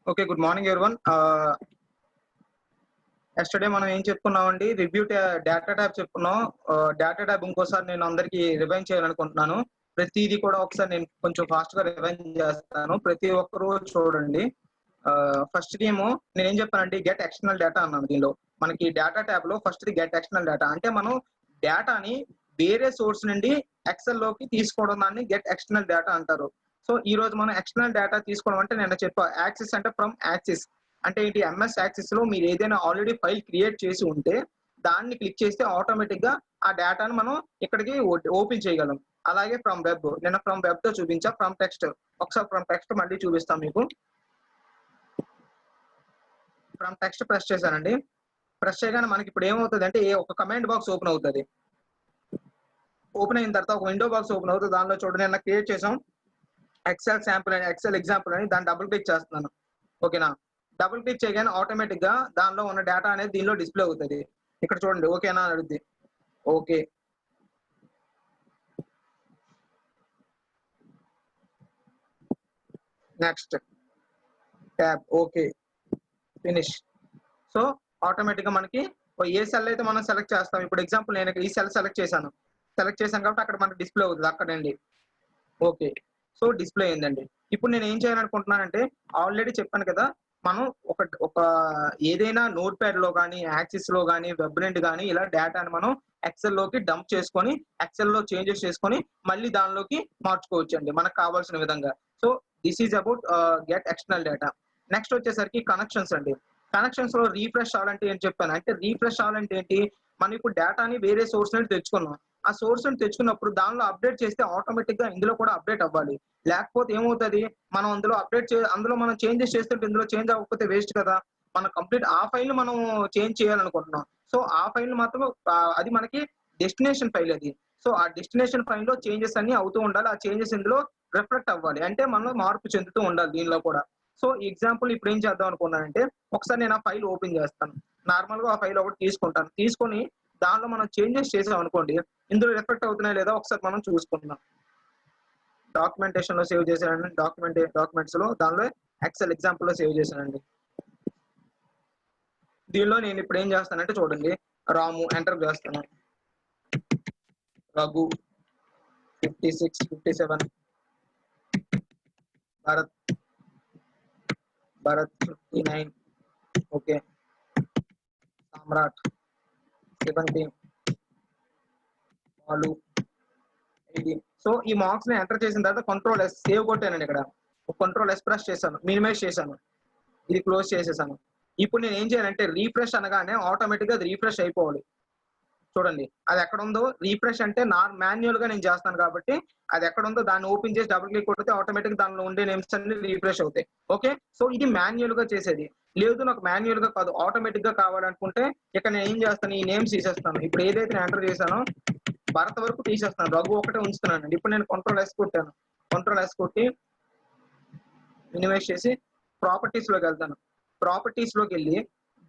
Okay. Good morning everyone. Yesterday మనం ఏం చెప్పుకున్నామండి, review data tab చెప్పుకున్నాం. డేటా ట్యాబ్ ఇంకోసారి నేను అందరికీ రివైండ్ చేయాలనుకుంటున్నాను. ప్రతీది కూడా ఒకసారి నేను కొంచెం ఫాస్ట్‌గా రివైండ్ చేస్తాను. ప్రతి ఒక్కరు చూడండి. ఫస్ట్‌దేమో నేనేం చెప్పానంటే గెట్ ఎక్స్టర్నల్ డేటా అన్నాను దీనిలో. మనకి డేటా ట్యాబ్‌లో ఫస్ట్‌ది గెట్ ఎక్స్టర్నల్ డేటా. అంటే మనం డేటాని వేరే సోర్స్ నుండి ఎక్సెల్‌లోకి తీసుకోవడం దాన్ని గెట్ ఎక్స్టర్నల్ డేటా అంటారు. సో, ఈరోజు మనం ఎక్స్టర్నల్ డేటా తీసుకోవడం అంటే నిన్న చెప్పా. యాక్సెస్ అంటే ఫ్రమ్ యాక్సెస్. అంటే ఏంటి, ఎంఎస్ యాక్సెస్‌లో మీరు ఏదైనా ఆల్రెడీ ఫైల్ క్రియేట్ చేసి ఉంటే దాన్ని క్లిక్ చేస్తే ఆటోమేటిక్‌గా ఆ డేటాను మనం ఇక్కడికి ఓపెన్ చేయగలం. అలాగే ఫ్రమ్ వెబ్. నిన్న ఫ్రమ్ వెబ్‌తో చూపించా. From text. ఒకసారి ఫ్రమ్ టెక్స్ట్ మళ్ళీ చూపిస్తాను మీకు. ఫ్రమ్ టెక్స్ట్ ప్రెస్ చేశానండి. ప్రెస్ చేయగానే మనకి ఇప్పుడు ఏమవుతదంటే ఒక కమాండ్ బాక్స్ ఓపెన్ అవుతది. ఓపెన్ అయిన తర్వాత ఒక విండో బాక్స్ ఓపెన్ అవుతది. దానిలో చూడండి నిన్న క్రియేట్ చేసాం. ఎక్సెల్ శాంపుల్ అని, ఎక్సెల్ ఎగ్జాంపుల్ అని దాన్ని డబుల్ క్లిక్ చేస్తున్నాను. ఓకేనా? డబుల్ క్లిక్ చేయగానే ఆటోమేటిక్‌గా దానిలో ఉన్న డేటా అనేది దీనిలో డిస్‌ప్లే అవుతది. ఇక్కడ చూడండి ఓకేనా అని అడుగుద్ది. Okay. Next. Tab. Okay. Finish. So, ఆటోమేటిక్‌గా మనకి ఏ సెల్ అయితే మనం సెలెక్ట్ చేస్తాం. ఇప్పుడు ఎగ్జాంపుల్ నేను ఈ సెల్ సెలెక్ట్ చేశాను. సెలెక్ట్ చేశాను కాబట్టి అక్కడ మనకి డిస్‌ప్లే అవుతది అక్కడండి. ఓకే. సో, డిస్‌ప్లే అయిందండి. ఇప్పుడు నేనేం చేయాలనుకుంటున్నానంటే, ఆల్రెడీ చెప్పాను కదా! మనం ఒక ఏదైనా నోట్‌ప్యాడ్‌లో గాని, యాక్సిస్‌లో గాని, వెబ్ నుండి గాని ఇలా డేటాను మనం ఎక్సెల్‌లోకి డంప్ చేసుకొని, ఎక్సెల్‌లో చేంజెస్ చేసుకొని, మళ్ళీ దానిలోకి మార్చుకోవచ్చండి మనకు కావాల్సిన విధంగా. So, this is about get external data. Next వచ్చేసరికి కనెక్షన్స్ అండి. కనెక్షన్స్‌లో రిఫ్రెష్ ఆల్ అంటే ఏంటి చెప్పాను. అంటే రిఫ్రెష్ ఆల్ అంటే ఏంటి? మనం ఇప్పుడు డేటాని వేరే సోర్స్ నుండి తెచ్చుకున్నాం. ఆ సోర్స్ నుండి తెచ్చుకున్నప్పుడు దానిలో అప్డేట్ చేస్తే ఆటోమేటిక్‌గా ఇందులో కూడా అప్డేట్ అవ్వాలి. లేకపోతే ఏమవుతది? మనం అందులో మనం చేంజెస్ చేస్తుంటే ఇందులో చేంజ్ అవ్వకపోతే వేస్ట్ కదా! మనం కంప్లీట్ ఆ ఫైల్‌ని మనం చేంజ్ చేయాలనుకుంటున్నాం. సో, ఆ ఫైల్‌ని మాత్రం అది మనకి డెస్టినేషన్ ఫైల్ అది. సో, ఆ డెస్టినేషన్ ఫైల్‌లో చేంజెస్ అన్నీ అవుతూ ఉండాలి. ఆ చేంజెస్ ఇందులో రిఫ్లెక్ట్ అవ్వాలి. అంటే మనం మార్పు చెందుతూ ఉండాలి దీనిలో కూడా. సో, ఎగ్జాంపుల్ ఇప్పుడు ఏం చేద్దాం అనుకున్నానంటే, ఒకసారి నేను ఆ ఫైల్ ఓపెన్ చేస్తాను. నార్మల్‌గా ఆ ఫైల్ ఒకటి తీసుకుంటాను. తీసుకొని దానిలో మనం చేంజెస్ చేసామనుకోండి, ఇందులో రిఫ్లెక్ట్ అవుతున్నాయా లేదా ఒకసారి మనం చూసుకుందాం. డాక్యుమెంటేషన్‌లో సేవ్ చేశానండి. డాక్యుమెంట్స్‌లో దానిలో ఎక్సెల్ ఎగ్జాంపుల్‌లో సేవ్ చేశానండి. దీనిలో నేను ఇప్పుడు ఏం చేస్తానంటే చూడండి, రాము ఎంటర్ చేస్తాను. రఘు 56, 57, భరత్, భరత్ 59, ఓకే. సామ్రాట్ 17, బాలు 18. సో, ఈ మార్క్స్‌ని ఎంటర్ చేసిన తర్వాత కంట్రోల్ ఎస్ సేవ్ కొట్టానండి ఇక్కడ. కంట్రోల్ ఎస్ ప్రెస్ చేశాను. మినిమైజ్ చేశాను. ఇది క్లోజ్ చేసేసాను. ఇప్పుడు నేనేం చేయాలంటే రిఫ్రెష్ అనగానే ఆటోమేటిక్‌గా అది రిఫ్రెష్ అయిపోవాలి. చూడండి. అదెక్కడుందో రిఫ్రెష్ అంటే మాన్యుయల్‌గా నేను చేస్తాను కాబట్టి, అదెక్కడుందో దాన్ని ఓపెన్ చేసి డబుల్ క్లిక్ కొడితే ఆటోమేటిక్‌గా దానిలో ఉండే నేమ్స్ అన్నీ రిఫ్రెష్ అవుతాయి. ఓకే. సో, ఇది మాన్యుయల్‌గా చేసేది. లేదు నాకు మాన్యుయల్‌గా కాదు ఆటోమేటిక్‌గా కావాలనుకుంటే ఇక నేనేం చేస్తాను, ఈ నేమ్స్ తీసేస్తాను. ఇప్పుడు ఏదైతే నేను ఎంటర్ చేశానో భరత్ వరకు తీసేస్తాను. రఘు ఒకటే ఉంచుతున్నానండి. ఇప్పుడు నేను కంట్రోల్ ఎస్ కొట్టాను. కంట్రోల్ ఎస్ కొట్టి మినిమైజ్ చేసి ప్రాపర్టీస్‌లోకెళ్తాను. ప్రాపర్టీస్‌లోకెళ్ళి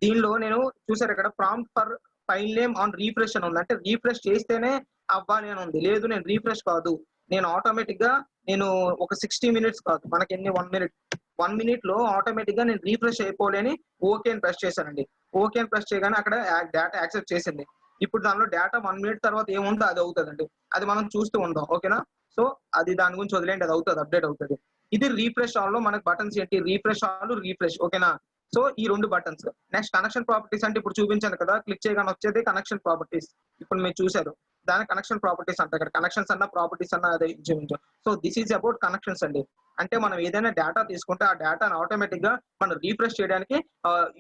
దీనిలో నేను చూసారా ఇక్కడ prompt for file name on refresh అని ఉంది. అంటే రిఫ్రెష్ చేస్తేనే అవ్వాలి అని ఉంది. లేదు నేను రిఫ్రెష్ కాదు. నేను ఆటోమేటిక్‌గా నేను ఒక 60 మినిట్స్ కాదు. మనకెన్ని 1 మినిట్. 1 మినిట్‌లో ఆటోమేటిక్‌గా నేను రిఫ్రెష్ అయిపోవాలి అని ఓకే అని ప్రెస్ చేశానండి. ఓకే అని ప్రెస్ చేయగానే అక్కడ డేటా యాక్సెప్ట్ చేసింది. ఇప్పుడు దానిలో డేటా 1 మినిట్ తర్వాత ఏముందో అది అవుతదండి. అది మనం చూస్తూ ఉందాం. ఓకేనా? సో, అది దాని గురించి వదిలేయండి. అది అవుతది. అప్డేట్ అవుతది. ఇది రిఫ్రెష్ ఆల్‌లో మనకు బటన్స్ ఏంటి రిఫ్రెష్ ఆల్, రిఫ్రెష్ ఓకేనా? సో, ఈ 2 బటన్స్. నెక్స్ట్ కనెక్షన్ ప్రాపర్టీస్ అంటే ఇప్పుడు చూపించాను కదా! క్లిక్ చేయగానే వచ్చేది కనెక్షన్ ప్రాపర్టీస్. ఇప్పుడు మీరు చూసారు. దాన్ని కనెక్షన్ ప్రాపర్టీస్ అంటారు. ఇక్కడ కనెక్షన్స్ అన్నా, ప్రాపర్టీస్ అన్నా అదే ఇంచుమించు. So, this is about connections అండి. అంటే మనం ఏదైనా డేటా తీసుకుంటే ఆ డేటాను ఆటోమేటిక్‌గా మనం రిఫ్రెష్ చేయడానికి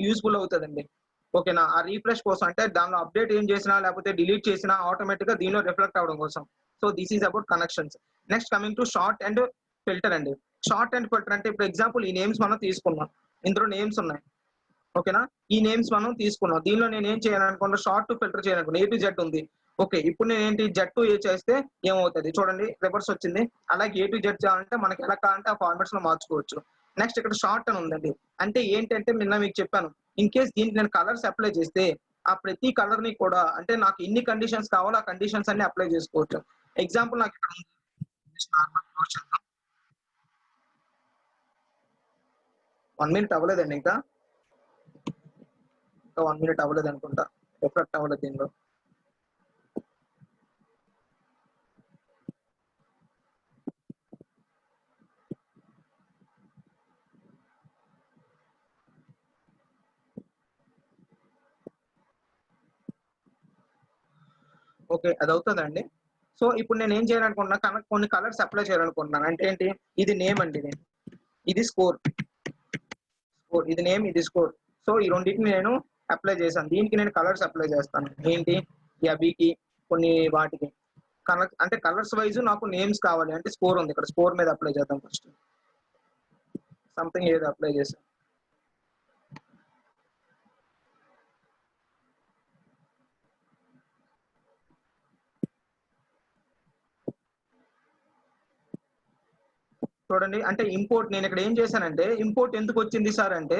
యూజ్‌ఫుల్ అవుతదండి. ఓకేనా? ఆ రిఫ్రెష్ కోసం అంటే దానిలో అప్డేట్ ఏం చేసినా లేకపోతే డిలీట్ చేసినా ఆటోమేటిక్‌గా దీనిలో రిఫ్లెక్ట్ అవ్వడం కోసం. So, this is about connections. Next coming to short and filter అండి. షార్ట్ అండ్ ఫిల్టర్ అంటే ఇప్పుడు ఎగ్జాంపుల్ ఈ నేమ్స్ మనం తీసుకున్నాం. ఇందులో నేమ్స్ ఉన్నాయి. ఓకేనా? ఈ నేమ్స్ మనం తీసుకున్నాం. దీనిలో నేనేం చేయాలనుకున్నా షార్ట్ టు ఫిల్టర్ చేయాలనుకున్నా. ఏ టు జెడ్ ఉంది. ఓకే. ఇప్పుడు నేనేంటి జెడ్ టు ఏ చేస్తే ఏమవుతది? చూడండి రివర్స్ వచ్చింది. అలాగే ఏ టు జెడ్ చేయాలంటే మనకి ఎలా కావాలంటే ఆ ఫార్మాట్స్‌లో మార్చుకోవచ్చు. నెక్స్ట్ ఇక్కడ షార్ట్ అని ఉందండి. అంటే ఏంటంటే నిన్న మీకు చెప్పాను. ఇన్ కేస్ దీనికి నేను కలర్స్ అప్లై చేస్తే ఆ ప్రతి కలర్‌ని కూడా అంటే నాకు ఎన్ని కండిషన్స్ కావాలో ఆ కండిషన్స్ అన్ని అప్లై చేసుకోవచ్చు. ఎగ్జాంపుల్ నాకు ఇక్కడ ఉంది. జస్ట్ నార్మల్ క్లోజ్ చేద్దాం. 1 minute అవ్వలేదండి ఇంకా 1 minute అవ్వలేదు అనుకుంటా. రిఫ్లెక్ట్ అవ్వలేదు దీనిలో. ఓకే, అది అవుతుందండి. సో ఇప్పుడు నేను ఏం చేయాలనుకుంటున్నా, కొన్ని కలర్స్ అప్లై చేయాలనుకుంటున్నాను. అంటే ఏంటి, ఇది నేమ్ అండి, ఇది స్కోర్, ఇది నేమ్, ఇది స్కోర్. సో ఈ రెండింటిని నేను అప్లై చేశాను. దీనికి నేను కలర్స్ అప్లై చేస్తాను. ఏంటి, ఈ అభికి కొన్ని వాటికి కలర్, అంటే కలర్స్ వైజ్ నాకు నేమ్స్ కావాలి. అంటే స్కోర్ ఉంది ఇక్కడ, స్కోర్ మీద అప్లై చేద్దాం. ఫస్ట్ సంథింగ్ ఏదో అప్లై చేశాను. చూడండి, అంటే ఇంపోర్ట్ నేను ఇక్కడ ఏం చేశానంటే, ఇంపోర్ట్ ఎందుకు వచ్చింది సార్ అంటే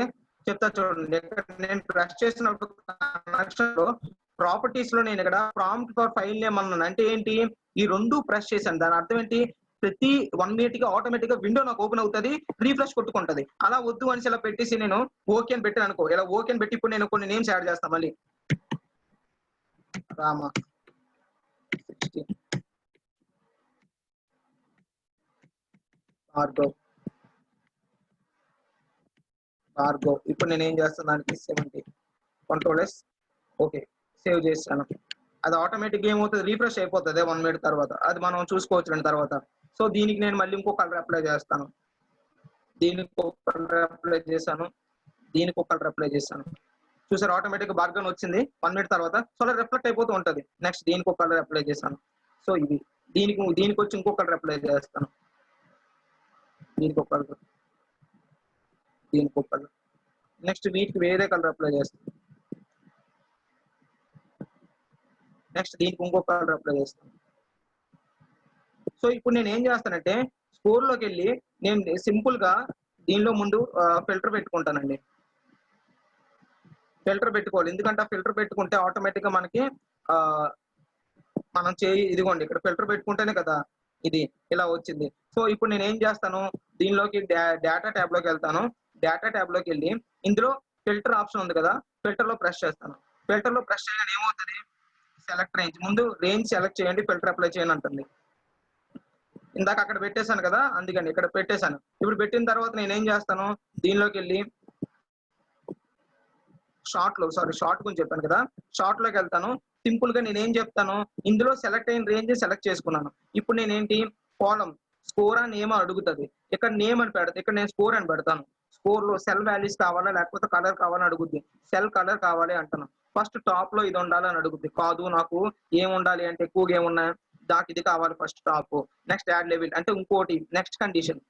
చెప్తా చూడండి. ఇక్కడ నేను ప్రెస్ చేసినప్పుడు కనెక్షన్ లో ప్రాపర్టీస్ లో నేను ఇక్కడ ప్రాంప్ట్ ఫర్ ఫైల్ నేమ్ అన్నాను. అంటే ఏంటి, ఈ రెండు ప్రెస్ చేశాను. దాని అర్థం ఏంటి, ప్రతి 1 minute గా ఆటోమేటిక్ గా విండో నాకు ఓపెన్ అవుతుంది, రీఫ్రెష్ కొట్టుకుంటది. అలా వద్దు అని ఇలా పెట్టేసి నేను ఓకే అని పెట్టాను అనుకో. ఇలా ఓకే అని పెట్టి ఇప్పుడు నేను కొన్ని నేమ్స్ యాడ్ చేస్తాను. మళ్ళీ రామ 16, భార్గవ్. ఇప్పుడు నేను ఏం చేస్తాను, దానికి 70, కంట్రోల్ S, ఓకే, సేవ్ చేస్తాను. అది ఆటోమేటిక్ ఏమవుతుంది, రీఫ్రెష్ అయిపోతుంది 1 minute తర్వాత. అది మనం చూసుకోవచ్చు తర్వాత. సో దీనికి నేను మళ్ళీ ఇంకో కలర్ అప్లై చేస్తాను. దీనికి ఒక కలర్ అప్లై చేశాను, దీనికి ఒక కలర్ అప్లై చేశాను. చూసారు, ఆటోమేటిక్ బార్గన్ వచ్చింది 1 minute తర్వాత. సో అలా రిఫ్లెక్ట్ అయిపోతూ ఉంటుంది. నెక్స్ట్ దీనికి ఒక కలర్ అప్లై చేశాను. సో ఇది దీనికి వచ్చి ఇంకో కలర్ అప్లై చేస్తాను. దీనికి ఒక కలర్, దీనికి ఒక కలర్. నెక్స్ట్ వీటికి వేరే కలర్ అప్లై చేస్తాను. నెక్స్ట్ దీనికి ఇంకో కలర్ అప్లై చేస్తాను. సో ఇప్పుడు నేను ఏం చేస్తానంటే, స్కోర్ లోకి వెళ్ళి నేను సింపుల్ గా దీనిలో ముందు ఫిల్టర్ పెట్టుకుంటానండి. ఫిల్టర్ పెట్టుకోవాలి, ఎందుకంటే ఆ ఫిల్టర్ పెట్టుకుంటే ఆటోమేటిక్ గా మనకి మనం ఇదిగోండి ఇక్కడ ఫిల్టర్ పెట్టుకుంటేనే కదా ఇది ఇలా వచ్చింది. సో ఇప్పుడు నేను ఏం చేస్తాను, దీనిలోకి డేటా ట్యాబ్ లోకి వెళ్తాను. డేటా ట్యాబ్ లోకి వెళ్ళి ఇందులో ఫిల్టర్ ఆప్షన్ ఉంది కదా, ఫిల్టర్ లో ప్రెస్ చేస్తాను. ఫిల్టర్ లో ప్రెస్ చేయగానే ఏమవుతుంది, సెలెక్ట్ రేంజ్, ముందు రేంజ్ సెలెక్ట్ చేయండి, ఫిల్టర్ అప్లై చేయండి అంటుంది. ఇందాక అక్కడ పెట్టేశాను కదా, అందుకని ఇక్కడ పెట్టేశాను. ఇప్పుడు పెట్టిన తర్వాత నేను ఏం చేస్తాను, దీనిలోకి వెళ్ళి షార్ట్ గురించి చెప్పాను కదా, షార్ట్ లోకి వెళ్తాను. సింపుల్ గా నేను ఏం చెప్తాను, ఇందులో సెలెక్ట్ అయిన రేంజ్ సెలెక్ట్ చేసుకున్నాను. ఇప్పుడు నేనేంటి, కాలం స్కోర్ అని నేమ్ అడుగుతుంది. ఇక్కడ నేమ్ అని పెడతా, ఇక్కడ నేను స్కోర్ అని పెడతాను. స్కోర్ లో సెల్ వాల్యూస్ కావాలా లేకపోతే కలర్ కావాలని అడుగుద్ది. సెల్ కలర్ కావాలి అంటాను. ఫస్ట్ టాప్ లో ఇది ఉండాలని అడుగుద్ది. కాదు, నాకు ఏం ఉండాలి అంటే ఎక్కువగా ఏమున్నాయి, దానికి ఇది కావాలి first top. Next add level అంటే ఇంకోటి, నెక్స్ట్ కండిషన్.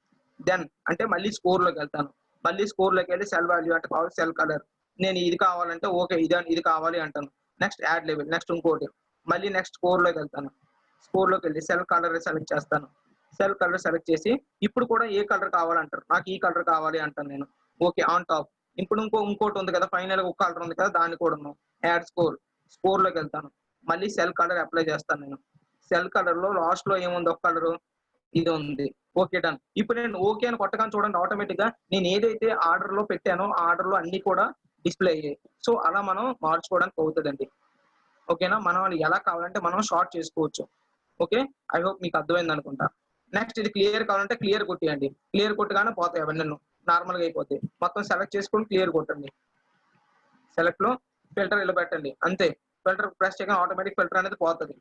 దెన్ అంటే మళ్ళీ స్కోర్ లోకి వెళ్తాను. మళ్ళీ స్కోర్ లోకి వెళ్ళి సెల్ వాల్యూ అంటే కావాలి, సెల్ కలర్ నేను ఇది కావాలంటే ఓకే, ఇది కావాలి అంటాను. నెక్స్ట్ యాడ్ లెవెల్, నెక్స్ట్ ఇంకోటి, మళ్ళీ నెక్స్ట్ స్కోర్ లోకి వెళ్తాను. స్కోర్ లోకి వెళ్ళి సెల్ కలర్ సెలెక్ట్ చేస్తాను. సెల్ కలర్ సెలెక్ట్ చేసి ఇప్పుడు కూడా ఏ కలర్ కావాలంటారు, నాకు ఈ కలర్ కావాలి అంటాను నేను. Okay, on top. ఇప్పుడు ఇంకోటి ఉంది కదా, ఫైనల్ ఒక కలర్ ఉంది కదా, దాన్ని కూడా యాడ్ స్కోర్ లోకి వెళ్తాను. మళ్ళీ సెల్ కలర్ అప్లై చేస్తాను నేను. సెల్ కలర్ లో లాస్ట్ లో ఏముంది, ఒక కలర్ ఇది ఉంది. Okay, done. ఇప్పుడు నేను ఓకే అని కొట్టగానే చూడండి, ఆటోమేటిక్ గా నేను ఏదైతే ఆర్డర్ లో పెట్టానో ఆర్డర్ లో అన్ని కూడా డిస్ప్లే అయ్యాయి. సో అలా మనం మార్చుకోవడానికి అవుతుందండి. ఓకేనా, మనం ఎలా కావాలంటే మనం షార్ట్ చేసుకోవచ్చు. ఓకే, ఐ హోప్ మీకు అర్థమైంది అనుకుంటా. నెక్స్ట్ ఇది క్లియర్ కావాలంటే క్లియర్ కొట్టేయండి. క్లియర్ కొట్టగానే పోతాయి అవన్నీ నార్మల్ గా అయిపోతాయి. మొత్తం సెలెక్ట్ చేసుకొని క్లియర్ కొట్టండి. సెలెక్ట్ లో ఫిల్టర్ ఇలా పెట్టండి, అంతే. ఫిల్టర్ ప్రెస్ చేయగానే ఆటోమేటిక్ ఫిల్టర్ అనేది పోతుంది.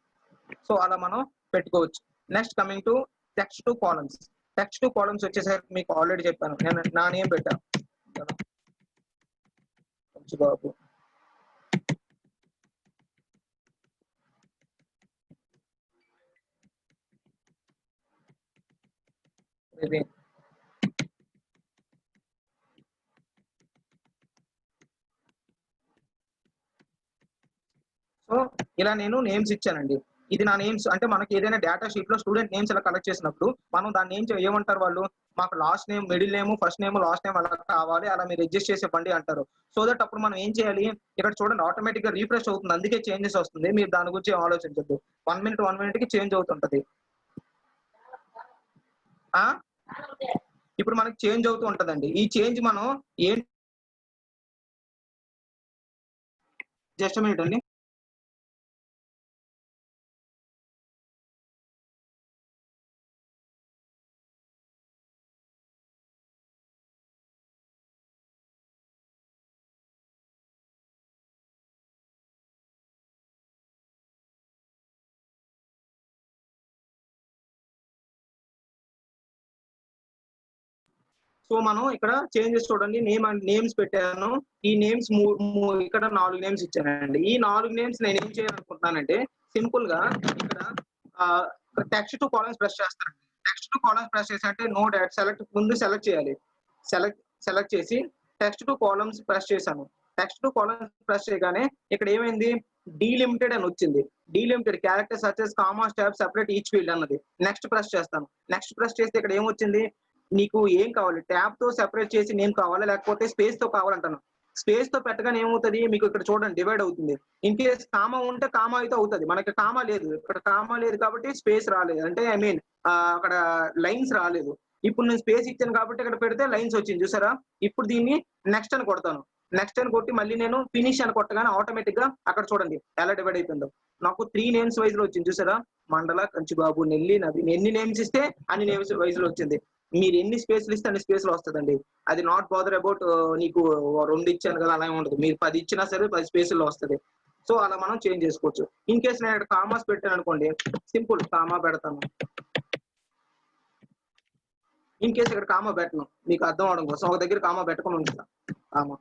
సో అలా మనం పెట్టుకోవచ్చు. Next coming to text to columns. Text to columns వచ్చేసరికి మీకు ఆల్రెడీ చెప్పాను, నేను నా నేమ్ పెట్టాను బాబు. సో ఇలా నేను నేమ్స్ ఇచ్చానండి. ఇది నా నేమ్స్. అంటే మనకి ఏదైనా డేటా షీట్ లో స్టూడెంట్ నేమ్స్ ఇలా కలెక్ట్ చేసినప్పుడు మనం దాన్ని ఏమంటారు వాళ్ళు, మాకు last name, middle name, first name, last name అలా కావాలి, అలా మీరు అడ్జస్ట్ చేసేవ్వండి అంటారు. సో దట్ అప్పుడు మనం ఏం చేయాలి, ఇక్కడ చూడండి ఆటోమేటిక్ గా రీఫ్రెష్ అవుతుంది, అందుకే చేంజెస్ వస్తుంది. మీరు దాని గురించి ఆలోచించద్దు. 1 minute కి చేంజ్ అవుతుంటది. ఇప్పుడు మనకి చేంజ్ అవుతూ ఉంటదండి. ఈ చేంజ్ మనం ఏం జస్ట్ మినిట్ అండి. సో మనం ఇక్కడ చేంజెస్ చూడండి. నేమ్స్ పెట్టాను. ఈ నేమ్స్ ఇక్కడ 4 నేమ్స్ ఇచ్చానండి. ఈ 4 నేమ్స్ నేను ఏం చేయాలనుకుంటున్నానంటే సింపుల్ గా ఇక్కడ ah, text to columns press చేస్తానండి. టెక్స్ట్ టు కాలమ్స్ ప్రెస్ చేశానంటే నో డాట్ సెలెక్ట్ ముందు సెలెక్ట్ చేయాలి. సెలెక్ట్ సెలెక్ట్ చేసి టెక్స్ట్ టు కాలమ్స్ ప్రెస్ చేశాను. టెక్స్ట్ టు కాలమ్స్ ప్రెస్ చేయగానే ఇక్కడ ఏమైంది డీలిమిటెడ్ అని వచ్చింది. Delimited character such as comma stop separate each field అన్నది. నెక్స్ట్ ప్రెస్ చేస్తాను. నెక్స్ట్ ప్రెస్ చేస్తే ఇక్కడ ఏమొచ్చింది నీకు ఏం కావాలి? ట్యాబ్‌తో సెపరేట్ చేసి నేమ్ కావాలా? లేకపోతే స్పేస్‌తో కావాలంటాను. స్పేస్‌తో పెట్టగానే ఏమవుతది? మీకు ఇక్కడ చూడండి డివైడ్ అవుతుంది. ఇన్ కేస్ కామా ఉంటే కామా అయితే అవుతది. మనకి కామా లేదు. ఇక్కడ కామా లేదు కాబట్టి స్పేస్ రాలేదు. అంటే ఐ మీన్ అక్కడ లైన్స్ రాలేదు. ఇప్పుడు నేను స్పేస్ ఇచ్చాను కాబట్టి ఇక్కడ పెడితే లైన్స్ వచ్చింది చూసారా? ఇప్పుడు దీన్ని నెక్స్ట్ అని కొడతాను. నెక్స్ట్ అని కొట్టి మళ్ళీ నేను ఫినిష్ అని కొట్టగానే ఆటోమేటిక్‌గా అక్కడ చూడండి ఎలా డివైడ్ అయిపోయిందో. నాకు 3 నేమ్స్ వైస్‌లో వచ్చింది చూసారా? మండల, కంచిబాబు, నెల్లి, నవీన్ ఎన్ని నేమ్స్ ఇస్తే అన్ని నేమ్స్ వైస్‌లో వచ్చింది. మీరు ఎన్ని స్పేస్‌లు ఇస్తే అన్ని స్పేస్‌లు వస్తదండి. అది నాట్ బాదర్ అబౌట్ నీకు 2 ఇచ్చాను కదా! అలా ఏమి ఉండదు. మీరు 10 ఇచ్చినా సరే 10 స్పేసుల్లో వస్తది. సో, అలా మనం చేంజ్ చేసుకోవచ్చు. ఇన్ కేస్ నేను ఇక్కడ కామాస్ పెట్టాననుకోండి, సింపుల్ కామా పెడతాను. ఇన్ కేస్ ఇక్కడ కామా పెట్టను. మీకు అర్థం అవ్వడం కోసం ఒక దగ్గర కామా పెట్టకుండా ఉంచుతా. కామా.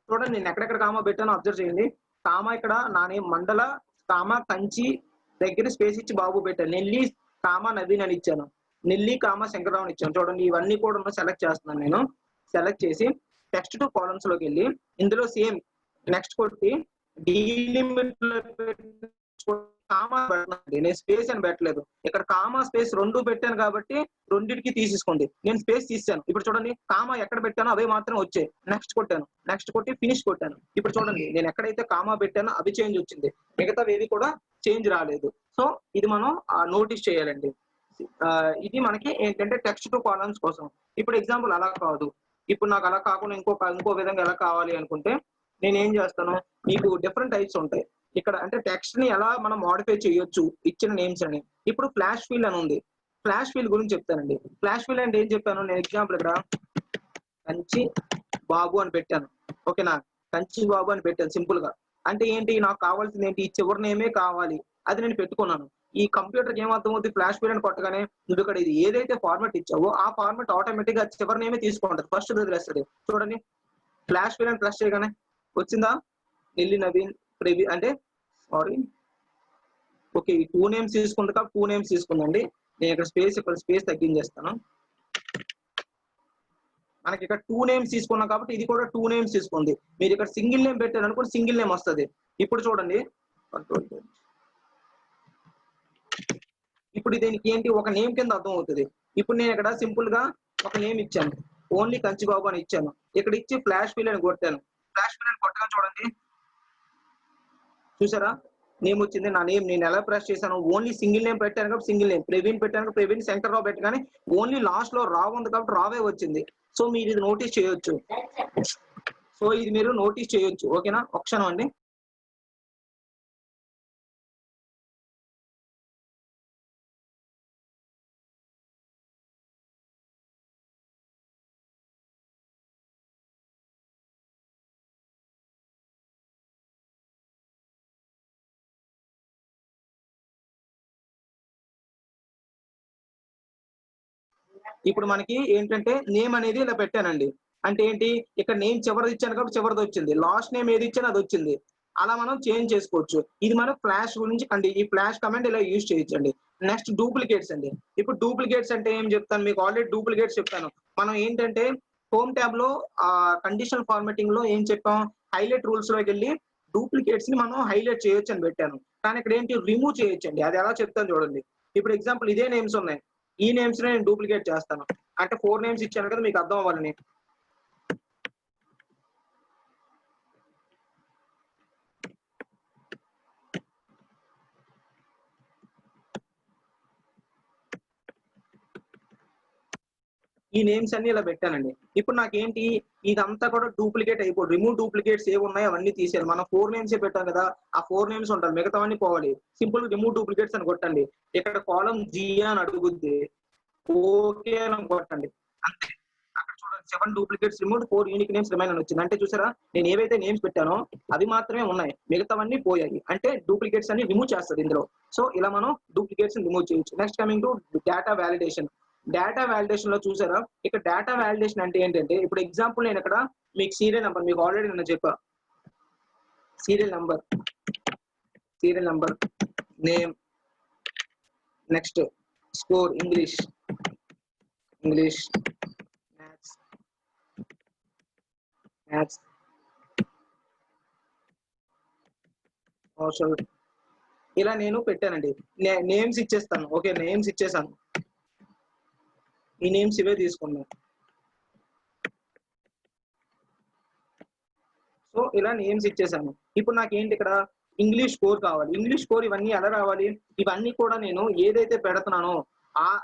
చూడండి నేను ఎక్కడెక్కడ కామా పెట్టానో అబ్జర్వ్ చేయండి. కామా ఇక్కడ నా నేమ్ మండల, కామా కంచి దగ్గర స్పేస్ ఇచ్చి బాబు పెట్టాను. నెల్లి, కామా నవీన్ అని ఇచ్చాను. నెల్లి, కామా శంకర్రావు అని ఇచ్చాను. చూడండి ఇవన్నీ కూడా సెలెక్ట్ చేస్తున్నాను నేను. సెలెక్ట్ చేసి టెక్స్ట్ టు కాలమ్స్ లోకి వెళ్ళి ఇందులో సేమ్ నెక్స్ట్ కొట్టి డీలిమిట్ కామా పెడుతున్నానండి. నేను స్పేస్ అని పెట్టలేదు. ఇక్కడ కామా స్పేస్ 2 పెట్టాను కాబట్టి రెండిటికి తీసేసుకోండి. నేను స్పేస్ తీసాను. ఇప్పుడు చూడండి కామా ఎక్కడ పెట్టానో అవే మాత్రం వచ్చాయి. నెక్స్ట్ కొట్టాను. నెక్స్ట్ కొట్టి ఫినిష్ కొట్టాను. ఇప్పుడు చూడండి నేను ఎక్కడైతే కామా పెట్టానో అవి చేంజ్ వచ్చింది. మిగతావేవి కూడా చేంజ్ రాలేదు. సో ఇది మనం నోటీస్ చేయాలండి. ఇది మనకి ఏంటంటే టెక్స్ట్ టు కాలమ్స్ కోసం. ఇప్పుడు ఎగ్జాంపుల్ అలా కాదు. ఇప్పుడు నాకు అలా కాకుండా ఇంకో విధంగా ఎలా కావాలి అనుకుంటే నేనేం చేస్తాను మీకు డిఫరెంట్ టైప్స్ ఉంటాయి. ఇక్కడ అంటే టెక్స్ట్ ని ఎలా మనం మోడిఫై చేయొచ్చు ఇచ్చిన నేమ్స్ అని. ఇప్పుడు ఫ్లాష్ ఫిల్ అని ఉంది. ఫ్లాష్ ఫిల్ గురించి చెప్తానండి. ఫ్లాష్ ఫిల్ అంటే ఏం చెప్పాను నేను ఎగ్జాంపుల్ ఇక్కడ కంచి బాబు అని పెట్టాను. ఓకేనా? కంచి బాబు అని పెట్టాను సింపుల్ గా. అంటే ఏంటి నాకు కావాల్సింది ఏంటి ఈ చివరి నేమే కావాలి. అది నేను పెట్టుకున్నాను. ఈ కంప్యూటర్‌కి ఏమర్థమవుద్ది ఫ్లాష్ ఫిల్ అని కొట్టగానే నువ్వు ఇక్కడ ఇది ఏదైతే ఫార్మాట్ ఇచ్చావో ఆ ఫార్మాట్ ఆటోమేటిక్‌గా చివరి నేమే తీసుకుంటది. ఫస్ట్ వదిలేస్తది. చూడండి ఫ్లాష్ ఫిల్ అని ప్రెస్ చేయగానే వచ్చిందా? నెల్లి నవీన్ అంటే సారీ ఓకే. ఈ 2 నేమ్స్ తీసుకుంది కాబట్టి 2 నేమ్స్ తీసుకుందండి. నేను ఇక్కడ స్పేస్ తగ్గించేస్తాను. మనకి ఇక్కడ 2 నేమ్స్ తీసుకున్నాం కాబట్టి ఇది కూడా 2 నేమ్స్ తీసుకుంది. మీరు ఇక్కడ సింగిల్ నేమ్ పెట్టారనుకోండి సింగిల్ నేమ్ వస్తది. ఇప్పుడు చూడండి కంట్రోల్ ఇప్పుడు దీనికి ఏంటి ఒక నేమ్ కింద అర్థం అవుతది. ఇప్పుడు నేను ఇక్కడ సింపుల్ గా ఒక నేమ్ ఇచ్చాను. ఓన్లీ కంచిబాబు అని ఇచ్చాను. ఇక్కడ ఇచ్చి ఫ్లాష్ ఫిల్ అని కొట్టాను. ఫ్లాష్ ఫిల్ అని కొట్టగానే చూడండి చూసారా? నేమ్ వచ్చింది. నా నేమ్ నేను ఎలా ప్రెస్ చేశాను ఓన్లీ సింగిల్ నేమ్ పెట్టాను కాబట్టి సింగిల్ నేమ్. ప్రవీణ్ పెట్టాను కాబట్టి ప్రవీణ్, శంకర్రావు పెట్టగానే ఓన్లీ లాస్ట్ లో రావ్ ఉంది కాబట్టి రావే వచ్చింది. సో మీరు ఇది నోటీస్ చేయొచ్చు. సో ఇది మీరు నోటీస్ చేయొచ్చు. ఓకేనా? ఒక క్షణం అండి. ఇప్పుడు మనకి ఏంటంటే నేమ్ అనేది ఇలా పెట్టానండి. అంటే ఏంటి ఇక్కడ నేమ్ చివరిది ఇచ్చాను కాబట్టి చివరిది వచ్చింది. లాస్ట్ నేమ్ ఏది ఇచ్చానో అది వచ్చింది. అలా మనం చేంజ్ చేసుకోవచ్చు. ఇది మనం ఫ్లాష్ గురించి ఈ ఫ్లాష్ కమాండ్ ఇలా యూజ్ చేయొచ్చండి. నెక్స్ట్ డూప్లికేట్స్ అండి. ఇప్పుడు డూప్లికేట్స్ అంటే ఏం చెప్తాను మీకు ఆల్రెడీ డూప్లికేట్స్ చెప్పాను. మనం ఏంటంటే హోమ్ ట్యాబ్ లో కండిషనల్ ఫార్మాటింగ్ లో ఏం చెప్పాం హైలైట్ రూల్స్ లోకి వెళ్ళి డూప్లికేట్స్ ని మనం హైలైట్ చేయొచ్చు అని పెట్టాను. కానీ ఇక్కడ ఏంటి రిమూవ్ చేయొచ్చండి. అది ఎలా చెప్తాను చూడండి. ఇప్పుడు ఎగ్జాంపుల్ ఇదే నేమ్స్ ఉన్నాయి. ఈ నేమ్స్ నేను డూప్లికేట్ చేస్తాను. అంటే 4 నేమ్స్ ఇచ్చాను కదా మీకు అర్థం అవ్వాలని. ఈ నేమ్స్ అన్ని ఇలా పెట్టానండి. ఇప్పుడు నాకేంటి ఇదంతా కూడా డూప్లికేట్ అయిపోదు. రిమూవ్ డూప్లికేట్స్ ఏవున్నాయో అవన్నీ తీసేయాలి. మనం 4 నేమ్సే పెట్టాం కదా! ఆ 4 నేమ్స్ ఉంటాయి. మిగతావన్నీ పోవాలి. సింపుల్ రిమూవ్ డూప్లికేట్స్ అని కొట్టండి. ఇక్కడ కాలమ్ జీ అని అడుగుద్ది. ఓకే అని కొట్టండి. అంతే. అక్కడ చూడండి 7 duplicates removed 4 unique names remain అని వచ్చింది. అంటే చూసారా? నేను ఏవైతే నేమ్స్ పెట్టానో అవి మాత్రమే ఉన్నాయి. మిగతావన్నీ పోయాయి. అంటే డూప్లికేట్స్ అన్ని రిమూవ్ చేస్తది ఇందులో. సో ఇలా మనం డూప్లికేట్స్ రిమూవ్ చేయొచ్చు. Next coming to data validation. Data validation లో చూసారా? ఇక్కడ డేటా వాలిడేషన్ అంటే ఏంటంటే ఇప్పుడు ఎగ్జాంపుల్ నేను ఇక్కడ మీకు సీరియల్ నంబర్ మీకు ఆల్రెడీ నేను చెప్పా. Serial number name next score English maths social ఇలా నేను పెట్టానండి. నేమ్స్ ఇచ్చేస్తాను. ఓకే నేమ్స్ ఇచ్చేసాను. ఈ నేమ్స్ ఇవే తీసుకున్నాం. సో ఇలా నేమ్స్ ఇచ్చేసాను. ఇప్పుడు నాకేంటి ఇక్కడ ఇంగ్లీష్ స్కోర్ కావాలి. ఇంగ్లీష్ స్కోర్ ఇవన్నీ ఎలా రావాలి? ఇవన్నీ కూడా నేను ఏదైతే పెడుతున్నానో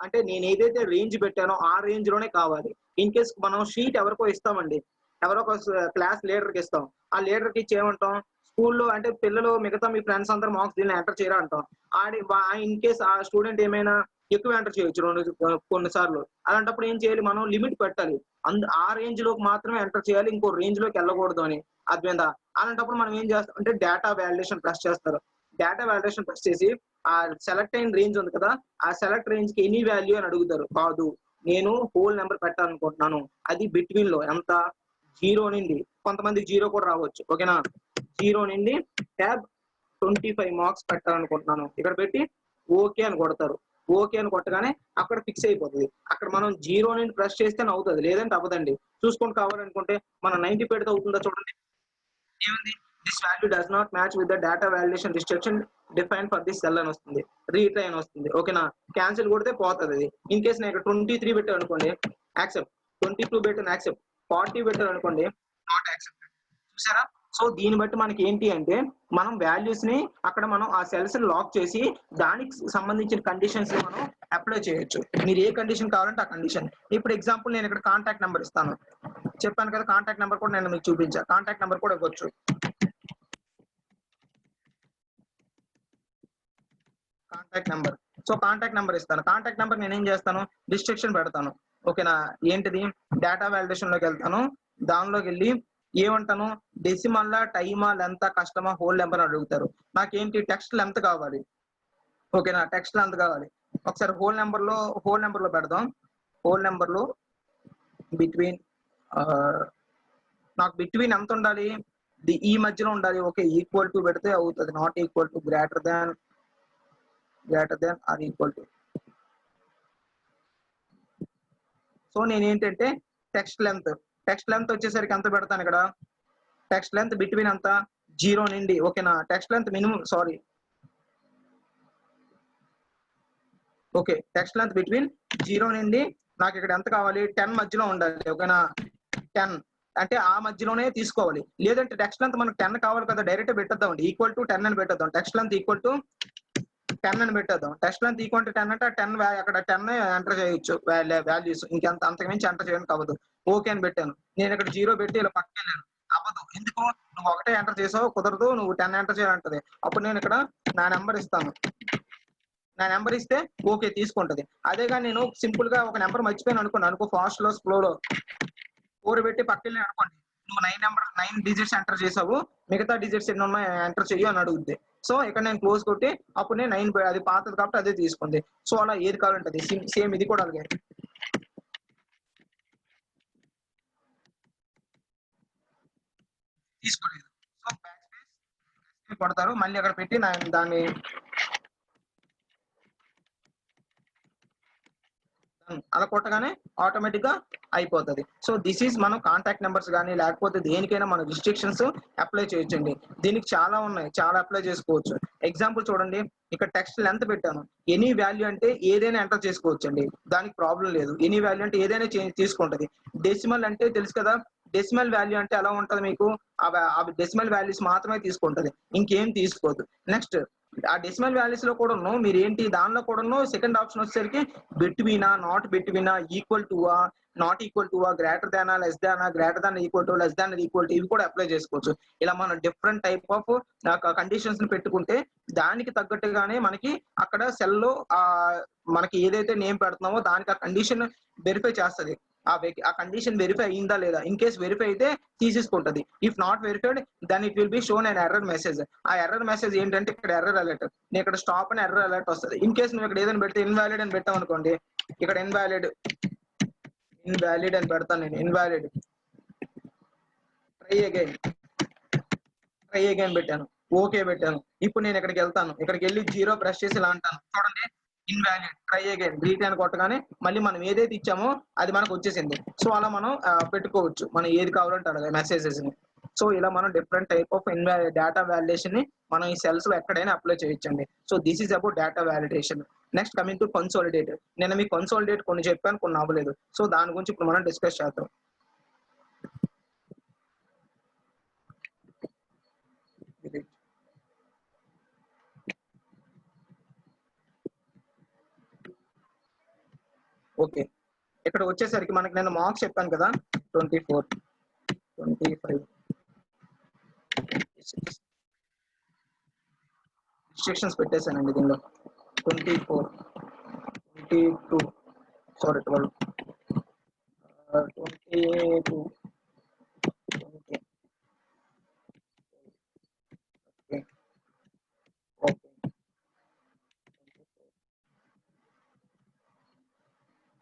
అంటే నేను ఏదైతే రేంజ్ పెట్టానో ఆ రేంజ్ లోనే కావాలి. ఇన్ కేస్ మనం షీట్ ఎవరికో ఇస్తామండి. ఎవరో ఒక క్లాస్ లీడర్కి ఇస్తాం. ఆ లీడర్కి ఇచ్చి ఏమంటాం? స్కూల్లో అంటే పిల్లలు మిగతా మీ ఫ్రెండ్స్ అందరూ మార్క్స్ దీన్ని ఎంటర్ చేయరా అంటాం. ఇన్ కేస్ ఆ స్టూడెంట్ ఏమైనా ఎక్కువ ఎంటర్ చేయొచ్చు కొన్నిసార్లు. అలాంటప్పుడు ఏం చేయాలి? మనం లిమిట్ పెట్టాలి. ఆ రేంజ్ లోకి మాత్రమే ఎంటర్ చేయాలి. ఇంకో రేంజ్ లోకి వెళ్ళకూడదు అని. అర్థమైందా? అలాంటప్పుడు మనం ఏం చేస్తాం అంటే డేటా వాలిడేషన్ ప్రెస్ చేస్తారు. డేటా వాలిడేషన్ ప్రెస్ చేసి ఆ సెలెక్ట్ అయిన రేంజ్ ఉంది కదా, ఆ సెలెక్ట్ రేంజ్ కి ఎనీ వాల్యూ అని అడుగుతారు. కాదు, నేను హోల్ నెంబర్ పెట్టాలనుకుంటున్నాను. అది బిట్వీన్ లో ఎంత 0 నుండి కొంతమంది 0 కూడా రావచ్చు. ఓకేనా? 0 నుండి ట్యాబ్ 25 మార్క్స్ పెట్టాలనుకుంటున్నాను. ఇక్కడ పెట్టి ఓకే అని కొడతారు. ఓకే అని కొట్టగానే అక్కడ ఫిక్స్ అయిపోతుంది. అక్కడ మనం 0 నుండి ప్రెస్ చేస్తే అవుతుంది, లేదంటే అవ్వదండి. చూసుకొని కావాలనుకుంటే మనం 90 పెడితే అవుతుందా చూడండి. ఏముంది? This value does not match with the data validation restriction define for this cell అని వస్తుంది. రీట్రై అని వస్తుంది. ఓకేనా? క్యాన్సిల్ కొడితే పోతుంది అది. ఇన్ కేస్ నేను ఇక్కడ 23 పెట్టాను అనుకోండి యాక్సెప్ట్, 22 పెట్టాను యాక్సెప్ట్, 40 పెట్టాను అనుకోండి నాట్ యాక్సెప్టెడ్. చూసారా? సో దీన్ని బట్టి మనకి ఏంటి అంటే మనం వాల్యూస్ ని అక్కడ మనం ఆ సెల్స్ ని లాక్ చేసి దానికి సంబంధించిన కండిషన్స్ ని మనం అప్లై చేయొచ్చు. మీరు ఏ కండిషన్ కావాలంటే ఆ కండిషన్. ఇప్పుడు ఎగ్జాంపుల్ నేను ఇక్కడ కాంటాక్ట్ నెంబర్ ఇస్తాను. చెప్పాను కదా, కాంటాక్ట్ నెంబర్ కూడా నేను మీకు చూపించాను. కాంటాక్ట్ నెంబర్ కూడా ఇవ్వచ్చు. Contact number. So contact number ఇస్తాను. కాంటాక్ట్ నెంబర్ నేను ఏం చేస్తాను? రిస్ట్రిక్షన్ పెడతాను. ఓకేనా? ఏంటిది? డేటా వాలిడేషన్ లోకి వెళ్తాను. దానిలోకి వెళ్ళి ఏమంటాను? డెసిమల్లా, టైమా, లెంత్, కస్టమా, హోల్ నెంబర్ అడుగుతారు. నాకేంటి? టెక్స్ట్ లెంత్ కావాలి. ఓకేనా? టెక్స్ట్ లెంత్ కావాలి. ఒకసారి హోల్ నెంబర్ లో పెడదాం. హోల్ నెంబర్ లో బిట్వీన్ నాకు బిట్వీన్ ఎంత ఉండాలి? ఈ మధ్యలో ఉండాలి. ఓకే, ఈక్వల్ టు పెడితే అవుతుంది. Not equal to, greater than or equal to. So నేను ఏంటంటే టెక్స్ట్ లెంత్ వచ్చేసరికి ఎంత పెడతాను ఇక్కడ? టెక్స్ట్ లెంత్ బిట్వీన్ అంత 0 నుండి. ఓకేనా? Text length minimum okay, text length between 0 నుండి నాకు ఇక్కడ ఎంత కావాలి? 10 మధ్యలో ఉండాలి. ఓకేనా? 10 అంటే ఆ మధ్యలోనే తీసుకోవాలి. లేదంటే టెక్స్ట్ లెంత్ మనకు 10 కావాలి కదా, డైరెక్ట్ పెట్టేద్దాం అండి. ఈక్వల్ టు 10 అని పెట్టేద్దాం. టెక్స్ట్ లెంత్ ఈక్వల్ టు 10 అని పెట్టేద్దాం. టెక్స్ట్ లెంత్ ఈక్వల్ టు 10 అంటే 10 అక్కడ 10 ఎంటర్ చేయొచ్చు వాల్యూస్. అంతకుమించి ఎంటర్ చేయడానికి అవ్వదు. ఓకే అని పెట్టాను. నేను ఇక్కడ 0 పెట్టి ఇలా పక్కకి వెళ్ళాను. అవ్వదు. ఎందుకు? నువ్వు ఒకటే ఎంటర్ చేసావు, కుదరదు. నువ్వు 10 ఎంటర్ చేయాలంటది. అప్పుడు నేను ఇక్కడ నా నెంబర్ ఇస్తాను. నా నెంబర్ ఇస్తే ఓకే తీసుకుంటది. అదే కానీ నేను సింపుల్ గా ఒక నెంబర్ మర్చిపోయాను అనుకో ఫాస్ట్ లో స్లోలో 4 పెట్టి పక్కకెళ్ళి అనుకోండి, నువ్వు 9 డిజిట్స్ ఎంటర్ చేసావు, మిగతా డిజిట్స్ ఎన్ని ఉన్నాయో ఎంటర్ చెయ్యి అని అడుగుద్ది. సో ఇక్కడ నేను క్లోజ్ కొట్టి అప్పుడు నేను 9 అది పాతది కాబట్టి అదే తీసుకుంది. సో అలా ఏది కావాలంటే సేమ్ ఇది కూడా అలాగే తీసుకోలేదు. సో బ్యాక్ స్పేస్ కొడతారు, మళ్ళీ అక్కడ పెట్టి దాన్ని అలా కొట్టగానే ఆటోమేటిక్ గా అయిపోతుంది. సో దిస్ ఈజ్ మనం కాంటాక్ట్ నెంబర్స్ కానీ లేకపోతే దేనికైనా మనం రిస్ట్రిక్షన్స్ అప్లై చేయొచ్చండి. దీనికి చాలా ఉన్నాయి, చాలా అప్లై చేసుకోవచ్చు. ఎగ్జాంపుల్ చూడండి, ఇక్కడ టెక్స్ట్ లెంత్ పెట్టాను. ఎనీ వాల్యూ అంటే ఏదైనా ఎంటర్ చేసుకోవచ్చండి, దానికి ప్రాబ్లం లేదు. ఎనీ వాల్యూ అంటే ఏదైనా తీసుకుంటది. డెసిమల్ అంటే తెలుసు కదా, డెసిమల్ వాల్యూ అంటే ఎలా ఉంటది మీకు? ఆ డెసిమల్ వాల్యూస్ మాత్రమే తీసుకుంటది, ఇంకేం తీసుకోవద్దు. నెక్స్ట్ ఆ డెసిమల్ వాల్యూస్ లో కూడా మీరు ఏంటి దానిలో కూడా సెకండ్ ఆప్షన్ వచ్చేసరికి బిట్వీనా, నాట్ బిట్వీనా, equal to not equal to greater than less than, greater than equal to, less than equal to, ఇవి కూడా అప్లై చేసుకోవచ్చు. ఇలా మనం డిఫరెంట్ టైప్ ఆఫ్ కండిషన్స్ ని పెట్టుకుంటే దానికి తగ్గట్టుగానే మనకి అక్కడ సెల్ లో మనకి ఏదైతే నేమ్ పెడుతున్నామో దానికి ఆ కండిషన్ వెరిఫై చేస్తుంది. ఆ కండిషన్ వెరిఫై అయిందా లేదా, ఇన్ కేస్ వెరిఫై అయితే తీసేసుకుంటది. If not verified then it will be shown an error message. ఆ ఎర్రర్ మెసేజ్ ఏంటంటే ఇక్కడ ఎర్రర్ అలర్ట్, నేను ఇక్కడ స్టాప్ అని ఎర్రర్ అలర్ట్ వస్తుంది. ఇన్ కేస్ నువ్వు ఇక్కడ ఏదైనా పెడితే ఇన్వాలిడ్ అని పెట్టాం అనుకోండి, ఇక్కడ ఇన్వాలిడ్ అని పెడతాను నేను, ఇన్వాలిడ్ ట్రై అగైన్ పెట్టాను, ఓకే పెట్టాను. ఇప్పుడు నేను ఇక్కడికి వెళ్తాను, ఇక్కడికి వెళ్ళి 0 ప్రెస్ చేసి ఇలా అంటాను, చూడండి ఇన్వాలిడ్ ట్రై అగైన్ రీట్ అని కొట్టగానే మళ్ళీ మనం ఏదైతే ఇచ్చామో అది మనకు వచ్చేసింది. సో అలా మనం పెట్టుకోవచ్చు మనం ఏది కావాలంటే అలాగే మెసేజెస్ ని. సో ఇలా మనం different type of data validation ని మనం ఈ సెల్స్ లో ఎక్కడైనా అప్లై చేయొచ్చండి. So this is about data validation. Next coming to consolidate. నేను మీకు కన్సాలిడేట్ కొన్ని చెప్పాను, కొన్ని అవ్వలేదు. సో దాని గురించి ఇప్పుడు మనం డిస్కస్ చేద్దాం. ఓకే, ఇక్కడ వచ్చేసరికి మనకి నేను మార్క్స్ చెప్పాను కదా, 24, 25 రిస్ట్రిక్షన్స్ పెట్టేశానండి దీనిలో. 24, 22, సారీ 12, 22, ఓకే ఓకే ఓకే.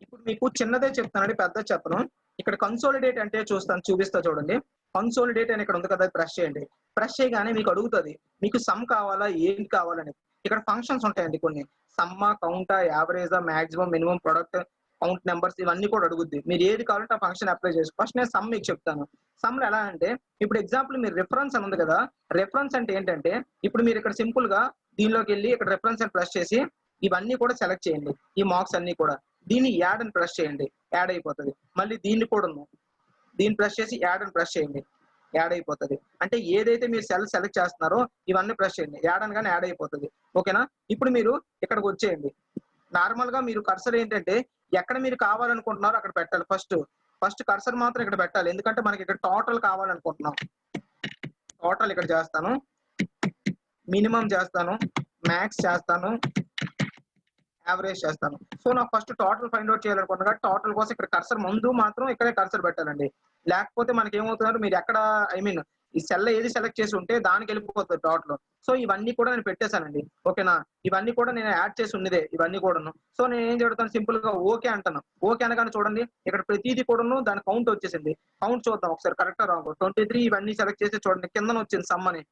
ఇప్పుడు మీకు చిన్నదే చెప్తానండి, పెద్ద చెప్పను. ఇక్కడ కన్సోలిడేట్ అంటే చూపిస్తా చూడండి. కన్సోలిడేట్ అని ఇక్కడ ఉంది కదా, ప్రెస్ చేయండి. ప్రెస్ చేయగానే మీకు అడుగుతుంది మీకు సమ్ కావాలా, ఏంటి కావాలని. ఇక్కడ ఫంక్షన్స్ ఉంటాయండి కొన్ని, సమ్మా, కౌంటా, యావరేజా, maximum, minimum, product, count numbers, ఇవన్నీ కూడా అడుగుద్ది. మీరు ఏది కావాలంటే ఆ ఫంక్షన్ అప్లై చేసి ఫస్ట్ నేను సమ్ మీకు చెప్తాను. సమ్ ఎలా అంటే, ఇప్పుడు ఎగ్జాంపుల్ మీరు రిఫరెన్స్ అని ఉంది కదా, రిఫరెన్స్ అంటే ఏంటంటే ఇప్పుడు మీరు ఇక్కడ సింపుల్ గా దీనిలోకి వెళ్ళి ఇక్కడ రిఫరెన్స్ అని ప్రెస్ చేసి ఇవన్నీ కూడా సెలెక్ట్ చేయండి, ఈ మార్క్స్ అన్ని కూడా. దీన్ని యాడ్ అని ప్రెస్ చేయండి, యాడ్ అయిపోతుంది. మళ్ళీ దీన్ని కూడా దీన్ని ప్రెస్ చేసి యాడ్ అని ప్రెస్ చేయండి, యాడ్ అయిపోతుంది. అంటే ఏదైతే మీరు సెల్ సెలెక్ట్ చేస్తున్నారో ఇవన్నీ ప్రెస్ చేయండి, యాడ్ అనగానే యాడ్ అయిపోతుంది. ఓకేనా? ఇప్పుడు మీరు ఇక్కడికి వచ్చేయండి. నార్మల్ గా మీరు కర్సర్ ఏంటంటే ఎక్కడ మీరు కావాలనుకుంటున్నారో అక్కడ పెట్టాలి. ఫస్ట్ కర్సర్ మాత్రం ఇక్కడ పెట్టాలి, ఎందుకంటే మనకి ఇక్కడ టోటల్ కావాలనుకుంటున్నాం. టోటల్ ఇక్కడ చేస్తాను, మినిమం చేస్తాను, మ్యాక్స్ చేస్తాను, యావరేజ్ చేస్తాను. సో నాకు ఫస్ట్ టోటల్ ఫైండ్ అవుట్ చేయాలనుకుంటున్నా, టోటల్ కోసం ఇక్కడ కర్సర్ ముందు మాత్రం ఇక్కడే కర్సర్ పెట్టాలండి. లేకపోతే మనకి ఏమవుతున్నారు, మీరు ఎక్కడ ఈ సెల్ ఏది సెలెక్ట్ చేసి ఉంటే దానికి వెళ్ళిపోతుంది టోటల్. సో ఇవన్నీ కూడా నేను పెట్టేశానండి. ఓకేనా? ఇవన్నీ కూడా నేను యాడ్ చేసి ఉన్నదే ఇవన్నీ కూడాను. సో నేను ఏం చెప్తాను, సింపుల్ గా ఓకే అంటాను. ఓకే అనగానే చూడండి ఇక్కడ ప్రతిదీ కూడాను దాని కౌంట్ వచ్చేసింది. కౌంట్ చూద్దాం ఒకసారి, కరెక్టా రాంగ్. 23 ఇవన్నీ సెలెక్ట్ చేసి చూడండి, కింద వచ్చింది సమ్ అని.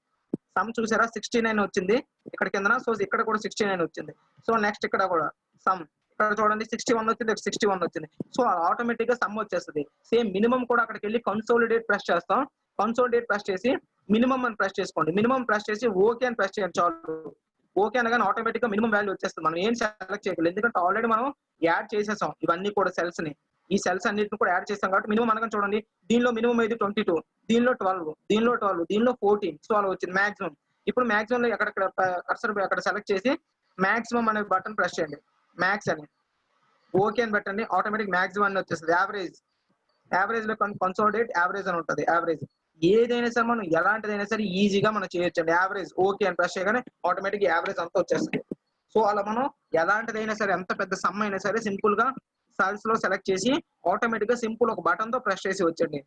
సమ్ చూసారా, 69 వచ్చింది ఇక్కడ కింద. సో ఇక్కడ కూడా 69 వచ్చింది. సో నెక్స్ట్ ఇక్కడ కూడా సమ్, ఇక్కడ చూడండి 61 వచ్చింది, 61 వచ్చింది. సో ఆటోమేటిక్ గా సమ్ వచ్చేస్తుంది. సేమ్ మినిమం కూడా అక్కడికి వెళ్ళి కన్సోలిడేట్ ప్రెస్ చేస్తాం. కన్సోలిడేట్ ప్రెస్ చేసి మినిమం అని ప్రెస్ చేసుకోండి. మినిమం ప్రెస్ చేసి ఓకే అని ప్రెస్ చేయండి చాలు. ఓకే అనగానే ఆటోమేటిక్ గా మినిమం వాల్యూ వచ్చేస్తుంది. మనం ఏం సెలెక్ట్ చేయగలం, ఎందుకంటే ఆల్రెడీ మనం యాడ్ చేసేసాం ఇవన్నీ కూడా సెల్స్ ని. ఈ సెల్స్ అన్నిటిని కూడా యాడ్ చేస్తాం కాబట్టి మినిమం అనగా చూడండి, దీనిలో మినిమం అయితే 22, దీనిలో 12, దీనిలో 12, దీనిలో 14, సో అలా వచ్చింది మాక్సిమం. ఇప్పుడు మాక్సిమం లో ఎక్కడెక్కడ కర్సర్ అక్కడ సెలెక్ట్ చేసి మాక్సిమం అనే బటన్ ప్రెస్ చేయండి, మ్యాక్స్ అని. ఓకే అని పెట్టండి, ఆటోమేటిక్ మాక్సిమం అని వచ్చేస్తుంది. యావరేజ్ లో కన్సోలిడేట్ యావరేజ్ అని ఉంటుంది. యావరేజ్ ఏదైనా సరే మనం ఎలాంటిదైనా సరే ఈజీగా మనం చేయొచ్చండి. యావరేజ్ ఓకే అని ప్రెస్ చేయగానే ఆటోమేటిక్ యావరేజ్ అంతా వచ్చేస్తుంది. సో అలా మనం ఎలాంటిదైనా సరే, ఎంత పెద్ద సమ్ అయినా సరే సింపుల్ గా సెల్స్ లో సెలెక్ట్ చేసి ఆటోమేటిక్ గా సింపుల్ ఒక బటన్ తో ప్రెస్ చేసి వచ్చండి.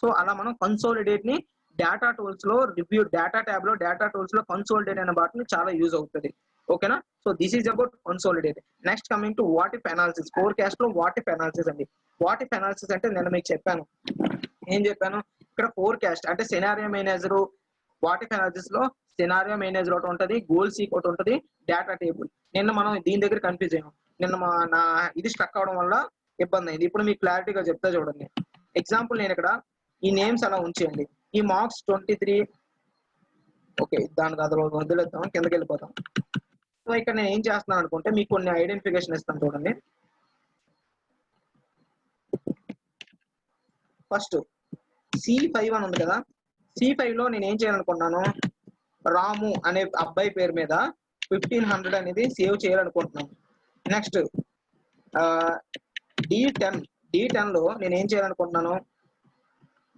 సో అలా మనం కన్సోలిడేట్ ని డేటా టూల్స్ లో రివ్యూ, డేటా ట్యాబ్ లో డేటా టూల్స్ లో కన్సోలిడేట్ అనే బటన్ చాలా యూజ్ అవుతుంది. ఓకేనా? So this is about consolidate. Next coming to what if analysis. Forecast లో వాట్ ఇఫ్ అనాలిసిస్ అండి. వాట్ ఇఫ్ అనాలిసిస్ అంటే నేను మీకు చెప్పాను, ఏం చెప్పాను, ఇక్కడ ఫోర్కాస్ట్ అంటే scenario manager. What if analysis లో సినారియో మేనేజర్ ఒకటి ఉంటుంది, గోల్ సీక్ ఒకటి ఉంటుంది, డేటా టేబుల్. నిన్న మనం దీని దగ్గర కన్ఫ్యూజ్ అయ్యాం. నిన్న నా ఇది స్ట్రక్ అవడం వల్ల ఇబ్బంది అయింది. ఇప్పుడు మీకు క్లారిటీగా చెప్తా చూడండి. ఎగ్జాంపుల్ నేను ఇక్కడ ఈ నేమ్స్ అలా ఉంచేయండి. ఈ మార్క్స్ 23, ఓకే దానికి అదలో వదిలేద్దాం, కిందకి వెళ్ళిపోతాం. సో ఇక్కడ నేను ఏం చేస్తున్నాను అనుకుంటే మీకు కొన్ని ఐడెంటిఫికేషన్ ఇస్తాను చూడండి. ఫస్ట్ C5 అని ఉంది కదా, C5 లో నేను ఏం చేయాలనుకున్నాను, రాము అనే అబ్బాయి పేరు మీద 1500 అనేది సేవ్ చేయాలనుకుంటున్నాను. నెక్స్ట్ D10 లో నేను ఏం చేయాలనుకుంటున్నాను,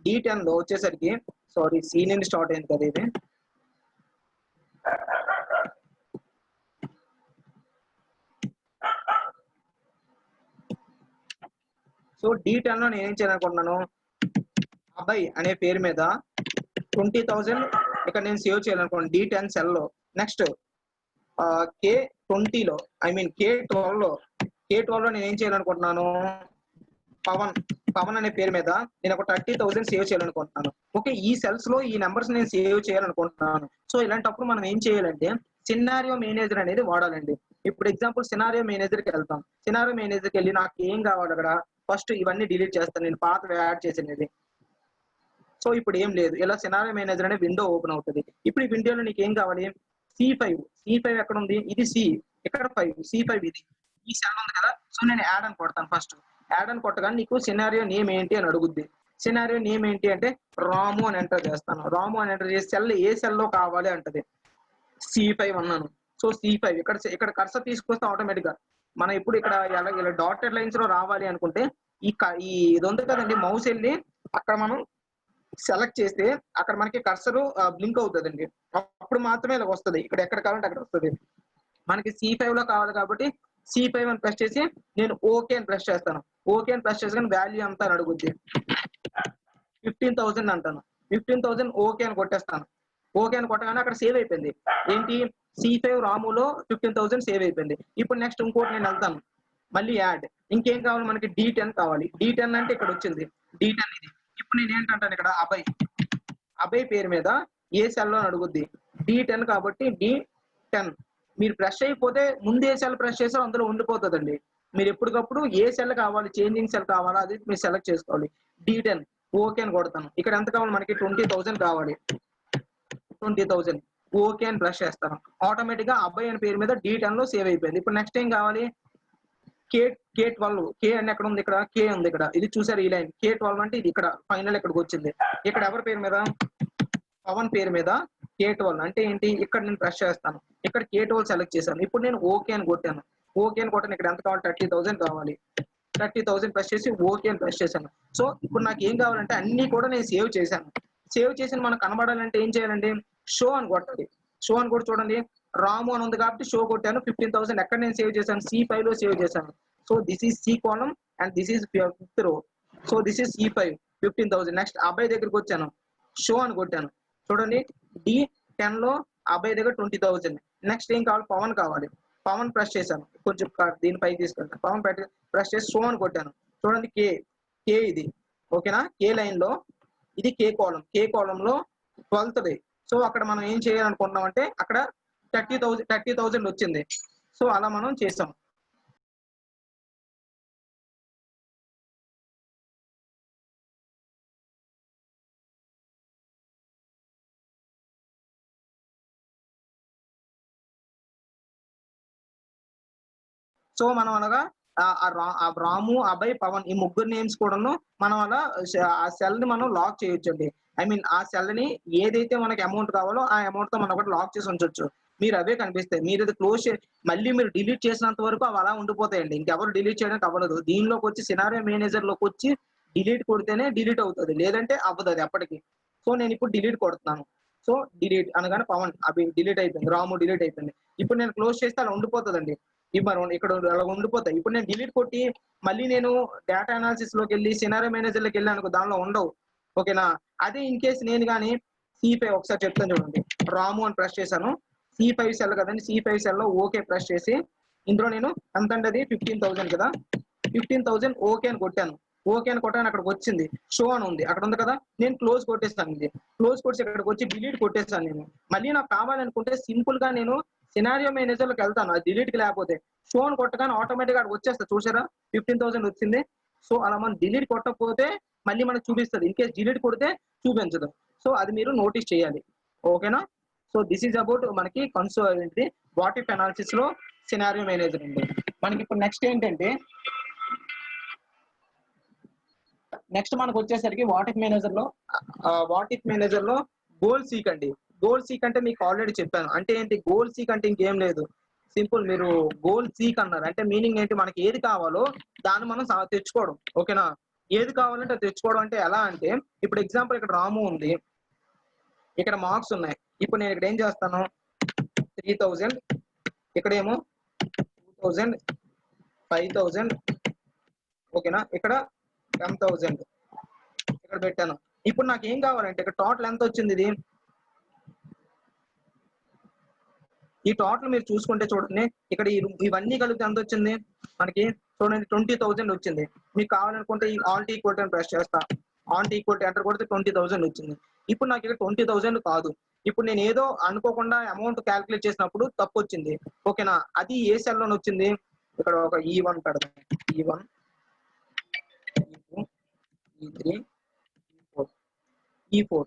D10 లో వచ్చేసరికి సారీ సి నుండి స్టార్ట్ అయింది కదా ఇది. సో D10 లో నేను ఏం చేయాలనుకుంటున్నాను, అబ్బాయి అనే పేరు మీద 20,000 ఇక్కడ నేను సేవ్ చేయాలనుకోండి D10 సెల్ లో. నెక్స్ట్ K20లో K12లో నేను ఏం చేయాలనుకుంటున్నాను, పవన్ అనే పేరు మీద నేను ఒక 30,000 సేవ్ చేయాలనుకుంటున్నాను. ఓకే, ఈ సెల్స్ లో ఈ నెంబర్స్ నేను సేవ్ చేయాలనుకుంటున్నాను. సో ఇలాంటప్పుడు మనం ఏం చేయాలంటే సినారియో మేనేజర్ అనేది వాడాలండి. ఇప్పుడు ఎగ్జాంపుల్ సినారియో మేనేజర్కి వెళ్తాం. సినారియో మేనేజర్కి వెళ్ళి నాకు ఏం కావాలి, అక్కడ ఫస్ట్ ఇవన్నీ డిలీట్ చేస్తాను, నేను పాత యాడ్ చేసినది. సో ఇప్పుడు ఏం లేదు, ఇలా సినారియో మేనేజర్ అనే విండో ఓపెన్ అవుతుంది. ఇప్పుడు ఈ విండోలో నీకు ఏం కావాలి, C5 ఎక్కడ ఉంది, ఇది C, ఇక్కడ 5, C5 ఇది ఈ సెల్ ఉంది కదా. సో నేను యాడ్ అని కొడతాను. ఫస్ట్ యాడ్ అని కొట్టగానే నీకు సినారియో నేమ్ ఏంటి అని అడుగుద్ది. సినారియో నేమ్ ఏంటి అంటే రాము అని ఎంటర్ చేస్తాను. రాము అని ఎంటర్ చేసి సెల్ ఏ సెల్లో కావాలి అంటది. C5 అన్నాను. సో C5 ఇక్కడ కర్సర్ తీసుకొస్తే ఆటోమేటిక్ గా మనం ఇప్పుడు ఇక్కడ ఇలా డాటెడ్ లైన్స్ లో రావాలి అనుకుంటే ఈ ఇది ఉంది కదండి, మౌస్ వెళ్ళి అక్కడ మనం సెలెక్ట్ చేస్తే అక్కడ మనకి కర్సర్ బ్లింక్ అవుతుందండి. అప్పుడు మాత్రమే ఇలా వస్తుంది. ఇక్కడ ఎక్కడ కావాలంటే అక్కడ వస్తుంది. మనకి C5 లో కావాలి కాబట్టి C5 అని ప్రెస్ చేసి నేను ఓకే అని ప్రెస్ చేస్తాను. ఓకే అని ప్రెస్ చేసి వాల్యూ అంతా అని అడుగుద్ది. 15,000 అంటాను. 15,000 ఓకే అని కొట్టేస్తాను. ఓకే అని కొట్టగానే అక్కడ సేవ్ అయిపోయింది. ఏంటి, C5 రాములో 15,000 సేవ్ అయిపోయింది. ఇప్పుడు నెక్స్ట్ ఇంకోటి నేను వెళ్తాను, మళ్ళీ యాడ్. ఇంకేం కావాలి మనకి, D10 కావాలి. D10 అంటే ఇక్కడ వచ్చింది D10 ఇది. ఇప్పుడు నేను ఏంటంటాను ఇక్కడ అభయ్ పేరు మీద ఏ సెల్ లో అడుగుద్ది. D10 కాబట్టి D10 మీరు ప్రెస్ అయిపోతే ముందు ఏ సెల్ ప్రెస్ చేసారో అందులో ఉండిపోతుందండి. మీరు ఎప్పటికప్పుడు ఏ సెల్ కావాలి, చేంజింగ్ సెల్ కావాలా అది మీరు సెలెక్ట్ చేసుకోవాలి. D10 ఓకే అని కొడతాను. ఇక్కడ ఎంత కావాలి మనకి 20,000 కావాలి. 20,000 ఓకే అని ప్రెస్ చేస్తాను. ఆటోమేటిక్ గా అబ్బాయి అనే పేరు మీద D10 లో సేవ్ అయిపోయింది. ఇప్పుడు నెక్స్ట్ ఏం కావాలి, K12 K అని ఎక్కడ ఉంది, ఇక్కడ K ఉంది. ఇక్కడ ఇది చూసారు ఈ లైన్ K12 అంటే ఇది ఇక్కడ ఫైనల్ ఇక్కడికి వచ్చింది. ఇక్కడ ఎవరి పేరు మీద, పవన్ పేరు మీద K12 అంటే ఏంటి, ఇక్కడ నేను ప్రెస్ చేస్తాను. ఇక్కడ K12 సెలెక్ట్ చేశాను. ఇప్పుడు నేను ఓకే అని కొట్టాను. ఓకే అని కొట్టాను. ఇక్కడ ఎంత కావాలి, 30,000 కావాలి. 30,000 ప్రెస్ చేసి ఓకే అని ప్రెస్ చేశాను. సో ఇప్పుడు నాకు ఏం కావాలంటే అన్ని కూడా నేను సేవ్ చేశాను. సేవ్ చేసి మనకు కనబడాలంటే ఏం చేయాలండి, షో అని కొట్టాలి. షో అని కూడా చూడండి, రాము అని ఉంది కాబట్టి షో కొట్టాను. 15,000 ఎక్కడ నేను సేవ్ చేశాను, C5 లో సేవ్ చేశాను. So this is C column and this is 5th రో. So this is C5 15,000. Next అబ్బాయి దగ్గరికి వచ్చాను, షో అని కొట్టాను. చూడండి D10 లో అబ్బాయి దగ్గర 20,000. నెక్స్ట్ ఏం కావాలి, పవన్ కావాలి. పవన్ ప్రెస్ చేశాను. కొంచెం దీనిపై తీసుకెళ్తాను. పవన్ ప్రెస్ చేసి షో అని కొట్టాను. చూడండి K ఇది ఓకేనా. K లైన్ లో ఇది K కాలం లో 12th డే. సో అక్కడ మనం ఏం చేయాలనుకుంటున్నాం అంటే అక్కడ 30,000 వచ్చింది. సో అలా మనం చేసాం. సో మనం అనగా రాము, అభయ్, పవన్ ఈ ముగ్గురు నేమ్స్ కూడాను మనం అలా ఆ సెల్ ని మనం లాక్ చేయొచ్చండి. ఐ మీన్ ఆ సెల్ ని ఏదైతే మనకి అమౌంట్ కావాలో ఆ అమౌంట్ తో మనం ఒకటి లాక్ చేసి ఉంచొచ్చు. మీరు అవే కనిపిస్తాయి. మీరు ఇది మళ్ళీ మీరు డిలీట్ చేసినంత వరకు అవి అలా ఉండిపోతాయండి. ఇంకెవరు డిలీట్ చేయడానికి అవ్వదు. దీనిలోకి వచ్చి సినారియో మేనేజర్ లోకి వచ్చి డిలీట్ కొడితేనే డిలీట్ అవుతుంది, లేదంటే అవ్వదు అది ఎప్పటికీ. సో నేను ఇప్పుడు డిలీట్ కొడుతున్నాను. సో డిలీట్ అనగానే పవన్ అవి డిలీట్ అయిపోయింది, రాము డిలీట్ అయిపోయింది. ఇప్పుడు నేను క్లోజ్ చేస్తే అలా ఉండిపోతుందండి. ఇక్కడ అలా ఉండిపోతాయి. ఇప్పుడు నేను డిలీట్ కొట్టి మళ్ళీ నేను డేటా అనాలిసిస్ లోకి వెళ్ళి సినారియో మేనేజర్ లోకి వెళ్ళి అనుకో దానిలో ఉండవు. ఓకేనా. అదే ఇన్ కేసు నేను కానీ C5 ఒకసారి చెప్తాను చూడండి. రాము అని ప్రెస్ చేశాను. C5 సెల్ కదండి, C5 సెల్ లో ఓకే ప్రెస్ చేసి ఇందులో నేను ఎంత అంటే అది 15,000 కదా, 15,000 ఓకే అని కొట్టాను. ఓకే అని కొట్టాను. అక్కడికి వచ్చింది షో అని ఉంది, అక్కడ ఉంది కదా. నేను క్లోజ్ కొట్టేస్తాను. ఇది క్లోజ్ కొట్టి ఇక్కడికి వచ్చి డిలీట్ కొట్టేస్తాను. నేను మళ్ళీ నాకు కావాలనుకుంటే సింపుల్ గా నేను సినారియో మేనేజర్ లోకి వెళ్తాను. అది డిలీట్ కి లేకపోతే షో అని కొట్టగానే ఆటోమేటిక్ గా అక్కడికి వచ్చేస్తా. చూసారా 15,000 వచ్చింది. సో అలా మనం డిలీట్ కొట్టకపోతే మళ్ళీ మనకు చూపిస్తుంది. ఇన్ కేస్ డిలీట్ కొడితే చూపించదు. సో అది మీరు నోటీస్ చేయాలి. ఓకేనా. సో దిస్ ఈజ్ అబౌట్ మనకి ఏంటి వాట్ ఇఫ్ అనాలిసిస్ లో సినారియో మేనేజర్ అండి. మనకి ఇప్పుడు నెక్స్ట్ ఏంటంటే నెక్స్ట్ మనకు వచ్చేసరికి వాట్ ఇఫ్ మేనేజర్ లో గోల్ సీక్ అండి. గోల్ సీక్ అంటే మీకు ఆల్రెడీ చెప్పాను. అంటే ఏంటి గోల్ సీక్ అంటే ఇంకేం లేదు. సింపుల్ మీరు గోల్ సీక్ అన్నారు. అంటే మీనింగ్ ఏంటి మనకి ఏది కావాలో దాన్ని మనం తెచ్చుకోవడం. ఓకేనా? ఏది కావాలంటే అది తెచ్చుకోవడం అంటే ఎలా అంటే ఇప్పుడు ఎగ్జాంపుల్ ఇక్కడ రాము ఉంది. ఇక్కడ మార్క్స్ ఉన్నాయి. ఇప్పుడు నేను ఇక్కడ ఏం చేస్తాను 3000 ఇక్కడేమో 2000 5000 ఓకేనా? ఇక్కడ 10,000 ఇక్కడ పెట్టాను. ఇప్పుడు నాకు ఏం కావాలంటే ఇక్కడ టోటల్ ఎంత వచ్చింది ఇది? ఈ టోటల్ మీరు చూసుకుంటే చూడండి ఇక్కడ ఇవన్నీ కలిపితే ఎంత వచ్చింది మనకి చూడండి 20,000 వచ్చింది. మీకు కావాలనుకుంటే ఈ ఆల్ట్ ఈక్వల్ అని ప్రెస్ చేస్తా. ఆల్ట్ ఈక్వల్ ఎంటర్ కొడితే 20,000 వచ్చింది. ఇప్పుడు నాకు ఇక్కడ 20,000 కాదు. ఇప్పుడు నేను ఏదో అనుకోకుండా అమౌంట్ క్యాల్కులేట్ చేసినప్పుడు తప్పు వచ్చింది. ఓకేనా? అది ఏ సెల్ లోనే వచ్చింది? ఇక్కడ ఒక E1 పెడదాం. E1 E2 E3 E4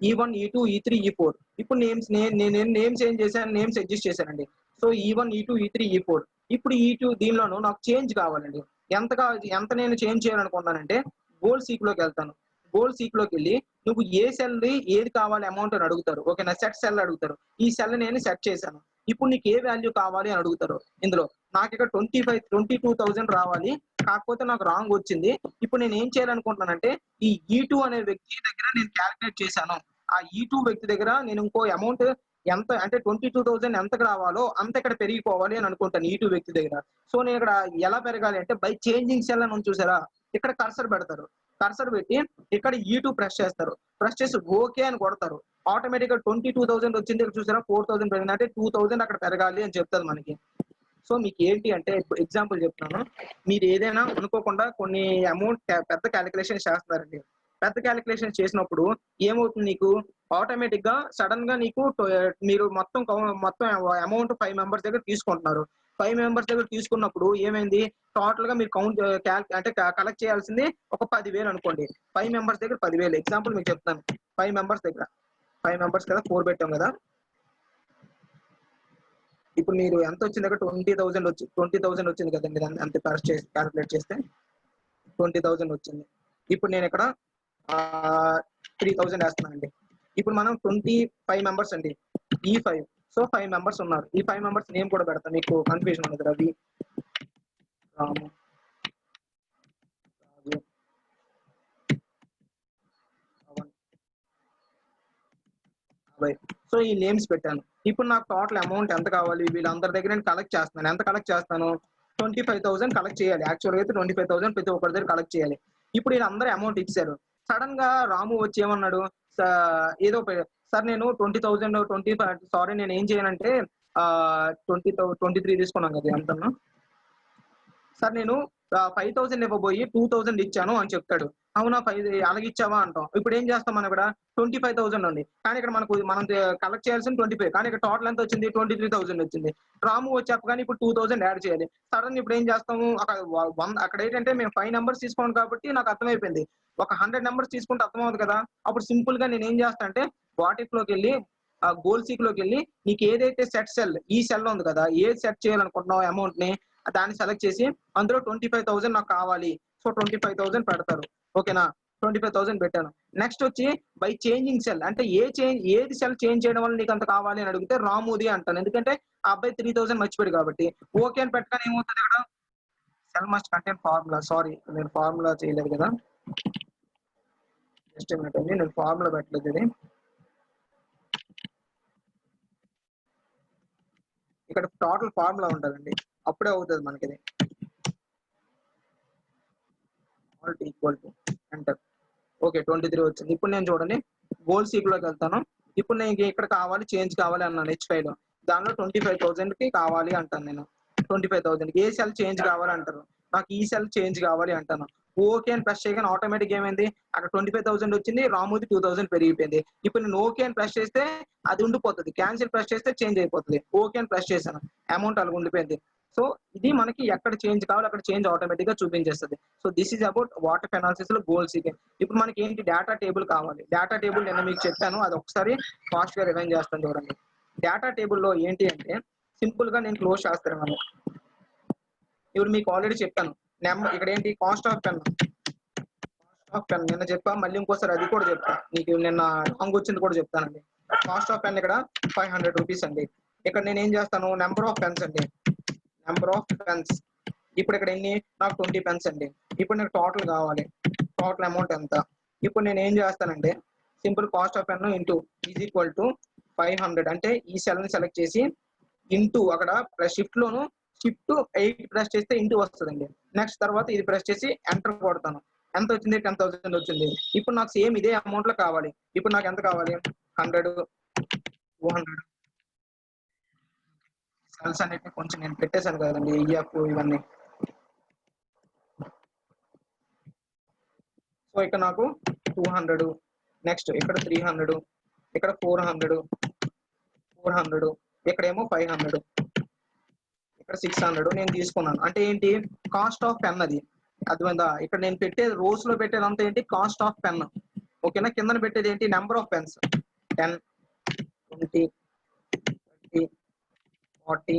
E1 E2 E3 E4 ఇప్పుడు నేను నేమ్ చేంజ్ చేశాను, నేమ్స్ అడ్జస్ట్ చేశానండి. So E1 E2 E3 E4 ఇప్పుడు E2 దీనిలోనూ నాకు చేంజ్ కావాలండి. ఎంత నేను చేంజ్ చేయాలనుకున్నానంటే గోల్ సీక్ లోకి వెళ్తాను. గోల్ సీక్ లోకి వెళ్ళి నువ్వు ఏ సెల్ ఏది కావాలి అమౌంట్ అని అడుగుతారు. ఓకేనా? సెట్ సెల్ అడుగుతారు. ఈ సెల్ నేను సెట్ చేశాను. ఇప్పుడు నీకు ఏ వాల్యూ కావాలి అని అడుగుతారు. ఇందులో నాకు ఇక్కడ 22,000 రావాలి. కాకపోతే నాకు రాంగ్ వచ్చింది. ఇప్పుడు నేను ఏం చేయాలనుకుంటున్నానంటే ఈ E2 అనే వ్యక్తి దగ్గర నేను క్యాల్కులేట్ చేశాను. ఆ E2 వ్యక్తి దగ్గర నేను ఇంకో అమౌంట్ ఎంత అంటే 22,000 ఎంతకు రావాలో అంత ఇక్కడ పెరిగిపోవాలి అని అనుకుంటాను E2 వ్యక్తి దగ్గర. సో నేను ఇక్కడ ఎలా పెరగాలి అంటే బై చేంజింగ్ సెల్ అని చూసారా? ఇక్కడ కర్సర్ పెడతారు. కర్సర్ పెట్టి ఇక్కడ E2 ప్రెస్ చేస్తారు. ప్రెస్ చేసి ఓకే అని కొడతారు. ఆటోమేటిక్ గా 22,000 వచ్చింది. ఇక్కడ చూసారా 4,000 పెరిగింది. అంటే 2,000 అక్కడ పెరగాలి అని చెప్తారు మనకి. సో మీకు ఏంటి అంటే ఎగ్జాంపుల్ చెప్తున్నాను. మీరు ఏదైనా అనుకోకుండా కొన్ని అమౌంట్ పెద్ద క్యాలిక్యులేషన్ చేస్తున్నారండి. పెద్ద క్యాలిక్యులేషన్ చేసినప్పుడు ఏమవుతుంది నీకు ఆటోమేటిక్ గా సడన్ గా నీకు మీరు మొత్తం అమౌంట్ 5 మెంబర్స్ దగ్గర తీసుకుంటున్నారు. 5 మెంబర్స్ దగ్గర తీసుకున్నప్పుడు ఏమైంది టోటల్ గా మీరు అంటే కలెక్ట్ చేయాల్సింది ఒక 10,000 అనుకోండి. 5 మెంబర్స్ దగ్గర 10,000 ఎగ్జాంపుల్ మీకు చెప్తాను. 5 మెంబర్స్ దగ్గర 5 మెంబర్స్ కదా 4 పెట్టాం కదా. ఇప్పుడు మీరు ఎంత వచ్చింది దగ్గర 20,000 వచ్చింది కదండి. అంతే క్యాల్కులేట్ చేస్తే 20,000 వచ్చింది. ఇప్పుడు నేను ఇక్కడ 3,000 వేస్తున్నానండి. ఇప్పుడు మనం 25 మెంబర్స్ అండి. E5 సో 5 మెంబర్స్ ఉన్నారు. ఈ 5 మెంబర్స్ నేమ్ కూడా పెడతాను. మీకు కన్ఫ్యూజన్ ఉండదు. రవి, రాము, రాజు, పవన్, అభయ్. సో ఈ నేమ్స్ పెట్టాను. ఇప్పుడు నాకు టోటల్ అమౌంట్ ఎంత కావాలి? వీళ్ళందరి దగ్గర నేను కలెక్ట్ చేస్తున్నాను. ఎంత కలెక్ట్ చేస్తాను? 25,000 కలెక్ట్ చేయాలి. యాక్చువల్గా అయితే 25,000 ప్రతి ఒక్కరి దగ్గర కలెక్ట్ చేయాలి. ఇప్పుడు వీళ్ళందరూ అమౌంట్ ఇచ్చారు. సడన్ గా రాము వచ్చి ఏమన్నాడు ఏదో సార్ నేను 20,000 25 సారీ నేను ఏం చేయనంటే 23 తీసుకున్నాను కదా ఎంతన్నా సార్ నేను 5,000 ఇవ్వబోయి 2,000 ఇచ్చాను అని చెప్తాడు. అవునా 5 అలాగే ఇచ్చావా అంటాం. ఇప్పుడు ఏం చేస్తాం మనం ఇక్కడ 25,000 ఉంది. కానీ ఇక్కడ మనం కలెక్ట్ చేయాల్సిన 25 కానీ ఇక్కడ టోటల్ ఎంత వచ్చింది 23,000 వచ్చింది. రాము వచ్చి చెప్పగానే ఇప్పుడు 2,000 యాడ్ చేయాలి. సడన్ ఇప్పుడు ఏం చేస్తాము అక్కడ ఏంటంటే మేము 5 నెంబర్స్ తీసుకోండి కాబట్టి నాకు అర్థమైపోయింది. ఒక 100 నెంబర్స్ తీసుకుంటే అర్థమవుతుంది కదా. అప్పుడు సింపుల్ గా నేను ఏం చేస్తా అంటే వాటిక్ లోకి వెళ్ళి గోల్ సీక్ లోకి వెళ్ళి నీకు ఏదైతే సెట్ సెల్ ఈ సెల్ ఉంది కదా ఏది సెట్ చేయాలనుకుంటున్నావు అమౌంట్ ని దాన్ని సెలెక్ట్ చేసి అందులో 25,000 నాకు కావాలి. సో 25,000 పెడతారు. ఓకేనా? 25,000 పెట్టాను. నెక్స్ట్ వచ్చి బై చేంజింగ్ సెల్ అంటే ఏది సెల్ చేంజ్ చేయడం వల్ల నీకు అంత కావాలి అని అడిగితే రాముది అంటాను. ఎందుకంటే ఆ అబ్బాయి 3,000 మర్చిపోయాడు కాబట్టి. ఓకే అని పెట్టగానే ఏమవుతుంది ఇక్కడ cell must contain formula. Sorry నేను ఫార్ములా చేయలేదు కదా. జస్ట్ మినిట్ అండి నేను ఫార్ములా పెట్టలేదు. ఇది ఇక్కడ టోటల్ ఫార్ములా ఉంటుందండి. అప్పుడే అవుతుంది మనకి ఇది. Alt equal to enter. Okay 23 వచ్చింది. ఇప్పుడు నేను చూడండి గోల్ సీక్ లోకి వెళ్తాను. ఇప్పుడు నేను ఇక్కడ కావాలి చేంజ్ కావాలి అన్నాను H5 లో. దానిలో 25,000 కి కావాలి అంటాను నేను. 25,000 ఏ సెల్ చేంజ్ కావాలి అంటారు. నాకు ఈ సెల్ చేంజ్ కావాలి అంటాను. ఓకే అని ప్రెస్ చేయగానే ఆటోమేటిక్ ఏమైంది అక్కడ 25,000 వచ్చింది. రాముది 2,000 పెరిగిపోయింది. ఇప్పుడు నేను ఓకే అని ప్రెస్ చేస్తే అది ఉండిపోతుంది. క్యాన్సిల్ ప్రెస్ చేస్తే చేంజ్ అయిపోతుంది. ఓకే అని ప్రెస్ చేశాను అమౌంట్ అలా ఉండిపోయింది. సో ఇది మనకి ఎక్కడ చేంజ్ కావాలి అక్కడ చేంజ్ ఆటోమేటిక్ గా చూపించేస్తుంది. So this is about water analysis లో గోల్ సీకింగ్. ఇప్పుడు మనకి ఏంటి డేటా టేబుల్ కావాలి. డేటా టేబుల్ నిన్న మీకు చెప్పాను. అది ఒకసారి ఫాస్ట్ గా రివైండ్ చేస్తాను చూడండి. డేటా టేబుల్లో ఏంటి అంటే సింపుల్ గా నేను క్లోజ్ చేస్తాను. ఇప్పుడు మీకు ఆల్రెడీ చెప్పాను నెంబర్ ఇక్కడ ఏంటి cost of pen of pen నిన్న చెప్పా, మళ్ళీ ఇంకోసారి అది కూడా చెప్తా, నీకు నిన్న రాంగ్ వచ్చింది కూడా చెప్తానండి. కాస్ట్ ఆఫ్ పెన్ ఇక్కడ 500 రూపీస్ అండి. ఇక్కడ నేను ఏం చేస్తాను, నెంబర్ ఆఫ్ పెన్స్ అండి, నెంబర్ ఆఫ్ పెన్స్. ఇప్పుడు ఇక్కడ ఎన్ని, నాకు 20 పెన్స్ అండి. ఇప్పుడు నాకు టోటల్ కావాలి, టోటల్ అమౌంట్ ఎంత. ఇప్పుడు నేను ఏం చేస్తానంటే simple cost of pen into is equal to 500 అంటే ఈ సెల్ ని సెలెక్ట్ చేసి ఇంటూ అక్కడ ప్లస్ షిఫ్ట్ 8 ప్రెస్ చేస్తే ఇంటూ వస్తుందండి. నెక్స్ట్ తర్వాత ఇది ప్రెస్ చేసి ఎంటర్ కొడతాను. ఎంత వచ్చింది, 10,000 వచ్చింది. ఇప్పుడు నాకు సేమ్ ఇదే అమౌంట్ లో కావాలి. ఇప్పుడు నాకు ఎంత కావాలి, 100, 200. సెల్స్ అన్నిటిని కొంచెం నేను పెట్టేశాను కదండి, ఈఎఫ్ ఇవన్నీ. సో ఇక్కడ నాకు 200, నెక్స్ట్ ఇక్కడ 300, ఇక్కడ 400, ఇక్కడేమో 500, ఇక్కడ 600 నేను తీసుకున్నాను. అంటే ఏంటి, కాస్ట్ ఆఫ్ పెన్ అది అర్థమైందా. ఇక్కడ నేను పెట్టేది రోస్ లో పెట్టేది అంతా ఏంటి, కాస్ట్ ఆఫ్ పెన్. ఓకేనా. కింద పెట్టేది ఏంటి, నెంబర్ ఆఫ్ పెన్స్. 10, 20, 30, 40,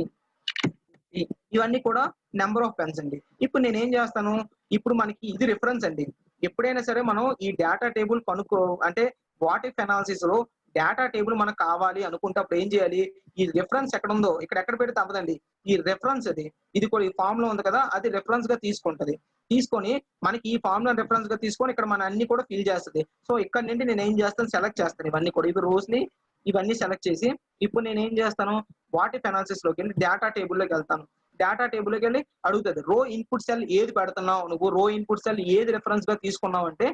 50 ఇవన్నీ కూడా నెంబర్ ఆఫ్ పెన్స్ అండి. ఇప్పుడు నేను ఏం చేస్తాను, ఇప్పుడు మనకి ఇది రిఫరెన్స్ అండి. ఎప్పుడైనా సరే మనం ఈ డేటా టేబుల్ అంటే వాట్ ఇఫ్ అనాలిసిస్ లో డేటా టేబుల్ మనకు కావాలి అనుకుంటే అప్పుడు ఏం చేయాలి, ఈ రిఫరెన్స్ ఎక్కడ ఉందో ఎక్కడ పెడితే అవ్వదండి. ఈ రిఫరెన్స్ ఇది కూడా ఈ ఫామ్ లో ఉంది కదా, అది రిఫరెన్స్ గా తీసుకుంటది. తీసుకొని మనకి ఈ ఫామ్ లో రిఫరెన్స్ గా తీసుకొని ఇక్కడ మన అన్ని కూడా ఫిల్ చేస్తుంది. సో ఇక్కడ నుండి నేను ఏం చేస్తాను, సెలెక్ట్ చేస్తాను ఇవన్నీ కూడా, ఇవి రోస్ ని ఇవన్నీ సెలెక్ట్ చేసి ఇప్పుడు నేను ఏం చేస్తాను, వాట్ ఇఫ్ అనాలిసిస్ లోకి వెళ్ళి డేటా టేబుల్లోకి వెళ్తాను. డేటా టేబుల్లోకి వెళ్ళి అడుగుతుంది, రో ఇన్పుట్ సెల్ ఏది పెడుతున్నావు నువ్వు, రో ఇన్పుట్ సెల్ ఏది రిఫరెన్స్ గా తీసుకున్నావు అంటే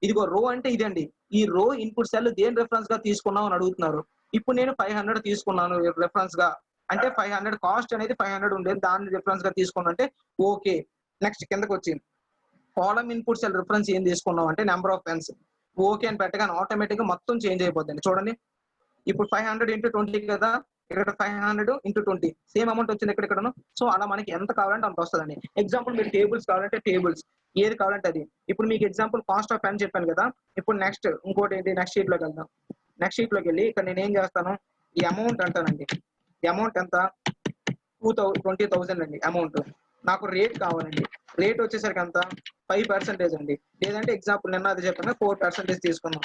ఇదిగో రో అంటే ఇదండి. ఈ రో ఇన్పుట్ సెల్ దేని రిఫరెన్స్ గా తీసుకున్నావు అని అడుగుతున్నారు. ఇప్పుడు నేను 500 తీసుకున్నాను రిఫరెన్స్ గా, అంటే 500 కాస్ట్ అనేది 500 ఉండేది, దాన్ని రిఫరెన్స్ గా తీసుకున్నా అంటే ఓకే. నెక్స్ట్ కిందకి వచ్చి కాలమ్ ఇన్పుట్ సెల్ రిఫరెన్స్ ఏం తీసుకున్నావు అంటే నెంబర్ ఆఫ్ పెన్స్. ఓకే అని పెట్టగానే ఆటోమేటిక్ గా మొత్తం చేంజ్ అయిపోతుంది. చూడండి ఇప్పుడు 500 ఇంటూ 20 కదా, ఇక్కడ 500 ఇంటూ 20 సేమ్ అమౌంట్ వచ్చింది ఇక్కడ. సో అలా మనకి ఎంత కావాలంటే అంత వస్తుందండి. ఎగ్జాంపుల్ మీరు టేబుల్స్ కావాలంటే టేబుల్స్, ఏది కావాలంటే అది. ఇప్పుడు మీకు ఎగ్జాంపుల్ కాస్ట్ ఆఫ్ పెన్ చెప్పాను కదా. ఇప్పుడు నెక్స్ట్ ఇంకోటి ఏంటి, నెక్స్ట్ షీట్ లోకి వెళ్దాం. నెక్స్ట్ షీట్ లోకి వెళ్ళి ఇక్కడ నేను ఏం చేస్తాను, ఈ అమౌంట్ అంటానండి. ఈ అమౌంట్ ఎంత, 20,000 అండి అమౌంట్. నాకు రేట్ కావాలండి. రేట్ వచ్చేసరికి అంత 5% అండి. లేదంటే ఎగ్జాంపుల్ నిన్న అది చెప్పాను 4% తీసుకున్నాం,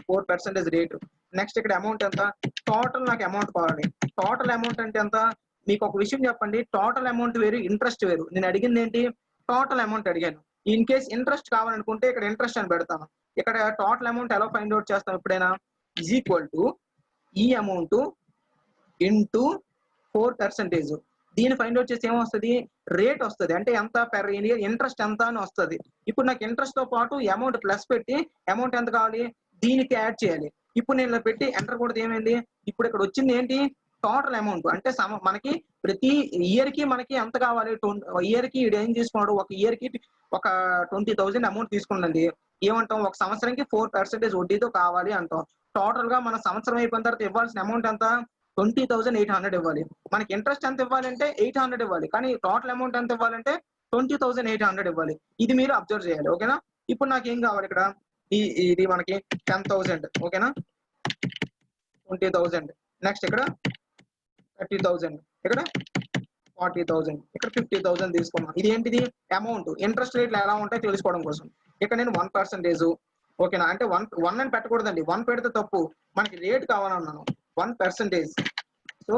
4% రేటు. నెక్స్ట్ ఇక్కడ అమౌంట్ ఎంత, టోటల్ నాకు అమౌంట్ కావాలి. టోటల్ అమౌంట్ అంటే ఎంత, మీకు ఒక విషయం చెప్పండి, టోటల్ అమౌంట్ వేరు, ఇంట్రెస్ట్ వేరు. నేను అడిగింది ఏంటి, టోటల్ అమౌంట్ అడిగాను. ఇన్ కేస్ ఇంట్రెస్ట్ కావాలనుకుంటే ఇక్కడ ఇంట్రెస్ట్ అని పెడతాను. ఇక్కడ టోటల్ అమౌంట్ ఎలా ఫైండ్ అవుట్ చేస్తాం ఎప్పుడైనా, ఈజ్ ఈక్వల్ టు ఈ అమౌంట్ ఇంటూ 4%. దీన్ని ఫైండ్ అవుట్ చేసి ఏమొస్తుంది, రేట్ వస్తుంది. అంటే ఎంత పెర్ ఇయర్ ఇంట్రెస్ట్ ఎంత అని వస్తుంది. ఇప్పుడు నాకు ఇంట్రెస్ట్ తో పాటు అమౌంట్ ప్లస్ పెట్టి అమౌంట్ ఎంత కావాలి దీనికి యాడ్ చేయాలి. ఇప్పుడు నేను ఇలా పెట్టి ఎంటర్ కొడితే ఏమైంది, ఇప్పుడు ఇక్కడ వచ్చింది ఏంటి, టోటల్ అమౌంట్. అంటే మనకి ప్రతి ఇయర్ కి మనకి ఎంత కావాలి, ఇయర్ కి ఏం తీసుకున్నాడు, ఒక ఇయర్ కి ఒక 20,000 అమౌంట్ తీసుకున్నాండి. ఏమంటాం, ఒక సంవత్సరానికి 4% వడ్డీతో కావాలి అంటాం. టోటల్ గా మన సంవత్సరం అయిపోయిన తర్వాత ఇవ్వాల్సిన అమౌంట్ ఎంత, 20,800 ఇవ్వాలి. మనకి ఇంట్రెస్ట్ ఎంత ఇవ్వాలంటే 800 ఇవ్వాలి, కానీ టోటల్ అమౌంట్ ఎంత ఇవ్వాలంటే 20,800 ఇవ్వాలి. ఇది మీరు అబ్జర్వ్ చేయాలి. ఓకేనా. ఇప్పుడు నాకు ఏం కావాలి ఇక్కడ, ఇది మనకి 10,000. ఓకేనా, 20,000. నెక్స్ట్ ఇక్కడ 30,000, ఇక్కడ 40,000, ఇక్కడ 50,000 తీసుకున్నాం. ఇది ఏంటిది, అమౌంట్. ఇంట్రెస్ట్ రేట్లు ఎలా ఉంటాయో తెలుసుకోవడం కోసం ఇక్కడ నేను 1%. ఓకేనా, అంటే 1 అని పెట్టకూడదండి, 1 పెడితే తప్పు. మనకి రేట్ కావాలన్నాను 1%. సో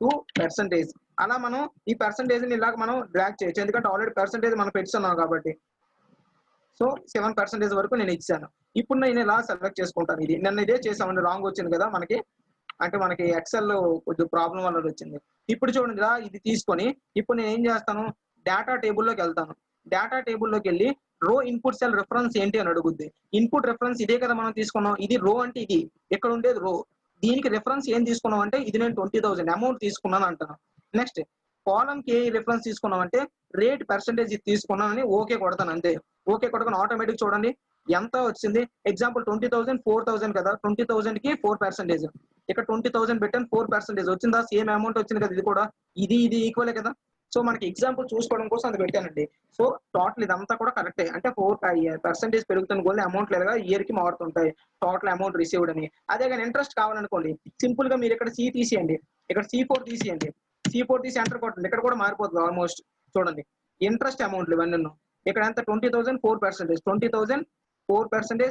2%. అలా మనం ఈ పర్సంటేజ్ ని ఇలాగ మనం డ్రాగ్ చేయొచ్చు, ఎందుకంటే ఆల్రెడీ పర్సంటేజ్ మనం పెట్టున్నాం కాబట్టి. సో 7% వరకు నేను ఇచ్చాను. ఇప్పుడు నేను ఇలా సెలెక్ట్ చేసుకుంటాను. ఇది నిన్న ఇదే చేసామండి, రాంగ్ వచ్చింది కదా మనకి, అంటే మనకి ఎక్సెల్ లో కొద్దిగా ప్రాబ్లం వల్ల వచ్చింది. ఇప్పుడు చూడండి ఇలా ఇది తీసుకొని ఇప్పుడు నేను ఏం చేస్తాను, డేటా టేబుల్లోకి వెళ్తాను. డేటా టేబుల్లోకి వెళ్ళి రో ఇన్పుట్ సెల్ రిఫరెన్స్ ఏంటి అని అడుగుద్ది. ఇన్పుట్ రిఫరెన్స్ ఇదే కదా మనం తీసుకున్నాం, ఇది రో అంటే ఇది ఇక్కడ ఉండేది రో. దీనికి రిఫరెన్స్ ఏం తీసుకున్నాం అంటే ఇది నేను 20,000 అమౌంట్ తీసుకున్నాను అంటాను. నెక్స్ట్ కాలమ్ కి రిఫరెన్స్ తీసుకున్నాం అంటే రేట్ పర్సెంటేజ్ తీసుకున్నానని ఓకే కొడతాను అంతే. ఓకే కొడతాను, ఆటోమేటిక్ చూడండి ఎంత వచ్చింది. ఎగ్జాంపుల్ 20,000 4,000 కదా, 20,000 కి 4%. ఇక్కడ 20,000 పెట్టాను, 4% వచ్చిందా, సేమ్ అమౌంట్ వచ్చింది కదా. ఇది కూడా ఇది ఈక్వలే కదా. సో మనకి ఎగ్జాంపుల్ చూసుకోవడం కోసం అది పెట్టానండి. సో టోటల్ ఇదంతా కూడా కరెక్టే, అంటే 4% పెరుగుతున్న కొద్ది అమౌంట్ లేదా ఇయర్ కి మారుతుంటాయి టోటల్ అమౌంట్ రిసీవ్డ్ అని. అదే కానీ ఇంట్రెస్ట్ కావాలనుకోండి, సింపుల్ గా మీరు ఇక్కడ సి తీసేయండి, ఇక్కడ C4 తీసేయండి, C4 తీసి ఎంటర్ కొట్టండి, ఇక్కడ కూడా మారిపోతుంది ఆల్మోస్ట్. చూడండి ఇంట్రెస్ట్ అమౌంట్లు ఇవన్నీ ఇక్కడ ఎంత 20,000 4%, 20,000 4%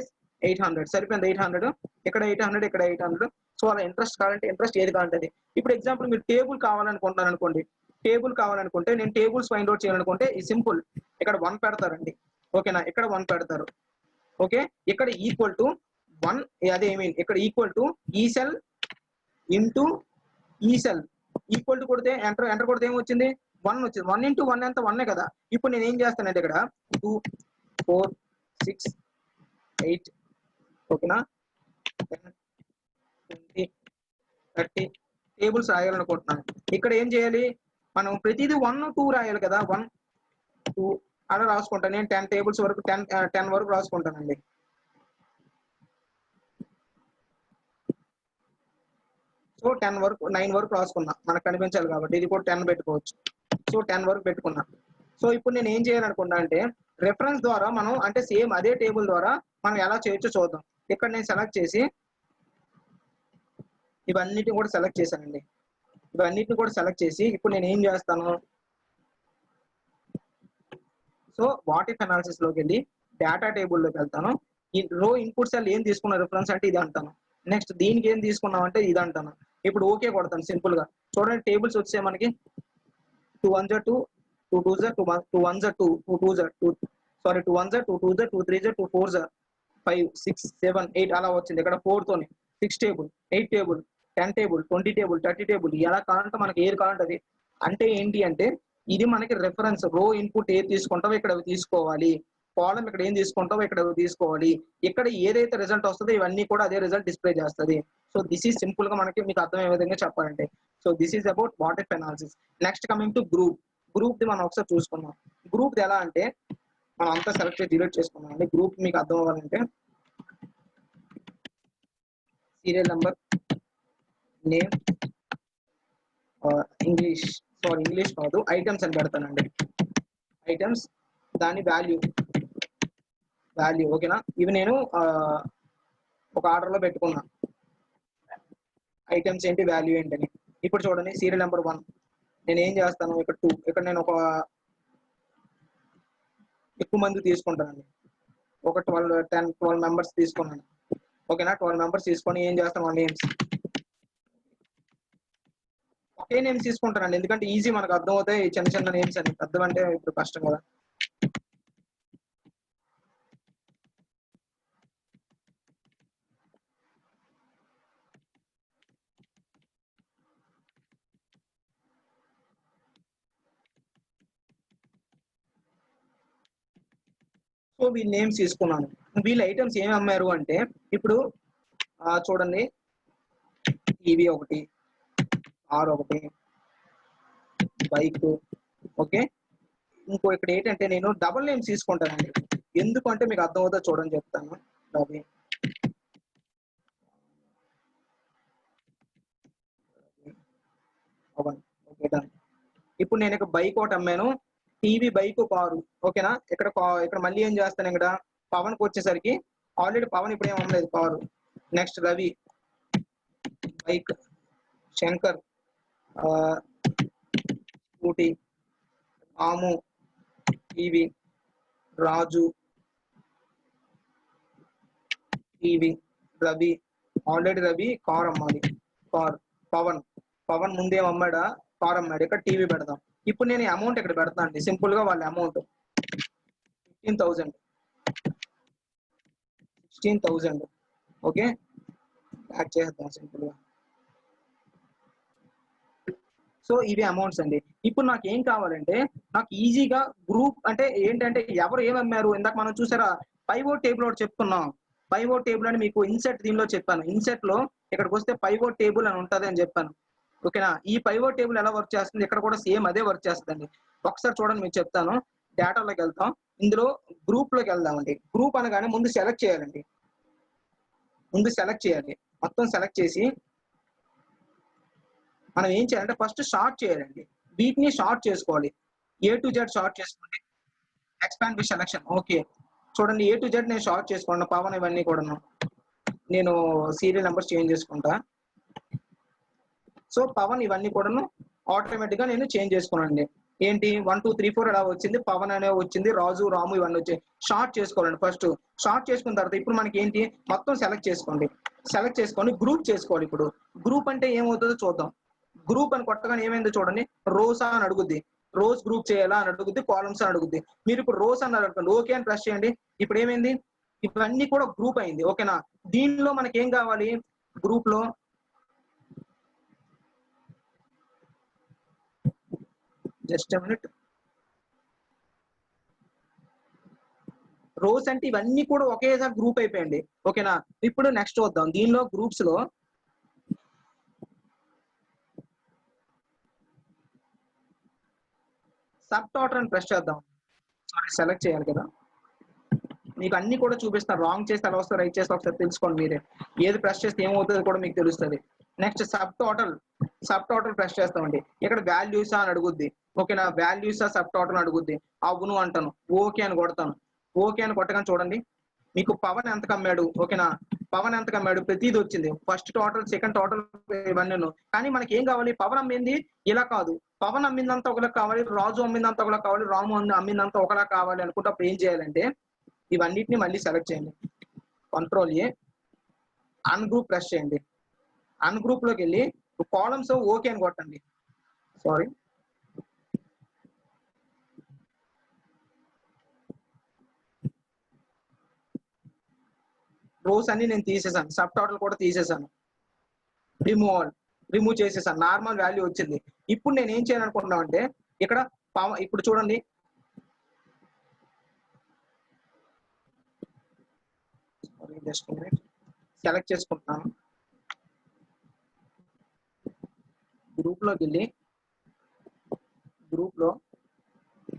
800 సరిపోయింది. 800 ఇక్కడ 800 ఇక్కడ 800. సో అలా ఇంట్రెస్ట్ కావాలంటే ఇంట్రెస్ట్ ఏది కావాలంటే ఇప్పుడు ఎగ్జాంపుల్ మీరు టేబుల్ కావాలనుకుంటున్నారు అనుకోండి. టేబుల్ కావాలనుకుంటే నేను టేబుల్స్ ఫైండ్ అవుట్ చేయాలనుకుంటే ఈ సింపుల్ ఇక్కడ 1 పెడతారండి. ఓకేనా, ఇక్కడ 1 పెడతారు. ఓకే, ఇక్కడ ఈక్వల్ టు 1 అదే ఐ మీన్ ఇక్కడ ఈక్వల్ టు ఈ సెల్ ఇంటూ ఈ సెల్ ఈక్వల్ టు కొడితే ఎంటర్ కొడితే ఏమొచ్చింది 1 వచ్చింది. 1 ఇంటూ 1 ఎంత 1 కదా. ఇప్పుడు నేను ఏం చేస్తానంటే ఇక్కడ 2 4 6 8 ఓకేనా 10 20 30 టేబుల్స్ రాయాలనుకుంటున్నాను. ఇక్కడ ఏం చేయాలి మనం ప్రతిదీ 1 2 రాయాలి కదా. 1 2 అలా రాసుకుంటాను. నేను 10 టేబుల్స్ వరకు 10 వరకు రాసుకుంటానండి. సో 10 వరకు 9 వరకు రాసుకున్నా, మనకు కనిపించాలి కాబట్టి. ఇది కూడా 10 పెట్టుకోవచ్చు. సో 10 వరకు పెట్టుకున్నా. సో ఇప్పుడు నేను ఏం చేయాలనుకున్నా అంటే రెఫరెన్స్ ద్వారా మనం అంటే సేమ్ అదే టేబుల్ ద్వారా మనం ఎలా చేయొచ్చో చూద్దాం. ఇక్కడ నేను సెలెక్ట్ చేసి ఇవన్నిటిని కూడా సెలెక్ట్ చేశానండి. ఇవన్నిటిని కూడా సెలెక్ట్ చేసి ఇప్పుడు నేను ఏం చేస్తాను, సో వాట్ ఇఫ్ అనాలిసిస్ లోకి వెళ్ళి డేటా టేబుల్లోకి వెళ్తాను. ఈ రో ఇన్పుట్ సెల్ ఏం తీసుకున్న రిఫరెన్స్ అంటే ఇది అంటాను. నెక్స్ట్ దీనికి ఏం తీసుకున్నాం అంటే ఇది అంటాను. ఇప్పుడు ఓకే కొడతాను సింపుల్ గా. చూడండి టేబుల్స్ వచ్చాయి మనకి 2 1s 2 2 2s 2 1s 2 2 2s 2 sorry 2 1s 2 2s 2 3s 2 4s 5 6 7 8 అలా వచ్చింది. ఇక్కడ 4 తోని 6 table 8 table 10 table 20 table 30 table ఎలా కావాలంటే మనకి ఏది కావాలంటే అది. అంటే ఏంటి అంటే ఇది మనకి రెఫరెన్స్. రో ఇన్పుట్ ఏది తీసుకుంటావో ఇక్కడ తీసుకోవాలి, కాలం ఇక్కడ ఏం తీసుకుంటావో ఇక్కడ తీసుకోవాలి. ఇక్కడ ఏదైతే రిజల్ట్ వస్తుందో ఇవన్నీ కూడా అదే రిజల్ట్ డిస్ప్లే చేస్తుంది. సో దిస్ ఈజ్ సింపుల్ గా మనకి మీకు అర్థమయ్యే విధంగా చెప్పాలంటే. So this is about what if analysis. Next coming to group the మనం ఒకసారి చూసుకున్నాం. గ్రూప్ ది ఎలా అంటే మనం అంతా సెలెక్ట్ చేసి డిలీట్ చేసుకున్నాం అండి. గ్రూప్ మీకు అర్థం అవ్వాలంటే సీరియల్ నెంబర్ నేమ్ ఇంగ్లీష్ కాదు ఐటమ్స్ అని పెడతానండి. ఐటమ్స్ దాని వాల్యూ ఓకేనా. ఇవి నేను ఒక ఆర్డర్ లో పెట్టుకున్నా. ఐటమ్స్ ఏంటి వాల్యూ ఏంటని. ఇప్పుడు చూడండి సీరియల్ నెంబర్ 1 నేను ఏం చేస్తాను, ఇక్కడ 2 ఇక్కడ నేను ఒక ఎక్కువ మంది తీసుకుంటానండి. ఒక 12 మెంబర్స్ తీసుకున్నాను. ఓకేనా, 12 మెంబర్స్ తీసుకొని ఏం చేస్తాం నేమ్స్ ఒకే నేమ్స్ తీసుకుంటానండి. ఎందుకంటే ఈజీ మనకు అర్థం అవుతాయి చిన్న చిన్న నేమ్స్ అని. అర్థం అంటే ఇప్పుడు కష్టం కదా. సో వీళ్ళ నేమ్స్ తీసుకున్నాను. వీళ్ళ ఐటమ్స్ ఏమి అమ్మారు అంటే ఇప్పుడు చూడండి టీవీ ఒకటి, కార్ ఒకటి, బైక్. ఓకే, ఇంకో ఇక్కడ ఏంటంటే నేను డబుల్ నేమ్స్ తీసుకుంటానండి. ఎందుకంటే మీకు అర్థం అవుతుందో చూడండి చెప్తాను. Ravi okay done. ఇప్పుడు నేను ఇక్కడ బైక్ ఒకటి అమ్మాను, టీవీ బైక్ కారు. ఓకేనా, ఇక్కడ మళ్ళీ ఏం చేస్తాను, ఇక్కడ పవన్కి వచ్చేసరికి ఆల్రెడీ పవన్ ఇప్పుడు ఏం అమ్మలేదు car. Next Ravi bike, Shankar scooty, Ramu TV, Raju TV, Ravi already Ravi car అమ్మాలి కార్. పవన్ ముందేం అమ్మాడా కార్ అమ్మాడు. ఇక్కడ టీవీ పెడదాం. ఇప్పుడు నేను అమౌంట్ ఇక్కడ పెడతాను అండి. సింపుల్ గా వాళ్ళ అమౌంట్ 16,000. ఓకే, యాడ్ చేద్దాం సింపుల్ గా. సో ఇవి అమౌంట్స్ అండి. ఇప్పుడు నాకు ఏం కావాలంటే నాకు ఈజీగా గ్రూప్ అంటే ఏంటంటే ఎవరు ఏమి అమ్మారు. ఇందాక మనం చూసారా పైవోట్ టేబుల్ ఒకటి చెప్తున్నాం. పైవోట్ టేబుల్ అని మీకు ఇన్సెట్ దీనిలో చెప్పాను. ఇన్సెట్ లో ఇక్కడికి వస్తే పైవోట్ టేబుల్ అని ఉంటది అని చెప్పాను. ఓకేనా, ఈ పైవోట్ టేబుల్ ఎలా వర్క్ చేస్తుంది, ఇక్కడ కూడా సేమ్ అదే వర్క్ చేస్తుందండి. ఒకసారి చూడండి మీకు చెప్తాను. డేటాలోకి వెళ్తాం, ఇందులో గ్రూప్ లోకి వెళ్దామండి. గ్రూప్ అనగానే ముందు సెలెక్ట్ చేయాలండి. మొత్తం సెలెక్ట్ చేసి మనం ఏం చేయాలంటే ఫస్ట్ షార్ట్ చేయాలండి. వీటిని షార్ట్ చేసుకోవాలి. A to Z షార్ట్ చేసుకోండి. Expand with selection. ఓకే, చూడండి A to Z నేను షార్ట్ చేసుకోండి. పవన్ ఇవన్నీ కూడా నేను సీరియల్ నెంబర్స్ చేంజ్ చేసుకుంటా. సో పవన్ ఇవన్నీ కూడాను ఆటోమేటిక్ గా నేను చేంజ్ చేసుకున్నానండి. ఏంటి 1 2 3 4 ఇలా వచ్చింది, పవన్ అనే వచ్చింది, రాజు రాము ఇవన్నీ వచ్చాయి. షార్ట్ చేసుకోవాలండి ఫస్ట్. షార్ట్ చేసుకున్న తర్వాత ఇప్పుడు మనకి ఏంటి మొత్తం సెలెక్ట్ చేసుకోండి. సెలెక్ట్ చేసుకొని గ్రూప్ చేసుకోవాలి. ఇప్పుడు గ్రూప్ అంటే ఏమవుతుందో చూద్దాం. గ్రూప్ అని కొట్టగానే ఏమైందో చూడండి, రోసా అని అడుగుద్ది, రోస్ గ్రూప్ చేయాలా అని అడుగుద్ది, కాలమ్స్ అని అడుగుద్ది. మీరు ఇప్పుడు రోస్ అని అడుగుతుంది, ఓకే అని ప్రెస్ చేయండి. ఇప్పుడు ఏమైంది, ఇవన్నీ కూడా గ్రూప్ అయింది. ఓకేనా. దీనిలో మనకి ఏం కావాలి, గ్రూప్ లో జస్ట్ మినిట్, రోస్ అంటే ఇవన్నీ కూడా ఒకేసారి గ్రూప్ అయిపోయండి. ఓకేనా. ఇప్పుడు నెక్స్ట్ వద్దాం, దీనిలో గ్రూప్స్ లో సబ్ టోటల్ అని ప్రెస్ చేద్దాం. సారీ, సెలెక్ట్ చేయాలి కదా. మీకు అన్ని కూడా చూపిస్తాను, రాంగ్ చేస్తే ఎలా వస్తుంది, రైట్ చేస్తే ఒకసారి తెలుసుకోండి మీరే. ఏది ప్రెస్ చేస్తే ఏమవుతుందో కూడా మీకు తెలుస్తుంది. నెక్స్ట్ సబ్ టోటల్ ప్రెస్ చేస్తామండి. ఇక్కడ వాల్యూసా అని అడుగుద్ది. ఓకేనా, వాల్యూసా సబ్ టోటల్ అడుగుద్ది. అవును అంటాను, ఓకే అని కొడతాను. ఓకే అని కొట్టగానే చూడండి మీకు పవన్ ఎంత కమ్మాడు. ఓకేనా, పవన్ ఎంత కమ్మాడు ప్రతిది వచ్చింది. ఫస్ట్ టోటల్, సెకండ్ టోటల్, ఇవన్నీ. కానీ మనకి ఏం కావాలి, పవన్ అమ్మింది ఇలా కాదు, పవన్ అమ్మిందంతా ఒకలా కావాలి, రాజు అమ్మిందంతా ఒకలా కావాలి, రాము అమ్మిందంతా ఒకలా కావాలి అనుకుంటే ఏం చేయాలంటే ఇవన్నిటిని మళ్ళీ సెలెక్ట్ చేయండి. కంట్రోల్ ఏ, అన్గ్రూప్ ప్రెస్ చేయండి. అన్గ్రూప్ లోకి వెళ్ళి కాలమ్స్ ఓకే అని కొట్టండి. సారీ, రోస్ అన్ని నేను తీసేసాను, సబ్ టోటల్ కూడా తీసేసాను, రిమూవ్ చేసేసాను. నార్మల్ వాల్యూ వచ్చింది. ఇప్పుడు నేను ఏం చేయాలనుకుంటున్నా అంటే ఇక్కడ ఇప్పుడు చూడండి, జస్ట్ సెలెక్ట్ చేసుకుంటున్నాను. గ్రూప్ లోకి వెళ్ళి గ్రూప్ లో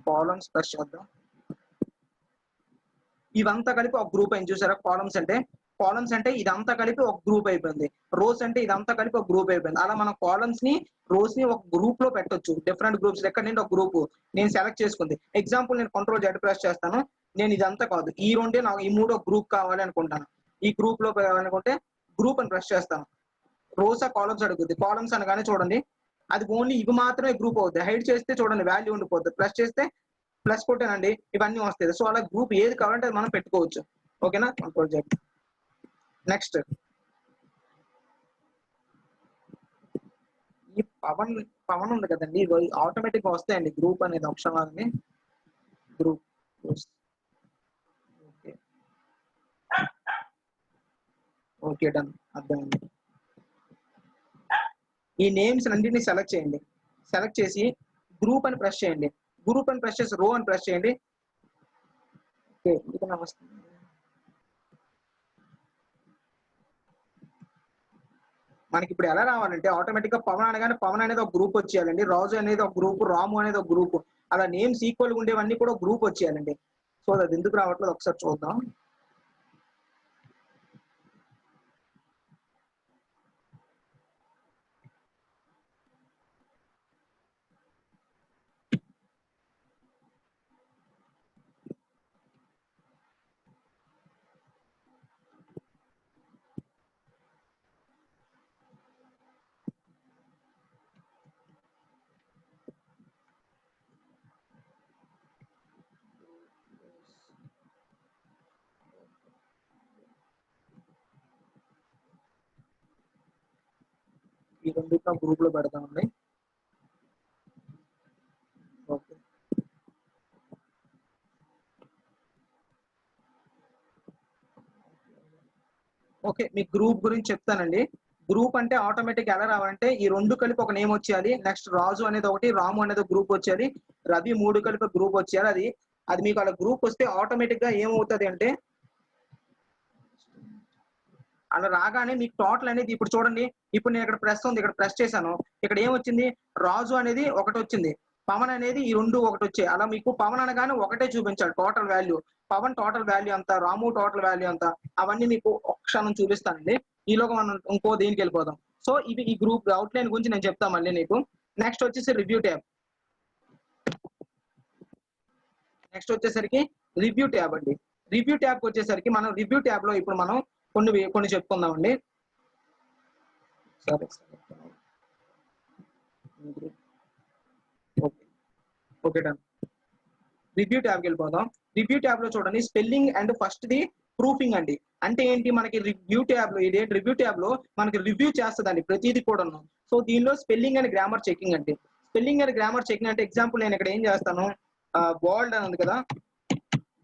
కాలమ్స్ ప్రెస్ చేద్దాం. ఇవంతా కలిపి ఒక గ్రూప్ అయింది చూసారా. కాలమ్స్ అంటే ఇదంతా కలిపి ఒక గ్రూప్ అయిపోయింది. రోస్ అంటే ఇదంతా కలిపి ఒక గ్రూప్ అయిపోయింది. అలా మనం కాలమ్స్ ని, రోస్ ని ఒక గ్రూప్ లో పెట్టొచ్చు. డిఫరెంట్ గ్రూప్స్ ఎక్కడ నుండి ఒక గ్రూప్ నేను సెలెక్ట్ చేసుకుంది. ఎగ్జాంపుల్ నేను కంట్రోల్ జెడ్ ప్రెస్ చేస్తాను. నేను ఇదంతా కాదు, ఈ రెండే నాకు, ఈ మూడో గ్రూప్ కావాలి అనుకుంటాను. ఈ గ్రూప్ లో కావాలనుకుంటే గ్రూప్ అని ప్రెస్ చేస్తాను. రోసా కాలమ్స్ అడుగుద్ది. కాలమ్స్ అనగానే చూడండి అది ఓన్లీ ఇవి మాత్రమే గ్రూప్ అవుతుంది. హైడ్ చేస్తే చూడండి వాల్యూ ఉండిపోతుంది. ప్రెస్ చేస్తే ప్లస్ కొట్టానండి ఇవన్నీ వస్తాయి. సో అలా గ్రూప్ ఏది కావాలంటే అది మనం పెట్టుకోవచ్చు. ఓకేనా. కంట్రోల్ చేయండి. నెక్స్ట్ ఈ పవన్ ఉంది కదండి, ఇవి ఆటోమేటిక్ గా వస్తాయండి గ్రూప్ అనేది ఆప్షన్ అని. గ్రూప్ ఓకే, ఓకే డన్, అర్థమైంది. ఈ నేమ్స్ అన్నింటినీ సెలెక్ట్ చేయండి. సెలెక్ట్ చేసి గ్రూప్ అని ప్రెస్ చేయండి. గ్రూప్ అని ప్రెస్ చేసి రో అని ప్రెస్ చేయండి. ఓకే, ఇది నమస్తే. మనకి ఇప్పుడు ఎలా రావాలంటే ఆటోమేటిక్ గా పవన్ అనగానే పవన్ అనేది ఒక గ్రూప్ వచ్చేయాలండి, రాజు అనేది ఒక గ్రూప్, రాము అనేది ఒక గ్రూప్, అలా నేమ్స్ ఈక్వల్ గా ఉండేవన్నీ కూడా గ్రూప్ వచ్చేయాలండి. సో అది ఎందుకు రావట్లేదు ఒకసారి చూద్దాం. ఈ రెండింటిని గ్రూప్ లో పెడతామండి. ఓకే, ఓకే, మీ గ్రూప్ గురించి చెప్తానండి. గ్రూప్ అంటే ఆటోమేటిక్ ఎలా రావాలంటే ఈ రెండు కలిపి ఒక నేమ్ వచ్చేయాలి. నెక్స్ట్ రాజు అనేది ఒకటి, రాము అనేది గ్రూప్ వచ్చేయాలి, రవి మూడు కలిపి గ్రూప్ వచ్చేయాలి. అది మీకు అలా గ్రూప్ వస్తే ఆటోమేటిక్ గా ఏమవుతుంది అంటే అలా రాగానే మీకు టోటల్ అనేది ఇప్పుడు చూడండి. ఇప్పుడు నేను ఇక్కడ ప్రెస్ ఉంది, ఇక్కడ ప్రెస్ చేశాను, ఇక్కడ ఏమొచ్చింది, రాజు అనేది ఒకటి వచ్చింది, పవన్ అనేది ఈ రెండు ఒకటి వచ్చాయి. అలా మీకు పవన్ అనగానే ఒకటే చూపించాలి total value. Pavan total value అంతా, రాము టోటల్ వాల్యూ అంతా, అవన్నీ మీకు ఒక క్షణం చూపిస్తానండి. ఈలోగా మనం ఇంకో దీనికి వెళ్ళిపోదాం. సో ఇది ఈ గ్రూప్ అవుట్లైన్ గురించి నేను చెప్తాను మళ్ళీ నీకు. నెక్స్ట్ వచ్చేసి రివ్యూ ట్యాబ్. నెక్స్ట్ వచ్చేసరికి రివ్యూ ట్యాబ్ అండి. రివ్యూ ట్యాబ్కి వచ్చేసరికి మనం రివ్యూ ట్యాబ్ లో ఇప్పుడు మనం కొన్ని చెప్పుకుందామండి. సరే, ఓకే, ఓకే డన్. రివ్యూ ట్యాబ్కి వెళ్ళిపోదాం. రివ్యూ ట్యాబ్ లో చూడండి spelling and first the proofing అండి. అంటే ఏంటి మనకి రివ్యూ ట్యాబ్ లో ఇదేంటి రివ్యూ ట్యాబ్ లో మనకి రివ్యూ చేస్తుందండి ప్రతిదీ కూడాను. సో దీనిలో స్పెల్లింగ్ అండ్ గ్రామర్ చెకింగ్ అండి. స్పెల్లింగ్ అండ్ గ్రామర్ చెకింగ్ అంటే ఎగ్జాంపుల్ నేను ఇక్కడ ఏం చేస్తాను, వరల్డ్ అని ఉంది కదా,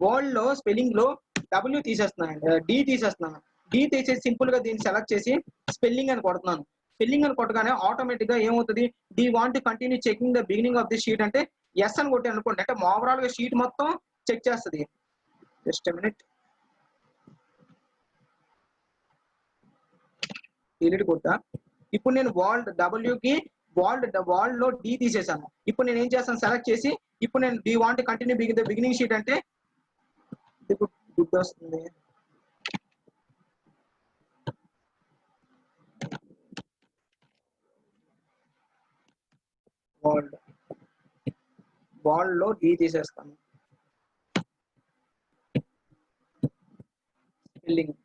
వరల్డ్ లో స్పెల్లింగ్ లో డబ్ల్యూ తీసేస్తున్నాను, డి తీసేస్తున్నాను. డి తీసేసి సింపుల్ గా దీన్ని సెలెక్ట్ చేసి స్పెల్లింగ్ అని కొడుతున్నాను. స్పెల్లింగ్ అని కొట్టగానే ఆటోమేటిక్ గా ఏమవుతుంది, do want to continue checking the beginning of the sheet అంటే ఎస్ అని కొట్టి అనుకోండి, అంటే ఓవరాల్ గా షీట్ మొత్తం చెక్ చేస్తుంది. జస్ట్ మినిట్, డిలీట్ కొట్టా. ఇప్పుడు నేను వరల్డ్ డబ్ల్యూకి వరల్డ్ లో డి తీసేసాను. ఇప్పుడు నేను ఏం చేస్తాను, సెలెక్ట్ చేసి ఇప్పుడు నేను do want continue beginning sheet అంటే గుడ్ వస్తుంది. వరల్డ్ లో డి తీసేస్తాను. Spelling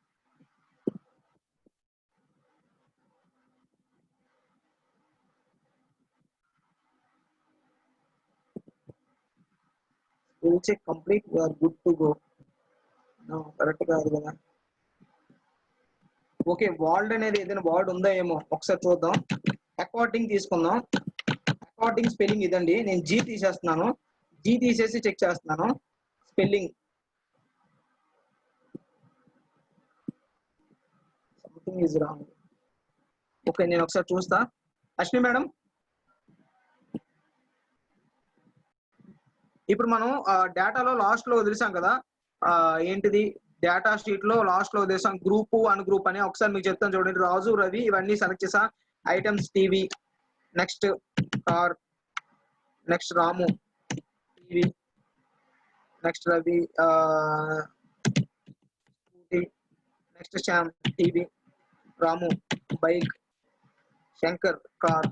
check complete, you are good to go. Correct కాదు కదా. ఓకే, వరల్డ్ అనేది ఏదైనా వర్డ్ ఉందా ఏమో ఒకసారి చూద్దాం. అకార్డింగ్ తీసుకుందాం. అకార్డింగ్ స్పెల్లింగ్ ఇదండి. నేను జీ తీసేస్తున్నాను. జీ తీసేసి చెక్ చేస్తున్నాను spelling. Something is wrong. Okay, నేను ఒకసారి చూస్తా. అశ్విని మేడం, ఇప్పుడు మనం డేటాలో లాస్ట్ లో వదిలేసాం కదా, ఏంటిది డేటా షీట్ లో లాస్ట్ లో వదిలేసాం గ్రూప్ అన్ గ్రూప్ అని. ఒకసారి మీకు చెప్తాను చూడండి. రాజు, రవి ఇవన్నీ సెలెక్ట్ చేసా. Items TV, next car, next Ramu TV, next Ravi scooty, next Shyam TV, Ramu bike, Shankar car,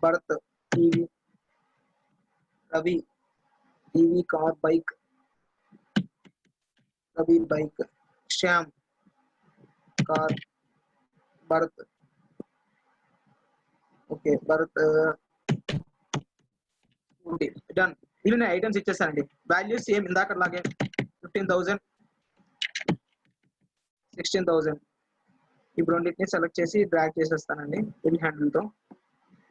Bharat TV, Ravi TV car bike, Ravi bike, Shyam car, Bharat okay Bharat scooty. Done. ఇవి నేను ఐటమ్స్ ఇచ్చేసానండి. వాల్యూస్ సేమ్ ఇందాకలాగే 15,000, 16,000. ఇప్పుడు రెండింటిని సెలెక్ట్ చేసి డ్రాగ్ చేసేస్తానండి ఇన్ హ్యాండిల్తో.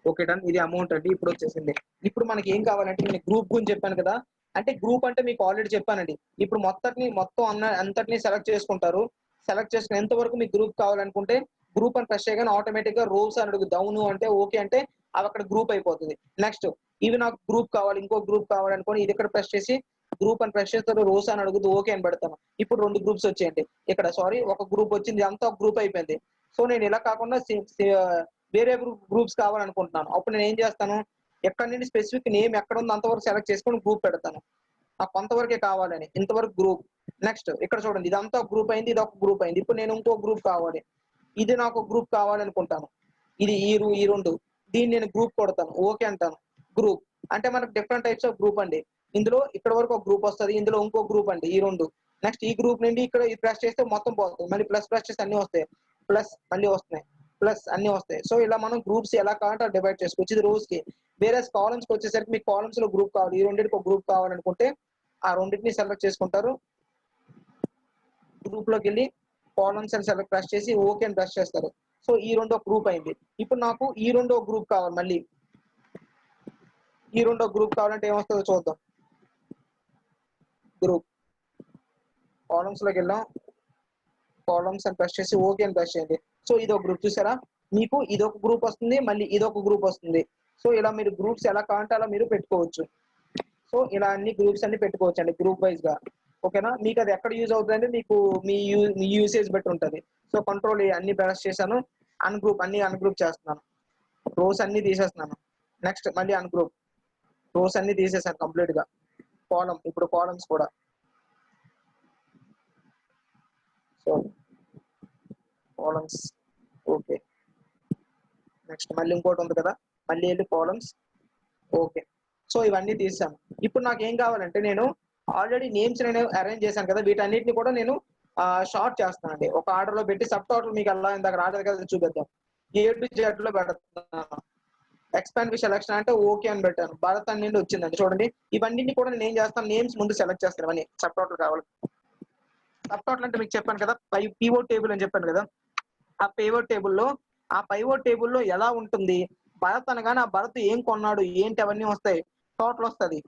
Okay done. ఇది అమౌంట్ అండి ఇప్పుడు వచ్చేసింది. ఇప్పుడు మనకి ఏం కావాలంటే నేను గ్రూప్ గురించి చెప్పాను కదా, అంటే గ్రూప్ అంటే మీకు ఆల్రెడీ చెప్పానండి. ఇప్పుడు మొత్తం అంతటిని సెలెక్ట్ చేసుకుంటారు. సెలెక్ట్ చేసుకుని ఎంత వరకు మీకు గ్రూప్ కావాలనుకుంటే గ్రూప్ అని ప్రెస్ చేయగానే ఆటోమేటిక్ గా రోస్ అని అడుగు డౌన్ అంటే ఓకే అంటే అవి అక్కడ గ్రూప్ అయిపోతుంది. నెక్స్ట్ ఇవి నాకు గ్రూప్ కావాలి, ఇంకో గ్రూప్ కావాలనుకోని ఇది ఇక్కడ ప్రెస్ చేసి గ్రూప్ అని ప్రెస్ చేస్తారు, రోస్ అని అడుగుతూ ఓకే అని పెడతాను. ఇప్పుడు 2 గ్రూప్స్ వచ్చేయండి ఇక్కడ. సారీ, ఒక గ్రూప్ వచ్చింది, అంతా ఒక గ్రూప్ అయిపోయింది. సో నేను ఇలా కాకుండా వేరే గ్రూప్స్ కావాలనుకుంటున్నాను. అప్పుడు నేను ఏం చేస్తాను, ఎక్కడి నుండి స్పెసిఫిక్ నేమ్ ఎక్కడ ఉందో అంతవరకు సెలెక్ట్ చేసుకొని గ్రూప్ పెడతాను. నాకు కొంతవరకే కావాలని, ఇంతవరకు గ్రూప్. నెక్స్ట్ ఇక్కడ చూడండి, ఇదంతా ఒక గ్రూప్ అయింది, ఇది ఒక గ్రూప్ అయింది. ఇప్పుడు నేను ఇంకో గ్రూప్ కావాలి, ఇది నాకు గ్రూప్ కావాలనుకుంటాను. ఇది ఈ రెండు, దీన్ని నేను గ్రూప్ కొడతాను, ఓకే అంటాను. గ్రూప్ అంటే మనకు డిఫరెంట్ టైప్స్ ఆఫ్ గ్రూప్ అండి. ఇందులో ఇక్కడ వరకు ఒక గ్రూప్ వస్తుంది, ఇందులో ఇంకో గ్రూప్ అండి ఈ రెండు. నెక్స్ట్ ఈ గ్రూప్ నుండి ఇక్కడ ప్రెస్ చేస్తే మొత్తం పోతుంది, మళ్ళీ ప్లస్ చేస్తే అన్ని వస్తాయి, ప్లస్ మళ్ళీ వస్తున్నాయి, ప్లస్ అన్ని వస్తాయి. సో ఇలా మనం గ్రూప్స్ ఎలా కావాలంటే డివైడ్ చేసుకోవచ్చు. ఇది రోస్ కి. వేరే కాలమ్స్ కి వచ్చేసరికి మీకు కాలమ్స్ లో గ్రూప్ కావాలి, ఈ రెండింటికి ఒక గ్రూప్ కావాలనుకుంటే ఆ రెండింటిని సెలెక్ట్ చేసుకుంటారు. గ్రూప్ లోకి వెళ్ళి కాలమ్స్ అని సెలెక్ట్ ప్రెస్ చేసి ఓకే అని ప్రెస్ చేస్తారు. సో ఈ రెండు ఒక గ్రూప్ అయింది. ఇప్పుడు నాకు ఈ రెండో గ్రూప్ కావాలి, మళ్ళీ ఈ రెండో గ్రూప్ కావాలంటే ఏమొస్తుందో చూద్దాం. గ్రూప్ కాలమ్స్ లోకి వెళ్ళాం, కాలమ్స్ అని ప్రెస్ చేసి ఓకే అని ప్రెస్ చేయండి. సో ఇది ఒక గ్రూప్. చూసారా, మీకు ఇదొక గ్రూప్ వస్తుంది, మళ్ళీ ఇదొక గ్రూప్ వస్తుంది. సో ఇలా మీరు గ్రూప్స్ ఎలా కావాలంటే అలా మీరు పెట్టుకోవచ్చు. సో ఇలా అన్ని గ్రూప్స్ అన్ని పెట్టుకోవచ్చు అండి గ్రూప్ వైజ్ గా. ఓకేనా, మీకు అది ఎక్కడ యూజ్ అవుతుంది, మీకు మీ యూసేజ్ బట్టి ఉంటుంది. సో కంట్రోల్ అన్ని ప్రెస్ చేశాను, అన్గ్రూప్ చేస్తున్నాను, రోస్ అన్ని తీసేస్తున్నాను. నెక్స్ట్ మళ్ళీ అన్గ్రూప్, రోస్ అన్ని తీసేసాను కంప్లీట్ గా. ఇప్పుడు కాలమ్స్ కూడా. So columns okay. నెక్స్ట్ మళ్ళీ ఇంకోటి ఉంది కదా, మళ్ళీ వెళ్ళి కాలమ్స్ ఓకే. సో ఇవన్నీ తీసాను. ఇప్పుడు నాకు ఏం కావాలంటే నేను ఆల్రెడీ నేమ్స్ నేను అరేంజ్ చేశాను కదా, వీటన్నిటిని కూడా నేను షార్ట్ చేస్తానండి. ఒక ఆర్డర్ లో పెట్టి సబ్ టోటల్ మీకు అలా ఇందాక రాలేదు కదా చూపిద్దాం. A to Z లో పెడుతున్నాను. ఎక్స్పాండ్ విత్ సెలక్షన్ అంటే ఓకే అని పెట్టాను. భరత్ అని వచ్చిందండి. చూడండి ఇవన్నీ కూడా నేను ఏం చేస్తాను, నేమ్స్ ముందు సెలెక్ట్ చేస్తాను. ఇవన్నీ సబ్ టోటల్ కావాలి. సబ్ టోటల్ అంటే మీకు చెప్పాను కదా, పివోట్ టేబుల్ అని చెప్పాను కదా, ఆ పైవోట్ టేబుల్లో ఎలా ఉంటుంది, భరత్ అనగానే ఆ భరత్ ఏం కొన్నాడు ఏంటి అవన్నీ వస్తాయి, టోటల్ వస్తుంది.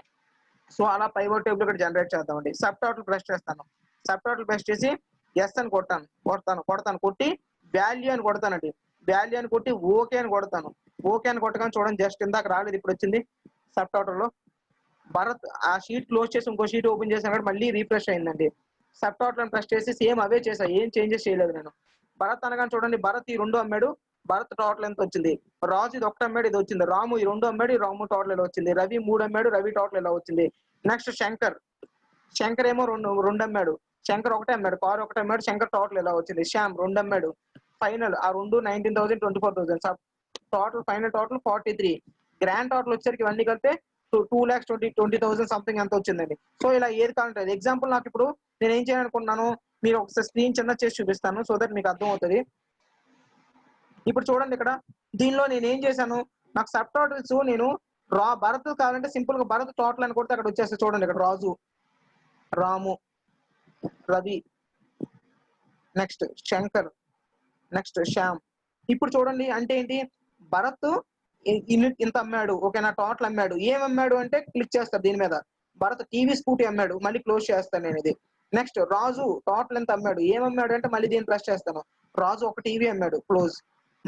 సో అలా పైవోట్ టేబుల్ ఇక్కడ జనరేట్ చేద్దామండి. సబ్ టోటల్ ప్రెస్ చేస్తాను. సబ్ టోటల్ ప్రెస్ చేసి ఎస్ అని కొడతాను కొట్టి వాల్యూ అని కొడతానండి. వాల్యూ అని కొట్టి ఓకే అని కొడతాను. ఓకే అని కొట్టగానే చూడండి జస్ట్ ఇందాక రాలేదు, ఇప్పుడు వచ్చింది సబ్ టోటల్లో. భరత్ ఆ షీట్ క్లోజ్ చేసి ఇంకో షీట్ ఓపెన్ చేసాను కాబట్టి మళ్ళీ రీఫ్రెష్ అయిందండి. సబ్ టోటల్ ప్రెస్ చేసి సేమ్ అవే చేసా, ఏం చేంజెస్ చేయలేదు నేను. భరత్ అనగానే చూడండి భరత్ ఈ 2 అమ్మాడు, భరత్ టోటల్ ఎంత వచ్చింది. రాజు ఇది 1 అమ్మాడు, ఇది వచ్చింది. రాము ఈ 2 అమ్మాడు, ఈ రాము టోటల్ ఇలా వచ్చింది. రవి 3 అమ్మాడు, రవి టోటల్ ఇలా వచ్చింది. నెక్స్ట్ శంకర్ ఏమో 2 అమ్మాడు, శంకర్ 1 అమ్మాడు, కారు 1 అమ్మాడు, శంకర్ టోటల్ ఇలా వచ్చింది. శ్యామ్ 2 అమ్మాడు, ఫైనల్ ఆ 2 19,000 24,000 total, final total 43. Grand total వచ్చేసరికి ఇవన్నీ కలిపి 2,20,000 సంథింగ్ ఎంత వచ్చిందండి. సో ఇలా ఏది కావాలంటే ఎగ్జాంపుల్ నాకు ఇప్పుడు నేను ఏం చేయాలనుకున్నాను, మీరు ఒకసారి స్క్రీన్ చిన్న చేసి చూపిస్తాను సో దట్ మీకు అర్థం అవుతుంది. ఇప్పుడు చూడండి ఇక్కడ దీనిలో నేను ఏం చేశాను, నాకు సబ్ టోటల్స్ నేను భరత్ కావాలంటే సింపుల్ గా భరత్ టోటల్ అని కొడితే అక్కడ వచ్చేస్తే చూడండి, ఇక్కడ రాజు, రాము, రవి, నెక్స్ట్ శంకర్, నెక్స్ట్ శ్యామ్. ఇప్పుడు చూడండి అంటే ఏంటి, భరత్ ఇంత అమ్మాడు, ఓకేనా, టోటల్ అమ్మాడు. ఏం అమ్మాడు అంటే క్లిక్ చేస్తారు దీని మీద, భరత్ టీవీ స్కూటీ అమ్మాడు, మళ్ళీ క్లోజ్ చేస్తాను నేను ఇది. నెక్స్ట్ రాజు టోటల్ ఎంత అమ్మాడు, ఏమమ్మాడు అంటే మళ్ళీ దీన్ని ప్రెస్ చేస్తాను, రాజు 1 టీవీ అమ్మాడు, క్లోజ్.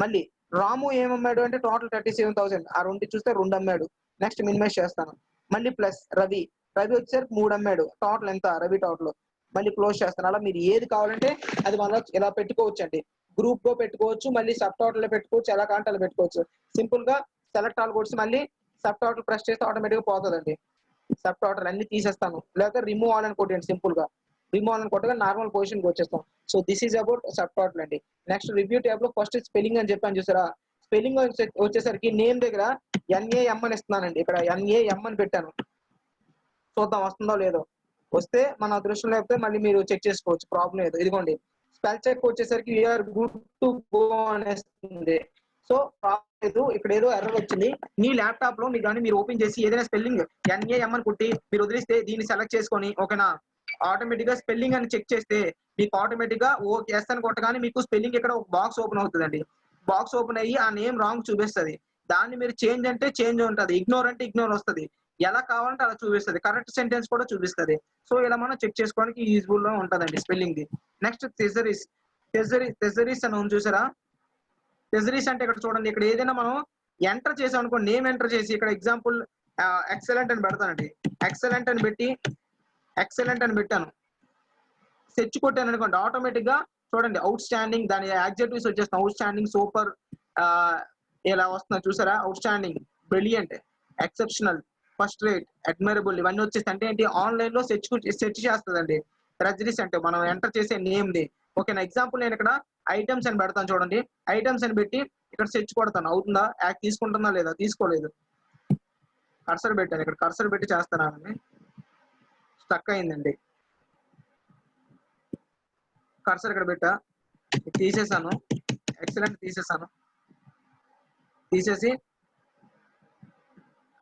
మళ్ళీ రాము ఏమమ్మాడు అంటే టోటల్ 37,000, ఆ 2 చూస్తే 2 అమ్మాడు. నెక్స్ట్ మినిమైజ్ చేస్తాను. మళ్ళీ ప్లస్ రవి వచ్చేసరికి 3 అమ్మాడు, టోటల్ ఎంత రవి టోటల్, మళ్ళీ క్లోజ్ చేస్తాను. అలా మీరు ఏది కావాలంటే అది మనం ఇలా పెట్టుకోవచ్చు అండి. గ్రూప్ లో పెట్టుకోవచ్చు, మళ్ళీ సబ్ టోటల్ లో పెట్టుకోవచ్చు, ఎలా కావాలంటే అలా పెట్టుకోవచ్చు. సింపుల్ గా సెలెక్ట్ ఆల్ కొట్టి మళ్ళీ సబ్ టోటల్ ప్రెస్ చేస్తే ఆటోమేటిక్ గా పోతుందండి. సబ్ టోటల్ అన్ని తీసేస్తాను, లేకపోతే రిమూవ్ ఆల్ అని కొట్టండి. సింపుల్ గా రిమూవ్ ఆల్ అని కొట్టగా నార్మల్ పొజిషన్ కి వచ్చేస్తాం. So this is about sub total అండి. నెక్స్ట్ రివ్యూ ట్యాబ్ లో ఫస్ట్ స్పెల్లింగ్ అని చెప్పాను చూసారా, స్పెల్లింగ్ వచ్చేసరికి నేమ్ దగ్గర NAM అని ఇస్తున్నానండి. ఇక్కడ NAM అని పెట్టాను, చూద్దాం వస్తుందో లేదో. వస్తే మన అదృష్టం, లేకపోతే మళ్ళీ మీరు చెక్ చేసుకోవచ్చు, ప్రాబ్లం లేదు. ఇదిగోండి స్పెల్ చెక్ వచ్చేసరికి వీఆర్ గుడ్ టు గో అనేస్తుంది. సో ప్రాబ్లం లేదు, ఇక్కడ ఏదో ఎర్రర్ వచ్చింది. మీ ల్యాప్టాప్ లో కానీ మీరు ఓపెన్ చేసి ఏదైనా స్పెల్లింగ్ NAM అని కొట్టి మీరు వదిలిస్తే దీన్ని సెలెక్ట్ చేసుకొని ఓకేనా, ఆటోమేటిక్ గా స్పెల్లింగ్ అని చెక్ చేస్తే మీకు ఆటోమేటిక్ గా ఎస్ అని కొట్టగానే మీకు స్పెల్లింగ్ ఇక్కడ ఒక బాక్స్ ఓపెన్ అవుతుందండి. బాక్స్ ఓపెన్ అయ్యి ఆ నేమ్ రాంగ్ చూపిస్తుంది. దాన్ని మీరు చేంజ్ అంటే చేంజ్ ఉంటుంది, ఇగ్నోర్ అంటే ఇగ్నోర్ వస్తుంది. ఎలా కావాలంటే అలా చూపిస్తుంది, కరెక్ట్ సెంటెన్స్ కూడా చూపిస్తుంది. సో ఇలా మనం చెక్ చేసుకోవడానికి యూజ్ఫుల్ గా ఉంటుందండి స్పెల్లింగ్ ది. నెక్స్ట్ థెజరీస్ అని ఉంది చూసారా. థెజరీస్ అంటే ఇక్కడ చూడండి, ఇక్కడ ఏదైనా మనం ఎంటర్ చేసాం అనుకో, నేమ్ ఎంటర్ చేసి ఇక్కడ ఎగ్జాంపుల్ ఎక్సలెంట్ అని పెడతానండి. ఎక్సలెంట్ అని పెట్టాను, సెర్చ్ కొట్టాను అనుకోండి, ఆటోమేటిక్ గా చూడండి అవుట్ స్టాండింగ్, దాని యాడ్జెక్టివ్స్ వచ్చేస్తాయి. అవుట్ స్టాండింగ్, సూపర్, ఇలా వస్తున్నాయి చూసారా. Out standing, brilliant, exceptional, first rate, admirable, ఇవన్నీ వచ్చేసి అంటే ఏంటి, ఆన్లైన్ లో సెర్చ్ చేస్తుందండి. ట్రెజరీస్ అంటే మనం ఎంటర్ చేసే నేమ్ ది. ఓకేనా, ఎగ్జాంపుల్ నేను ఇక్కడ ఐటమ్స్ అని పెడతాను చూడండి. ఐటమ్స్ అని పెట్టి ఇక్కడ సెర్చ్ కొడతాను, అవుతుందా, తీసుకుంటుందా లేదా, తీసుకోలేదు. కర్సర్ పెట్టాను, ఇక్కడ కర్సర్ పెట్టి చేస్తాను, స్టక్ అయిందండి. కర్సర్ ఇక్కడ పెట్టా, తీసేసాను, ఎక్సలెంట్ తీసేసి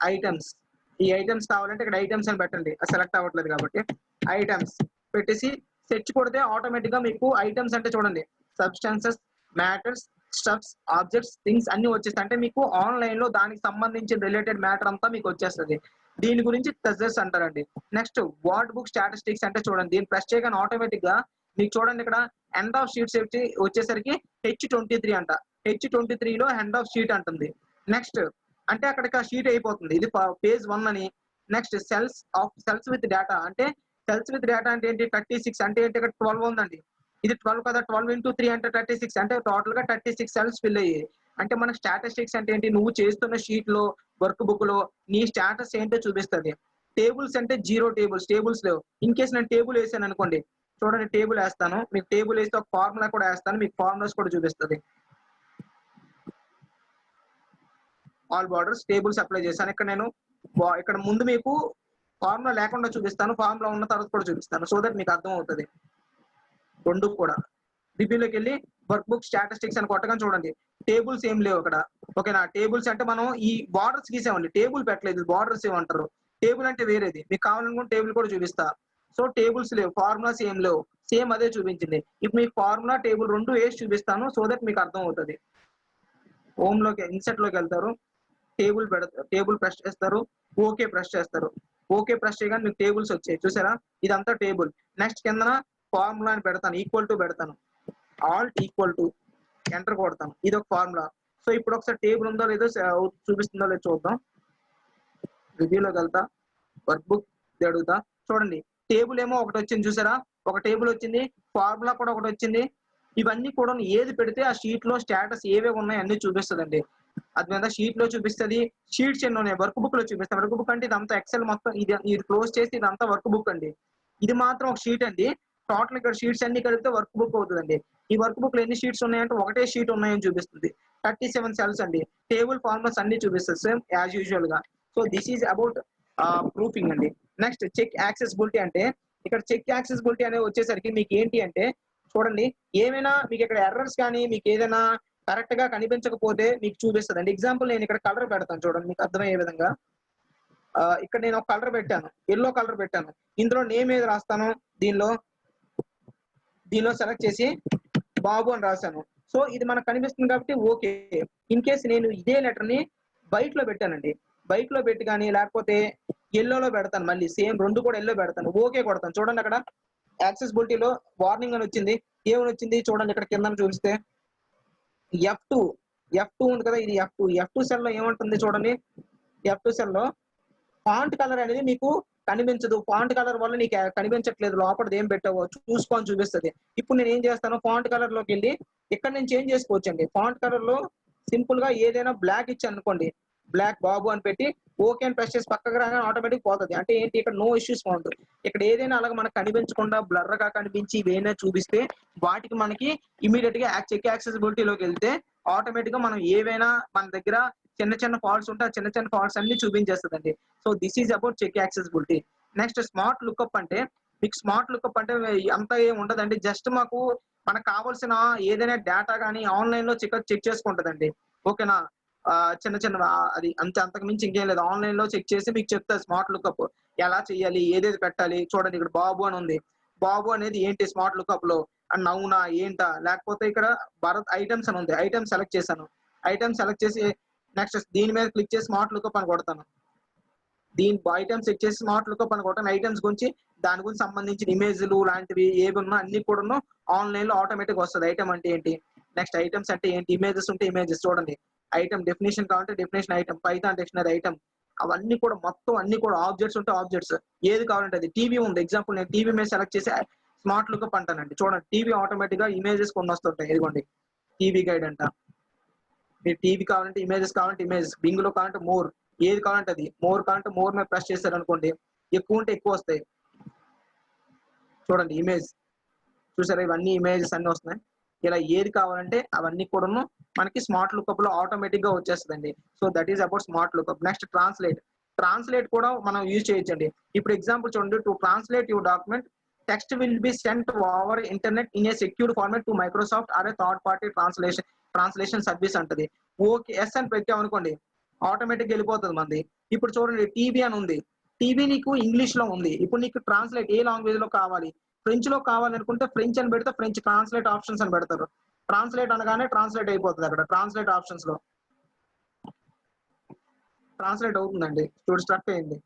ఐటమ్స్, ఈ ఐటమ్స్ కావాలంటే ఇక్కడ ఐటమ్స్ అని పెట్టండి, సెలెక్ట్ అవ్వట్లేదు కాబట్టి ఐటమ్స్ పెట్టేసి సెర్చ్ కొడితే ఆటోమేటిక్ గా మీకు ఐటమ్స్ అంటే చూడండి substances, matters, stuffs, objects, things అన్ని వచ్చేస్తాయి. అంటే మీకు ఆన్లైన్ లో దానికి సంబంధించిన రిలేటెడ్ మ్యాటర్ అంతా మీకు వచ్చేస్తుంది. దీని గురించి థెజర్స్ అంటారండి. నెక్స్ట్ వర్డ్ బుక్ స్టాటిస్టిక్స్ అంటే చూడండి, దీన్ని ప్రెస్ చేయగానే ఆటోమేటిక్ గా మీకు చూడండి ఇక్కడ ఎండ్ ఆఫ్ షీట్ సేఫ్టీ వచ్చేసరికి H23 అంట. H23 లో ఎండ్ ఆఫ్ షీట్ అంటుంది. నెక్స్ట్ అంటే అక్కడికి షీట్ అయిపోతుంది, ఇది పేజ్ 1 అని. నెక్స్ట్ సెల్స్ విత్ డేటా అంటే సెల్స్ విత్ డేటా అంటే ఏంటి, 36 అంటే ఏంటి, ఇక్కడ 12 ఉందండి, ఇది 12 కదా, 12 into 3 అంటే 36, అంటే టోటల్ గా 36 సెల్స్ ఫిల్ అయ్యాయి. అంటే మన స్టాటిస్టిక్స్ అంటే ఏంటి, నువ్వు చేస్తున్న షీట్ లో వర్క్ బుక్ లో నీ స్టాటస్ ఏంటో చూపిస్తుంది. టేబుల్స్ అంటే 0 టేబుల్స్ లేవు. ఇన్ కేసు నేను టేబుల్ వేసాను అనుకోండి, చూడండి టేబుల్ వేస్తాను, మీకు టేబుల్ వేస్తే ఒక ఫార్ములా కూడా వేస్తాను, మీకు ఫార్ములాస్ కూడా చూపిస్తుంది. ఆల్ బార్డర్స్ టేబుల్స్ అప్లై చేశాను. ఇక్కడ నేను ఇక్కడ ముందు మీకు ఫార్ములా లేకుండా చూపిస్తాను, ఫార్ములా ఉన్న తర్వాత కూడా చూపిస్తాను, సో దట్ మీకు అర్థం అవుతుంది. రెండు కూడా రివ్యూలోకి వెళ్ళి వర్క్ బుక్ స్టాటిస్టిక్స్ అని కొట్టగానే చూడండి టేబుల్స్ ఏం లేవు ఇక్కడ. ఓకేనా, టేబుల్స్ అంటే మనం ఈ బార్డర్స్ గీసామండి, టేబుల్ పెట్టలేదు, బార్డర్స్ ఏమంటారు. టేబుల్ అంటే వేరేది, మీకు కావాలనుకుంటే టేబుల్ కూడా చూపిస్తా. సో టేబుల్స్ లేవు, ఫార్ములాస్ ఏం లేవు, సేమ్ అదే చూపించింది. ఇప్పుడు మీకు ఫార్ములా టేబుల్ రెండు వేసి చూపిస్తాను, సో దట్ మీకు అర్థం అవుతుంది. హోమ్ లోకి ఇన్సెట్ లోకి వెళ్తారు, టేబుల్ పెడతారు, టేబుల్ ప్రెస్ చేస్తారు, ఓకే ప్రెస్ చేస్తారు. ఓకే ప్రెస్ చేయగానే మీకు టేబుల్స్ వచ్చాయి చూసారా, ఇదంతా టేబుల్. నెక్స్ట్ కిందన ఫార్ములా అని పెడతాను, ఈక్వల్ టు పెడతాను, ఆల్ట్ ఈక్వల్ టు ఎంటర్ కొడతాను, ఇది ఒక ఫార్ములా. సో ఇప్పుడు ఒకసారి టేబుల్ ఉందో లేదో చూపిస్తుందో లేదో చూద్దాం. రివ్యూలోకి వెళ్తా, వర్క్ బుక్ అడుగుతా, చూడండి టేబుల్ ఏమో ఒకటి వచ్చింది చూసారా, ఒక టేబుల్ వచ్చింది, ఫార్ములా కూడా ఒకటి వచ్చింది. ఇవన్నీ కూడా ఏది పెడితే ఆ షీట్ లో స్టేటస్ ఏవేవి ఉన్నాయి అన్ని చూపిస్తుందండి. అది మీద షీట్ లో చూపిస్తుంది, షీట్స్ ఎన్ని ఉన్నాయి వర్క్ బుక్ లో చూపిస్తాం. వర్క్ బుక్ అంటే ఇదంతా ఎక్సెల్ మొత్తం, ఇది క్లోజ్ చేసి ఇదంతా వర్క్ బుక్ అండి. ఇది మాత్రం ఒక షీట్ అండి, టోటల్ ఇక్కడ షీట్స్ అన్ని కలిపితే వర్క్ బుక్ అవుతుందండి. ఈ వర్క్ బుక్ లో ఎన్ని షీట్స్ ఉన్నాయంటే ఒకటే షీట్ ఉన్నాయని చూపిస్తుంది. 37 సెల్స్ అండి, టేబుల్ ఫార్ములాస్ అన్ని చూపిస్తుంది సేమ్ యాజ్ యూజువల్ గా. So this is about proofing అండి. నెక్స్ట్ చెక్ యాక్సెసిబిలిటీ అంటే, ఇక్కడ చెక్ యాక్సెసిబిలిటీ అనేది వచ్చేసరికి మీకు ఏంటి అంటే చూడండి, ఏమైనా మీకు ఇక్కడ ఎర్రర్స్ కానీ మీకు ఏదైనా కరెక్ట్ గా కనిపించకపోతే మీకు చూపిస్తుంది అండి. ఎగ్జాంపుల్ నేను ఇక్కడ కలర్ పెడతాను చూడండి మీకు అర్థమయ్యే విధంగా. ఇక్కడ నేను ఒక కలర్ పెట్టాను, ఎల్లో కలర్ పెట్టాను, ఇందులో నేమ్ ఏది రాస్తాను, దీనిలో సెలెక్ట్ చేసి బాబు అని రాశాను. సో ఇది మనకు కనిపిస్తుంది కాబట్టి ఓకే. ఇన్ కేసు నేను ఇదే లెటర్ ని వైట్ లో పెట్టానండి, వైట్ లో పెట్టి కానీ లేకపోతే ఎల్లోలో పెడతాను, మళ్ళీ సేమ్ రెండు కూడా ఎల్లో పెడతాను, ఓకే కొడతాను. చూడండి అక్కడ యాక్సెసిబిలిటీలో వార్నింగ్ అని వచ్చింది, ఏమని వచ్చింది చూడండి ఇక్కడ కింద చూపిస్తే F2 ఉంది కదా, ఇది F2 సెల్ లో ఏముంటుంది చూడండి. F2 సెల్ లో ఫాంట్ కలర్ అనేది మీకు కనిపించదు, ఫాంట్ కలర్ వల్ల నీకు కనిపించట్లేదు, లోపల ఏం పెట్టావో చూసుకొని చూపిస్తుంది. ఇప్పుడు నేను ఏం చేస్తాను, ఫాంట్ కలర్ లోకి వెళ్ళి ఇక్కడ నేను చేంజ్ చేసుకోవచ్చు అండి. ఫాంట్ కలర్ లో సింపుల్ గా ఏదైనా బ్లాక్ ఇచ్చాను అనుకోండి, బ్లాక్ బాబు అని పెట్టి ఓకే అని ప్రెస్ చేసి పక్కకు రాగానే ఆటోమేటిక్ పోతుంది. అంటే ఏంటి, ఇక్కడ నో ఇష్యూస్ ఫౌండ్. ఇక్కడ ఏదైనా అలాగే మనకు కనిపించకుండా బ్లర్ గా కనిపించి ఇవేనా చూపిస్తే వాటికి మనకి ఇమీడియట్ గా చెక్ యాక్సెసిబిలిటీలోకి వెళ్తే ఆటోమేటిక్ గా మనం ఏవైనా మన దగ్గర చిన్న చిన్న ఫాల్ట్స్ ఉంటే ఆ చిన్న చిన్న ఫాల్ట్స్ అన్ని చూపించేస్తుందండి. So this is about check accessibility. Next smart lookup అంటే, మీకు స్మార్ట్ లుక్అప్ అంటే అంత ఏం ఉండదండి, జస్ట్ మనకు కావాల్సిన ఏదైనా డేటా కానీ ఆన్లైన్ లో చెక్ చేసుకుంటదండి. ఓకేనా, చిన్న చిన్న అది అంతకు మించి ఇంకేం లేదు, ఆన్లైన్ లో చెక్ చేసి మీకు చెప్తారు స్మార్ట్ లుక్అప్ ఎలా చేయాలి, ఏదేది పెట్టాలి. చూడండి ఇక్కడ బాబు అని ఉంది, బాబు అనేది ఏంటి స్మార్ట్ లుక్అప్ లో నౌనా ఏంటా, లేకపోతే ఇక్కడ భరత్ ఐటమ్స్ అని ఉంది, ఐటమ్స్ సెలెక్ట్ చేశాను, ఐటమ్స్ సెలెక్ట్ చేసి నెక్స్ట్ దీని మీద క్లిక్ చేసి స్మార్ట్ లుక్అప్ అని కొడతాను. దీని ఐటమ్స్ చెక్ చేసి స్మార్ట్ లుక్అప్ అని కొట్టాను. ఐటమ్స్ గురించి దాని గురించి సంబంధించిన ఇమేజ్లు లాంటివి ఏవి ఉన్నా అన్ని కూడా ఆన్లైన్ లో ఆటోమేటిక్ వస్తుంది. ఐటమ్ అంటే ఏంటి, నెక్స్ట్ ఐటమ్స్ అంటే ఏంటి, ఇమేజెస్ ఉంటే ఇమేజెస్ చూడండి, ఐటమ్ డెఫినేషన్ కావాలంటే definition item, Python dictionary item, అవన్నీ కూడా మొత్తం అన్ని కూడా ఆబ్జెక్ట్స్ ఉంటే ఆబ్జెక్ట్స్, ఏది కావాలంటే అది. టీవీ ఉంది, ఎగ్జాంపుల్ నేను టీవీ మీద సెలెక్ట్ చేసి స్మార్ట్ లుక్అప్ అంటానండి. చూడండి టీవీ ఆటోమేటిక్ గా ఇమేజెస్ కొన్ని వస్తుంటాయి, ఇదిగోండి టీవీ గైడ్ అంట. మీరు టీవీ కావాలంటే ఇమేజెస్, కావాలంటే ఇమేజెస్, బింగ్ లో కావాలంటే మోర్, ఏది కావాలంటే అది. మోర్ కావాలంటే మోర్ మీద ప్రెస్ చేశారు అనుకోండి, ఎక్కువ ఉంటే ఎక్కువ వస్తాయి. చూడండి ఇమేజ్ చూసారా, ఇవన్నీ ఇమేజెస్ అన్ని వస్తున్నాయి. ఇలా ఏది కావాలంటే అవన్నీ కూడా మనకి స్మార్ట్ లుక్అప్ లో ఆటోమేటిక్ గా వచ్చేస్తుందండి. So that is about smart lookup. Next translate కూడా మనం యూజ్ చేయొచ్చండి. ఇప్పుడు ఎగ్జాంపుల్ చూడండి, to translate your document text will be sent over internet in a secured format to Microsoft or a third party translation service అంటది. Okay yes అని పెట్టామనుకోండి automatic వెళ్ళిపోతుంది మంది. ఇప్పుడు చూడండి టీవీ అని ఉంది, టీవీ నీకు ఇంగ్లీష్ లో ఉంది, ఇప్పుడు నీకు ట్రాన్స్లేట్ ఏ లాంగ్వేజ్ లో కావాలి, ఫ్రెంచ్ లో కావాలనుకుంటే ఫ్రెంచ్ అని పెడితే ఫ్రెంచ్ ట్రాన్స్లేట్ ఆప్షన్స్ అని పెడతారు. ట్రాన్స్లేట్ అనగానే ట్రాన్స్లేట్ అయిపోతుంది, అక్కడ ట్రాన్స్లేట్ ఆప్షన్స్ లో ట్రాన్స్లేట్ అవుతుందండి. చూడు స్ట్రక్ అయింది.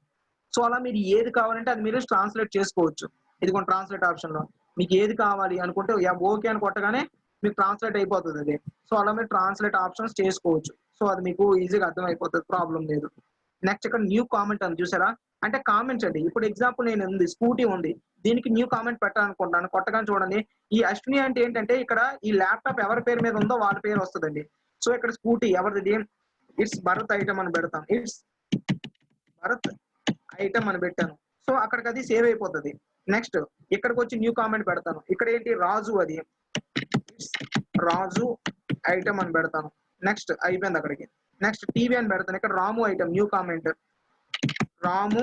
సో అలా మీరు ఏది కావాలంటే అది మీరు ట్రాన్స్లేట్ చేసుకోవచ్చు. ఇదిగోండి ట్రాన్స్లేట్ ఆప్షన్ లో మీకు ఏది కావాలి అనుకుంటే ఓకే అని కొట్టగానే మీకు ట్రాన్స్లేట్ అయిపోతుంది అది. సో అలా మీరు ట్రాన్స్లేట్ ఆప్షన్స్ చేసుకోవచ్చు. సో అది మీకు ఈజీగా అర్థం అయిపోతుంది, ప్రాబ్లం లేదు. నెక్స్ట్ ఇక్కడ న్యూ కామెంట్ అని చూసారా, అంటే కామెంట్స్ అండి. ఇప్పుడు ఎగ్జాంపుల్ నేను ఉంది, స్కూటీ ఉంది, దీనికి న్యూ కామెంట్ పెట్టాలనుకుంటాను, కొట్టగానే చూడండి ఈ అశ్విని అంటే ఏంటంటే ఇక్కడ ఈ ల్యాప్టాప్ ఎవరి పేరు మీద ఉందో వాళ్ళ పేరు వస్తుందండి. సో ఇక్కడ స్కూటీ ఎవరిది, ఇట్స్ భరత్ ఐటమ్ అని పెడతాను, ఇట్స్ భరత్ ఐటమ్ అని పెట్టాను. సో అక్కడికి అది సేవ్ అయిపోతుంది. నెక్స్ట్ ఇక్కడికి వచ్చి న్యూ కామెంట్ పెడతాను, ఇక్కడ ఏంటి రాజు, అది ఇట్స్ రాజు ఐటమ్ అని పెడతాను. నెక్స్ట్ అయిపోయింది అక్కడికి. నెక్స్ట్ టీవీ అని పెడతాను, ఇక్కడ రాము ఐటమ్ న్యూ కామెంట్, రాము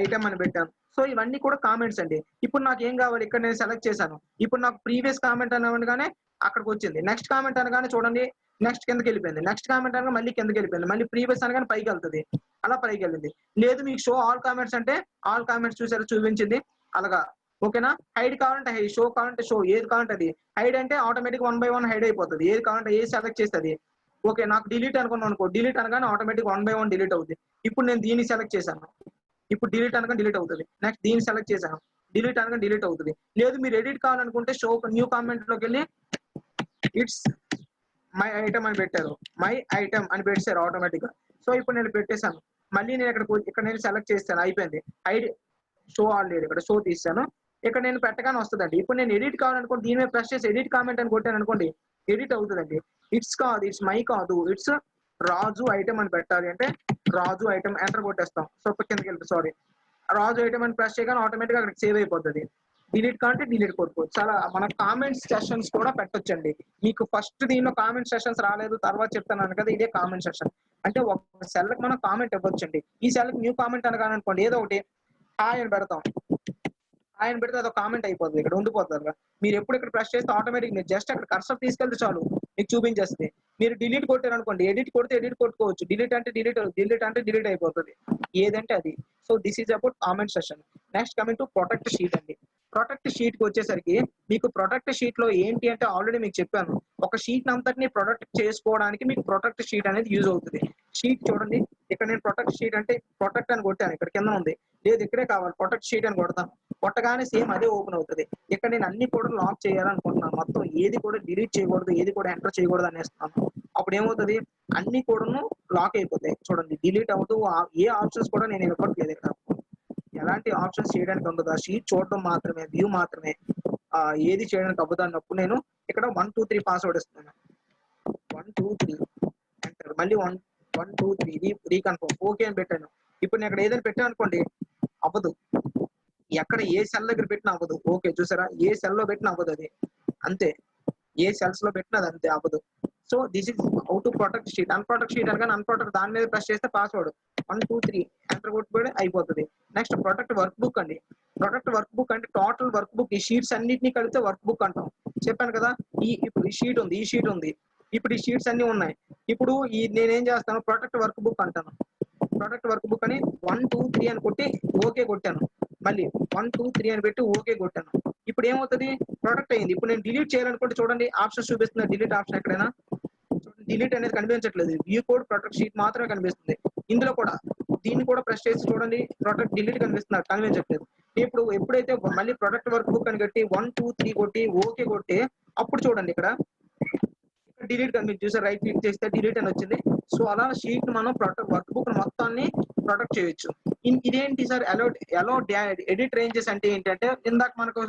ఐటమ్ అని పెట్టాను. సో ఇవన్నీ కూడా కామెంట్స్ అండి. ఇప్పుడు నాకు ఏం కావాలి, ఇక్కడ నేను సెలెక్ట్ చేశాను. ఇప్పుడు నాకు ప్రీవియస్ కామెంట్ అనగానే అక్కడికి వచ్చింది. నెక్స్ట్ కామెంట్ అనగానే చూడండి నెక్స్ట్ కిందకి వెళ్ళిపోయింది. నెక్స్ట్ కామెంట్ అనగా మళ్ళీ కిందకి వెళ్ళిపోయింది. మళ్ళీ ప్రీవియస్ అనగానే పైకి వెళ్తుంది. అలా పైకి వెళ్ళింది. లేదు మీకు షో ఆల్ కామెంట్స్ అంటే ఆల్ కామెంట్స్ చూసారు చూపించింది అలాగా. ఓకేనా? హైడ్ కావాలంటే హైడ్, షో కావాలంటే షో, ఏది కావాలంటే అది. హైడ్ అంటే ఆటోమేటిక్ 1 by 1 హైడ్ అయిపోతుంది. ఏది కావాలంటే ఏది సెలెక్ట్ చేస్తుంది. ఓకే నాకు డిలీట్ అనుకున్నాను అనుకో, డిలీట్ అనగానే ఆటోమేటిక్ 1 by 1 డిలీట్ అవుతుంది. ఇప్పుడు నేను దీన్ని సెలెక్ట్ చేశాను. ఇప్పుడు డిలీట్ అనగా డిలీట్ అవుతుంది. నెక్స్ట్ దీన్ని సెలెక్ట్ చేశాను. డిలీట్ అనగా డిలీట్ అవుతుంది. లేదు మీరు ఎడిట్ కావాలనుకుంటే షో న్యూ కామెంట్ లోకి వెళ్ళి ఇట్స్ మై ఐటమ్ అని పెట్టారు. మై ఐటమ్ అని పెట్టారు ఆటోమేటిక్ గా. సో ఇప్పుడు నేను పెట్టేశాను. మళ్ళీ నేను ఇక్కడ నేను సెలెక్ట్ చేస్తాను. అయిపోయింది. హైడ్ షో ఆల్ లేదు, ఇక్కడ షో తీసాను. ఇక్కడ నేను పెట్టగానే వస్తుందండి. ఇప్పుడు నేను ఎడిట్ కావాలనుకోండి దీని మీద ప్రెస్ చేసి ఎడిట్ కామెంట్ అని కొట్టాను అనుకోండి, ఎడిట్ అవుతుందండి. ఇట్స్ కాదు, ఇట్స్ మై కాదు, ఇట్స్ రాజు ఐటమ్ అని పెట్టాలి అంటే రాజు ఐటమ్ ఎంటర్ కొట్టేస్తాం. సో కిందకి వెళ్ళి సారీ రాజు ఐటమ్ అని ప్రెస్ చేయగానే ఆటోమేటిక్ గా అక్కడికి సేవ్ అయిపోతుంది. డిలీట్ కావాలంటే డిలీట్ కొట్టుకోవచ్చు. చాలా మన కామెంట్ సెషన్స్ కూడా పెట్టొచ్చండి. మీకు ఫస్ట్ దీనిలో కామెంట్ సెషన్స్ రాలేదు, తర్వాత చెప్తాను కదా ఇదే కామెంట్ సెషన్. అంటే ఒక సెల్ కి మనం కామెంట్ ఇవ్వచ్చండి. ఈ సెల్ కి న్యూ కామెంట్ అనగానే అనుకోండి ఏదో ఒకటి హాయ్ అని పెడతాం. ఆయన పెడితే అదొక కామెంట్ అయిపోతుంది, ఇక్కడ ఉండిపోతుంది. మీరు ఎప్పుడు ఇక్కడ ప్రెస్ చేస్తే ఆటోమేటిక్ మీరు జస్ట్ అక్కడ కర్సర్ తీసుకెళ్తే చాలు మీకు చూపించేస్తుంది. మీరు డిలీట్ కొట్టారు అనుకోండి, ఎడిట్ కొడితే ఎడిట్ కొట్టుకోవచ్చు, డిలీట్ అంటే డిలీట్ అయిపోతుంది. ఏదంటే అది. So this is about comment session. Next coming to protect sheet అండి. ప్రొటెక్ట్ షీట్ కి వచ్చేసరికి మీకు ప్రొటెక్ట్ షీట్ లో ఏంటి అంటే ఆల్రెడీ మీకు చెప్పాను. ఒక షీట్ అంతటిని ప్రొటెక్ట్ చేసుకోవడానికి మీకు ప్రొటెక్ట్ షీట్ అనేది యూజ్ అవుతుంది. షీట్ చూడండి, ఇక్కడ నేను ప్రొటెక్ట్ షీట్ అంటే ప్రొటెక్ట్ అని కొట్టాను, ఇక్కడ కింద ఉంది. లేదు ఇక్కడే కావాలి, ప్రొటెక్ట్ షీట్ అని కొడతాను. కొట్టగానే సేమ్ అదే ఓపెన్ అవుతుంది. ఇక్కడ నేను అన్ని కూడా లాక్ చేయాలనుకుంటున్నాను. మొత్తం ఏది కూడా డిలీట్ చేయకూడదు, ఏది కూడా ఎంటర్ చేయకూడదు అనేస్తున్నాను. అప్పుడు ఏమవుతుంది, అన్ని కూడాను లాక్ అయిపోతాయి. చూడండి డిలీట్ అవుతూ ఏ ఆప్షన్స్ కూడా నేను ఇవ్వట్లేదు. ఇక్కడ ఎలాంటి ఆప్షన్స్ చేయడానికి ఉండదు. ఆ షీట్ చూడడం మాత్రమే, వ్యూ మాత్రమే. ఏది చేయడానికి అవ్వదు అన్నప్పుడు నేను ఇక్కడ 1 2 3 పాస్వర్డ్ ఇస్తున్నాను. 1 2 3 ఎంటర్, మళ్ళీ 1 2 3 రీకన్ఫర్మ్ ఓకే అని పెట్టాను. ఇప్పుడు నేను ఇక్కడ ఏదైనా పెట్టాను అనుకోండి అవ్వదు. ఎక్కడ ఏ సెల్ దగ్గర పెట్టినా అవ్వదు. ఓకే చూసారా, ఏ సెల్ లో పెట్టినా అవ్వదు. అది అంతే, ఏ సెల్స్ లో పెట్టినా అది అంతే అవ్వదు. So this is how to protect sheet. Unprotect sheet అనగా అన్ప్రొటెక్ట్ దాని మీద ప్రెస్ చేస్తే పాస్వర్డ్ 1 2 3 ఎంటర్ కొట్టుబడి అయిపోతుంది. నెక్స్ట్ ప్రొటెక్ట్ వర్క్ బుక్ అండి. ప్రొటెక్ట్ వర్క్ బుక్ అంటే టోటల్ వర్క్ బుక్, ఈ షీట్స్ అన్నిటిని కలిపితే వర్క్ బుక్ అంటాం. చెప్పాను కదా, ఇప్పుడు ఈ షీట్ ఉంది, ఈ షీట్ ఉంది, ఇప్పుడు ఈ షీట్స్ అన్ని ఉన్నాయి. ఇప్పుడు నేనేం చేస్తాను, ప్రొటెక్ట్ వర్క్ బుక్ అంటాను. ప్రొటెక్ట్ వర్క్ బుక్ అని 1 2 3 అని కొట్టి ఓకే కొట్టాను. మళ్ళీ 1 2 3 అని పెట్టి ఓకే కొట్టాను. ఇప్పుడు ఏమవుతుంది, ప్రొటెక్ట్ అయింది. ఇప్పుడు నేను డిలీట్ చేయాలనుకుంటే చూడండి ఆప్షన్ చూపిస్తుంది. డిలీట్ ఆప్షన్ ఎక్కడైనా డిలీట్ అనేది కనిపించట్లేదు. వ్యూ కోడ్ ప్రొటెక్ట్ షీట్ మాత్రమే కనిపిస్తుంది. ఇందులో కూడా దీన్ని కూడా ప్రెస్ చేసి చూడండి, ప్రొటెక్ట్ డిలీట్ కనిపించట్లేదు. ఇప్పుడు ఎప్పుడైతే మళ్ళీ ప్రొటెక్ట్ వర్క్ బుక్ అని కట్టి 1 2 3 కొట్టి ఓకే కొట్టి అప్పుడు చూడండి ఇక్కడ డిలీట్ కనిపించి చూసారు, రైట్ క్లిక్ చేస్తే డిలీట్ అని వచ్చింది. సో అలా షీట్ మనం ప్రొటెక్ట్ వర్క్ బుక్ మొత్తాన్ని ప్రొటెక్ట్ చేయొచ్చు. ఇదేంటి సార్ అలో ఎడిట్ రేంజెస్ అంటే ఏంటంటే ఇందాక మనకు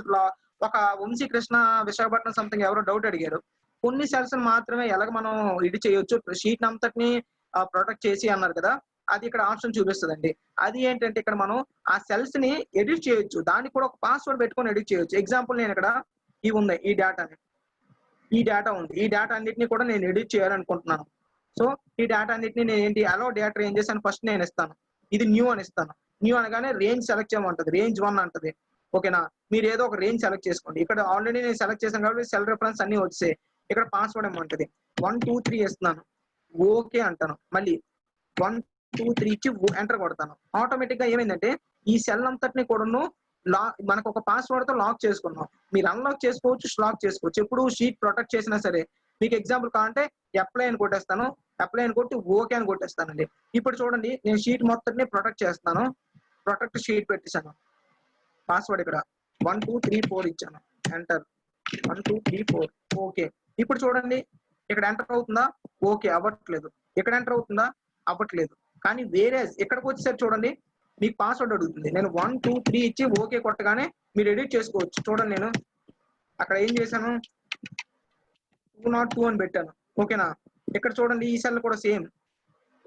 ఒక వంశీకృష్ణ విశాఖపట్నం సంథింగ్ ఎవరో డౌట్ అడిగారు. కొన్ని సెల్స్ మాత్రమే ఎలాగ మనం ఎడిట్ చేయొచ్చు, షీట్ అంతటిని ప్రొటెక్ట్ చేసి అన్నారు కదా. అది ఇక్కడ ఆప్షన్ చూపిస్తుందండి. అది ఏంటంటే ఇక్కడ మనం ఆ సెల్స్ ని ఎడిట్ చేయొచ్చు. దానికి కూడా ఒక పాస్వర్డ్ పెట్టుకొని ఎడిట్ చేయొచ్చు. ఎగ్జాంపుల్ నేను ఇక్కడ ఇవి ఉన్నాయి, ఈ డేటా ఉంది. ఈ డేటా అన్నిటిని కూడా నేను ఎడిట్ చేయాలనుకుంటున్నాను. సో ఈ డేటా అన్నిటిని నేను ఏంటి అలో డేటా రేంజెస్ అని ఫస్ట్ నేను ఇస్తాను. ఇది న్యూ అని ఇస్తాను. న్యూ అనగానే రేంజ్ సెలెక్ట్ చేయమంటుంది, రేంజ్ 1 అంటది. ఓకేనా, మీరు ఏదో ఒక రేంజ్ సెలెక్ట్ చేసుకోండి. ఇక్కడ ఆల్రెడీ నేను సెలెక్ట్ చేశాను కాబట్టి సెల్ రిఫరెన్స్ అన్ని వచ్చాయి. ఇక్కడ పాస్వర్డ్ ఏమంటది 1 2 3 ఇస్తున్నాను. ఓకే అంటాను. మళ్ళీ 1 2 3 ఇచ్చి ఎంటర్ కొడతాను. ఆటోమేటిక్ గా ఏమైందంటే ఈ సెల్ అంతటిని కూడాను మనకు ఒక పాస్వర్డ్ తో లాక్ చేసుకున్నాం. మీరు అన్లాక్ చేసుకోవచ్చు, లాక్ చేసుకోవచ్చు. ఎప్పుడు షీట్ ప్రొటెక్ట్ చేసినా సరే. మీకు ఎగ్జాంపుల్ కావాలంటే అప్లై అని కొట్టేస్తాను. అప్లై అని కొట్టి ఓకే అని కొట్టేస్తానండి. ఇప్పుడు చూడండి నేను షీట్ మొత్తాన్ని ప్రొటెక్ట్ చేస్తాను. ప్రొటెక్ట్ షీట్ పెట్టేశాను. పాస్వర్డ్ ఇక్కడ 1 2 3 4 ఇచ్చాను. Enter 1 2 3 4 okay. ఇప్పుడు చూడండి ఇక్కడ ఎంటర్ అవుతుందా, ఓకే అవ్వట్లేదు. ఇక్కడ ఎంటర్ అవుతుందా, అవ్వట్లేదు. కానీ వేరే ఇక్కడికి వచ్చేసరికి చూడండి మీకు పాస్వర్డ్ అడుగుతుంది. నేను 1 2 3 ఇచ్చి ఓకే కొట్టగానే మీరు ఎడిట్ చేసుకోవచ్చు. చూడండి నేను అక్కడ ఏం చేశాను, 202 అని పెట్టాను. ఓకేనా, ఇక్కడ చూడండి ఈ సెల్ కూడా సేమ్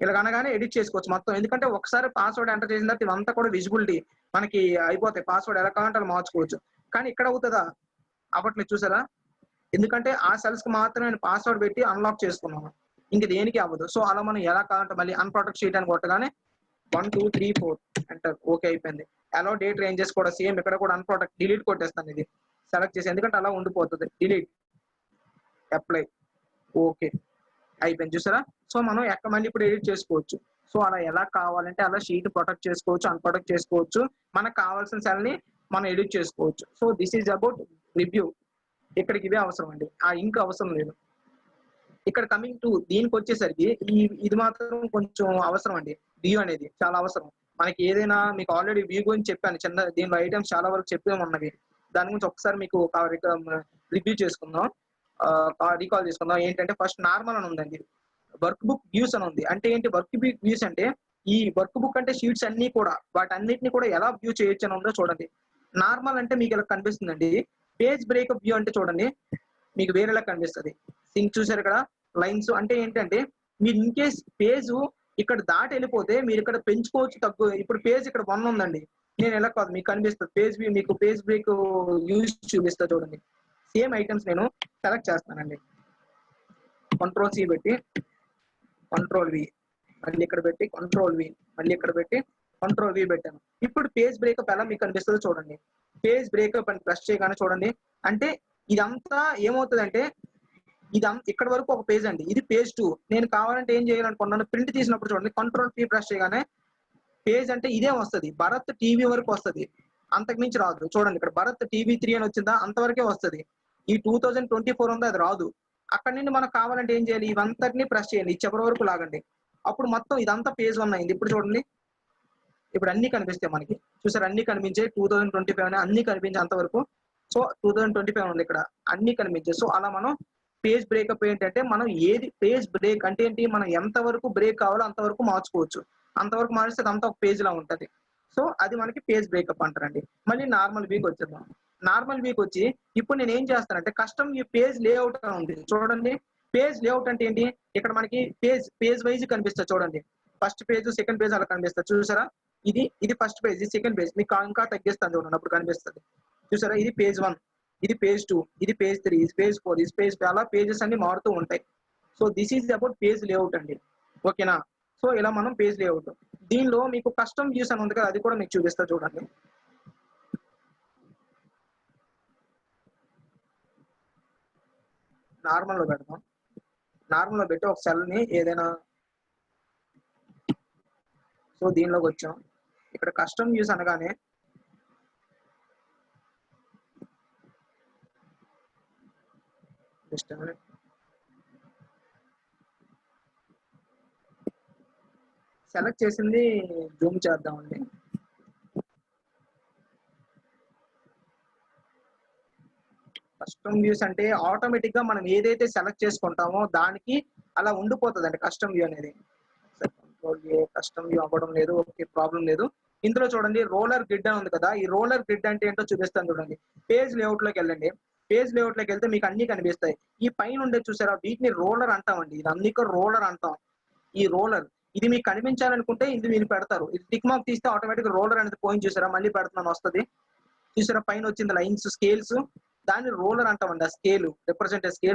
ఇలా అనగానే ఎడిట్ చేసుకోవచ్చు మొత్తం. ఎందుకంటే ఒకసారి పాస్వర్డ్ ఎంటర్ చేసిన తర్వాత ఇవంతా కూడా విజిబిలిటీ మనకి అయిపోతాయి. పాస్వర్డ్ ఎలా కావాలంటే అలా మార్చుకోవచ్చు. కానీ ఇక్కడ అవుతుందా, అవ్వట్లేదు. చూసారా, ఎందుకంటే ఆ సెల్స్ కి మాత్రమే నేను పాస్వర్డ్ పెట్టి అన్లాక్ చేసుకున్నాను. ఇంక దేనికి అవ్వదు. సో అలా మనం ఎలా కావాలంటే మళ్ళీ అన్ప్రొటెక్ట్ షీట్ అని కొట్టగానే 1 2 3 4 ఎంటర్. ఓకే అయిపోయింది. అలో డేట్ రేంజెస్ కూడా సేమ్ ఇక్కడ కూడా అన్‌ప్రొటెక్ట్ డిలీట్ కొట్టేస్తాను ఇది సెలెక్ట్ చేసి, ఎందుకంటే అలా ఉండిపోతుంది. డిలీట్, అప్లై, ఓకే అయిపోయింది చూసారా. సో మనం మళ్ళీ ఇప్పుడు ఎడిట్ చేసుకోవచ్చు. సో అలా ఎలా కావాలంటే అలా షీట్ ప్రొటెక్ట్ చేసుకోవచ్చు, అన్‌ప్రొటెక్ట్ చేసుకోవచ్చు. మనకు కావాల్సిన సెల్ ని మనం ఎడిట్ చేసుకోవచ్చు. So this is about review. ఇక్కడికి ఇవే అవసరం అండి, ఆ ఇంక్ అవసరం లేదు. ఇక్కడ కమింగ్ టు దీనికి వచ్చేసరికి ఇది మాత్రం కొంచెం అవసరం అండి. వ్యూ అనేది చాలా అవసరం మనకి. ఏదైనా మీకు ఆల్రెడీ వ్యూ గురించి చెప్పాను, చిన్న దీనిలో ఐటమ్స్ చాలా వరకు చెప్పే ఉన్నవి. దాని గురించి ఒకసారి మీకు రివ్యూ చేసుకుందాం, రీకాల్ చేసుకుందాం. ఏంటంటే ఫస్ట్ నార్మల్ అని ఉందండి, వర్క్ బుక్ వ్యూస్ అని ఉంది. అంటే ఏంటి వర్క్ బుక్ వ్యూస్ అంటే, ఈ వర్క్ బుక్ అంటే షీట్స్ అన్ని కూడా వాటన్నిటిని కూడా ఎలా వ్యూ చేయొచ్చు అని ఉందో చూడండి. నార్మల్ అంటే మీకు ఇలా కనిపిస్తుందండి. పేజ్ బ్రేకప్ వ్యూ అంటే చూడండి మీకు వేరేలా కనిపిస్తుంది. సింక్ చూసారు ఇక్కడ లైన్స్ అంటే ఏంటంటే, మీరు ఇన్ కేస్ పేజ్ ఇక్కడ దాటి వెళ్ళిపోతే మీరు ఇక్కడ పెంచుకోవచ్చు, తక్కువ. ఇప్పుడు పేజ్ ఇక్కడ 1 ఉందండి, నేను ఎలా కాదు మీకు కనిపిస్తుంది పేజ్ వ్యూ, మీకు పేజ్ బ్రేక్ యూజ్ చూపిస్తా చూడండి. సేమ్ ఐటమ్స్ నేను సెలెక్ట్ చేస్తానండి, కంట్రోల్ సి పెట్టి కంట్రోల్ వి, మళ్ళీ ఇక్కడ పెట్టి కంట్రోల్ వి, మళ్ళీ ఇక్కడ పెట్టి కంట్రోల్ వి పెట్టాను. ఇప్పుడు పేజ్ బ్రేకప్ ఎలా మీకు కనిపిస్తుందో చూడండి. పేజ్ బ్రేకప్ అని ప్రెస్ చేయగానే చూడండి, అంటే ఇదంతా ఏమవుతుందంటే, ఇక్కడ వరకు ఒక పేజ్ అండి, ఇది పేజ్ 2. నేను కావాలంటే ఏం చేయాలనుకున్నాను, ప్రింట్ తీసినప్పుడు చూడండి కంట్రోల్ పి ప్రెస్ చేయగానే పేజ్ అంటే ఇదే వస్తుంది, భరత్ టీవీ వరకు వస్తుంది, అంతకు మించి రాదు. చూడండి ఇక్కడ భరత్ టీవీ 3 అని వచ్చిందా, అంతవరకే వస్తుంది. ఈ 2024 ఉందో అది రాదు. అక్కడ నుండి మనకు కావాలంటే ఏం చేయాలి, ఇవంతటిని ప్రెస్ చేయండి, చివరి వరకు లాగండి. అప్పుడు మొత్తం ఇదంతా పేజ్ 1 అయింది. ఇప్పుడు చూడండి, ఇప్పుడు అన్ని కనిపిస్తాయి మనకి. చూసారు అన్ని కనిపించే 2025 అన్ని కనిపించే అంతవరకు. సో 2025 ఉంది ఇక్కడ, అన్ని కనిపించాయి. సో అలా మనం పేజ్ బ్రేకప్ ఏంటంటే, మనం ఏది పేజ్ బ్రేక్ అంటే ఏంటి, మనం ఎంత వరకు బ్రేక్ కావాలో అంతవరకు మార్చుకోవచ్చు. అంతవరకు మారిస్తే అదంతా ఒక పేజ్ లా ఉంటది. సో అది మనకి పేజ్ బ్రేకప్ అంటారండి. మళ్ళీ నార్మల్ వీక్ వచ్చేద్దాం. నార్మల్ వీక్ వచ్చి ఇప్పుడు నేను ఏం చేస్తానంటే, కస్టమ్ ఈ పేజ్ లేఅవుట్ అని ఉంది చూడండి. పేజ్ లేఅవుట్ అంటే ఏంటి, ఇక్కడ మనకి పేజ్ వైజ్ కనిపిస్తుంది చూడండి. ఫస్ట్ పేజ్, సెకండ్ పేజ్ అలా కనిపిస్తుంది చూసారా. ఇది ఫస్ట్ పేజ్, ఇది సెకండ్ పేజ్. మీకు ఇంకా తగ్గిస్తాను చూడండి, అప్పుడు కనిపిస్తుంది చూసారా. ఇది పేజ్ 1, ఇది పేజ్ 2, ఇది పేజ్ 3, ఇది పేజ్ 4, ఇది పేజ్ 5, అలా పేజెస్ అన్ని మారుతూ ఉంటాయి. So this is about page layout అండి, ఓకేనా. సో ఇలా మనం పేజ్ లేఅవుట్, దీనిలో మీకు కస్టమ్ వ్యూస్ అని ఉంది కదా, అది కూడా మీకు చూపిస్తా చూడండి. నార్మల్ లో పెడదాం. నార్మల్ లో పెట్టి ఒక సెల్ ని ఏదైనా, సో దీనిలోకి వచ్చాం. ఇక్కడ కస్టమ్ వ్యూస్ అనగానే సెలెక్ట్ చేసింది జూమ్ చేద్దామండి. కస్టమ్ వ్యూస్ అంటే ఆటోమేటిక్ గా మనం ఏదైతే సెలెక్ట్ చేసుకుంటామో దానికి అలా ఉండిపోతుంది అండి కస్టమ్ వ్యూ అనేది. కస్టమ్ వ్యూ అవ్వడం లేదు, ఓకే ప్రాబ్లం లేదు. ఇందులో చూడండి రోలర్ గ్రిడ్ అని ఉంది కదా, ఈ రోలర్ గ్రిడ్ అంటే ఏంటో చూపిస్తాను చూడండి. పేజ్ లేఅవుట్ లోకి వెళ్ళండి. పేజ్ లేఅవుట్ లోకి వెళ్తే మీకు అన్ని కనిపిస్తాయి. ఈ పైన ఉండే చూసారా, వీటిని రోలర్ అంటామండి. ఇది అన్ని రోలర్ అంటాం. ఈ రోలర్ ఇది మీకు కనిపించాలనుకుంటే ఇది మీరు పెడతారు. ఇది టిక్ మార్క్ తీస్తే ఆటోమేటిక్ రోలర్ అనేది పోయింట్ చూసారా, మళ్ళీ పెడుతున్నాను వస్తుంది చూసారా. పైన వచ్చింది లైన్స్, స్కేల్స్, దాన్ని రోలర్ అంటామండి. ఆ స్కేల్